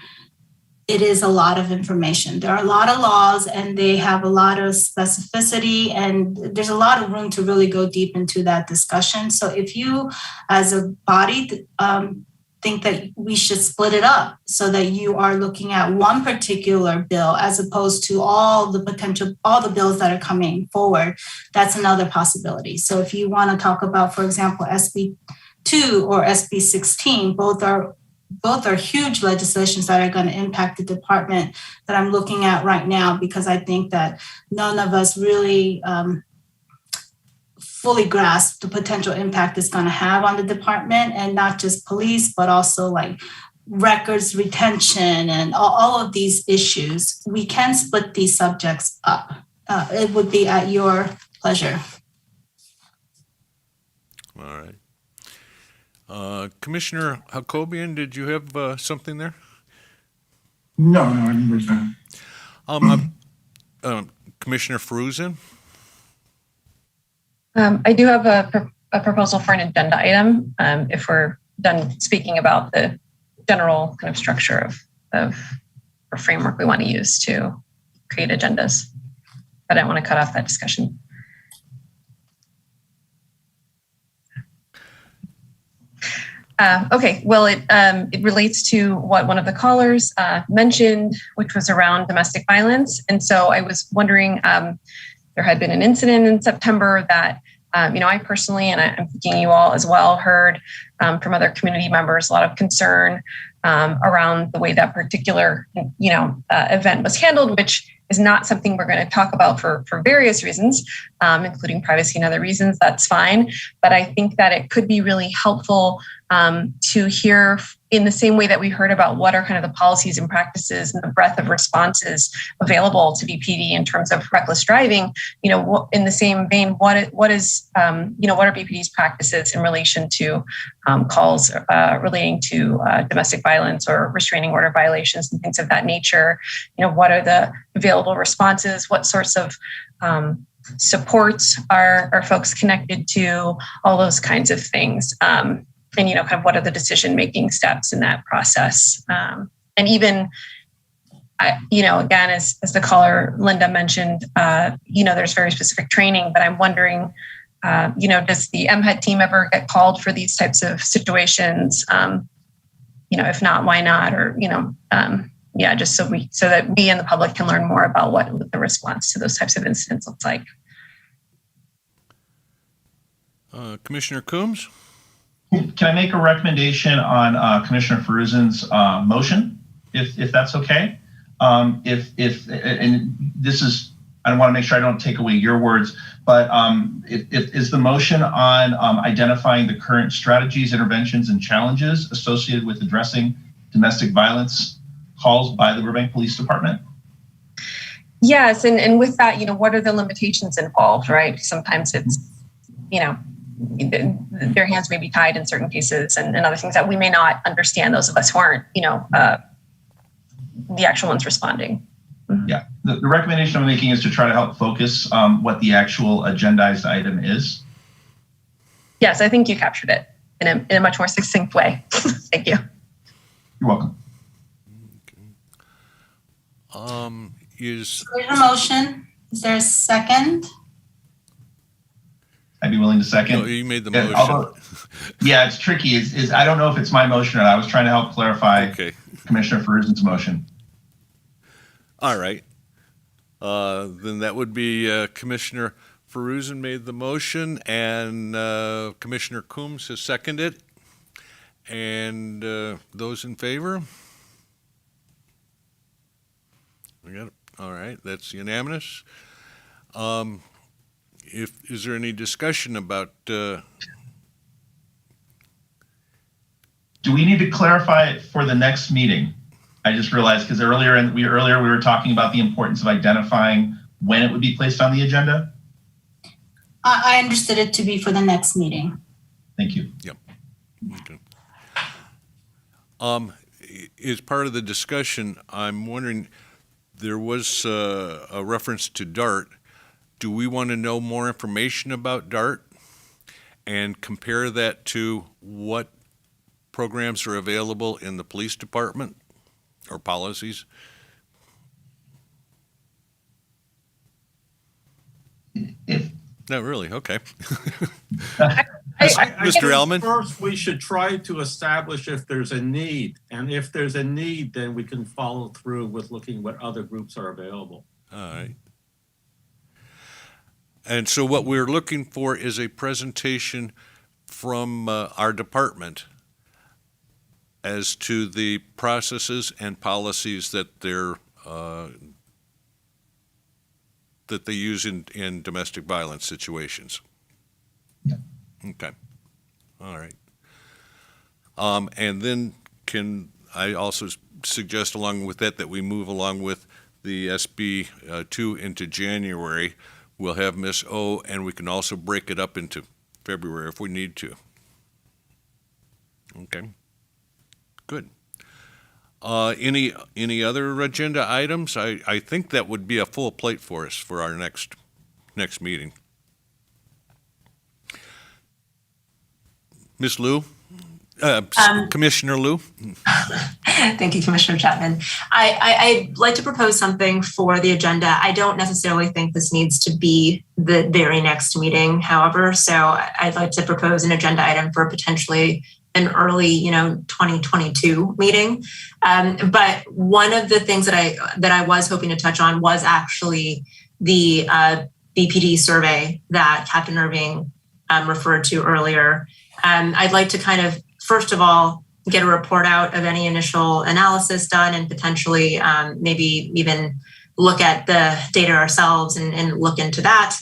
it is a lot of information. There are a lot of laws and they have a lot of specificity, and there's a lot of room to really go deep into that discussion. So if you as a body think that we should split it up so that you are looking at one particular bill as opposed to all the bills that are coming forward, that's another possibility. So if you want to talk about, for example, SB 2 or SB 16, both are huge legislations that are going to impact the department that I'm looking at right now, because I think that none of us really fully grasp the potential impact it's going to have on the department, and not just police, but also like records retention and all of these issues. We can split these subjects up. It would be at your pleasure. All right. Commissioner Hakobian, did you have something there? No, I didn't understand. Commissioner Fruzin? I do have a proposal for an agenda item, if we're done speaking about the general kind of structure of or framework we want to use to create agendas. But I don't want to cut off that discussion. Okay, well, it relates to what one of the callers mentioned, which was around domestic violence. And so I was wondering, there had been an incident in September that, I personally, and I'm thinking you all as well, heard from other community members a lot of concern around the way that particular, event was handled, which is not something we're going to talk about for various reasons, including privacy and other reasons. That's fine. But I think that it could be really helpful to hear, in the same way that we heard about what are kind of the policies and practices and the breadth of responses available to BPD in terms of reckless driving, in the same vein, what are BPD's practices in relation to calls relating to domestic violence or restraining order violations and things of that nature? What are the available responses? What sorts of supports are folks connected to? All those kinds of things. And, kind of what are the decision-making steps in that process? And even, again, as the caller, Linda, mentioned, there's very specific training, but I'm wondering, does the MHET team ever get called for these types of situations? If not, why not? Or, just so that we and the public can learn more about what the response to those types of incidents looks like. Commissioner Coombs? Can I make a recommendation on Commissioner Feruzin's motion, if that's okay? And this is, I want to make sure I don't take away your words, but is the motion on identifying the current strategies, interventions, and challenges associated with addressing domestic violence calls by the Burbank Police Department? Yes, and with that, what are the limitations involved, right? Sometimes it's, their hands may be tied in certain cases and other things that we may not understand, those of us who aren't, the actual ones responding. Yeah, the recommendation I'm making is to try to help focus what the actual agendized item is. Yes, I think you captured it in a much more succinct way. Thank you. You're welcome. There's a motion. Is there a second? I I'd be willing to second. No, you made the And motion. although- yeah, it's tricky. Is I don't know if it's my motion or not. I was trying to help clarify Okay. Commissioner Ferguson's motion. All right. Then that would be Commissioner Feruzin made the motion, and Commissioner Coombs has seconded. And those in favor? We got it. All right, that's unanimous. Is there any discussion about? Do we need to clarify it for the next meeting? I just realized because earlier we were talking about the importance of identifying when it would be placed on the agenda. I understood it to be for the next meeting. Thank you. Yep. Okay. As part of the discussion, I'm wondering, there was a reference to DART. Do we want to know more information about DART and compare that to what programs are available in the police department or policies? Not really, okay. Mr. Ellman? First, we should try to establish if there's a need. And if there's a need, then we can follow through with looking what other groups are available. All right. And so what we're looking for is a presentation from our department as to the processes and policies that they use in domestic violence situations. Okay. All right. And then can I also suggest along with that we move along with the SB 2 into January. We'll have Ms. O, and we can also break it up into February if we need to. Okay. Good. Any other agenda items? I think that would be a full plate for us for our next meeting. Ms. Liu? Commissioner Liu? Thank you, Commissioner Chapman. I'd like to propose something for the agenda. I don't necessarily think this needs to be the very next meeting, however, so I'd like to propose an agenda item for potentially an early, 2022 meeting. But one of the things that I was hoping to touch on was actually the BPD survey that Captain Irving referred to earlier. I'd like to kind of, first of all, get a report out of any initial analysis done and potentially maybe even look at the data ourselves and look into that.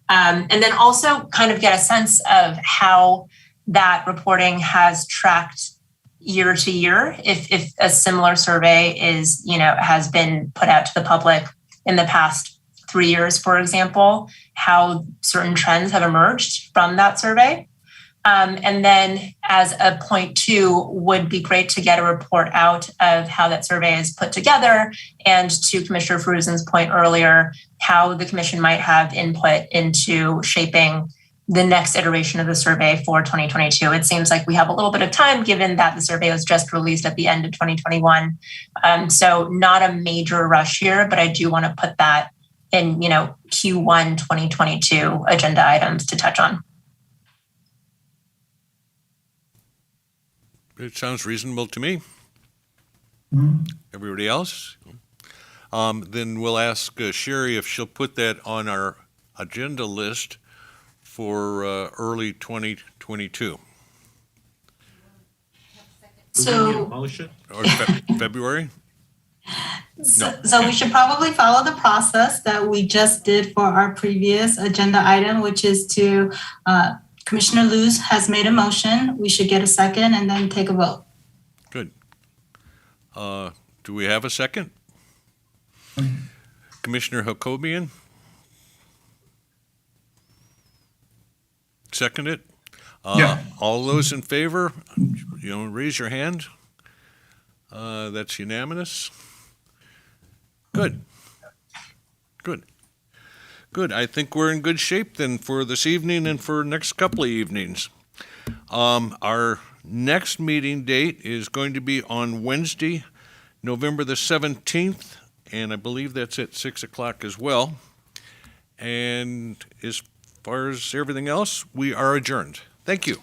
And then also kind of get a sense of how that reporting has tracked year to year. If a similar survey has been put out to the public in the past 3 years, for example, how certain trends have emerged from that survey. And then as a point 2, would be great to get a report out of how that survey is put together, and to Commissioner Feruzzin's point earlier, how the commission might have input into shaping the next iteration of the survey for 2022. It seems like we have a little bit of time given that the survey was just released at the end of 2021. So not a major rush here, but I do want to put that in, Q1 2022 agenda items to touch on. It sounds reasonable to me. Everybody else? Then we'll ask Sherry if she'll put that on our agenda list for early 2022. So, Motion? Or February? so we should probably follow the process that we just did for our previous agenda item, which is to Commissioner Luz has made a motion. We should get a second and then take a vote. Good. Do we have a second? Commissioner Hakobian? Second it? Yeah. All those in favor, raise your hand. That's unanimous. Good. Good. Good. I think we're in good shape then for this evening and for next couple of evenings. Our next meeting date is going to be on Wednesday, November the 17th, and I believe that's at 6 o'clock as well. And as far as everything else, we are adjourned. Thank you.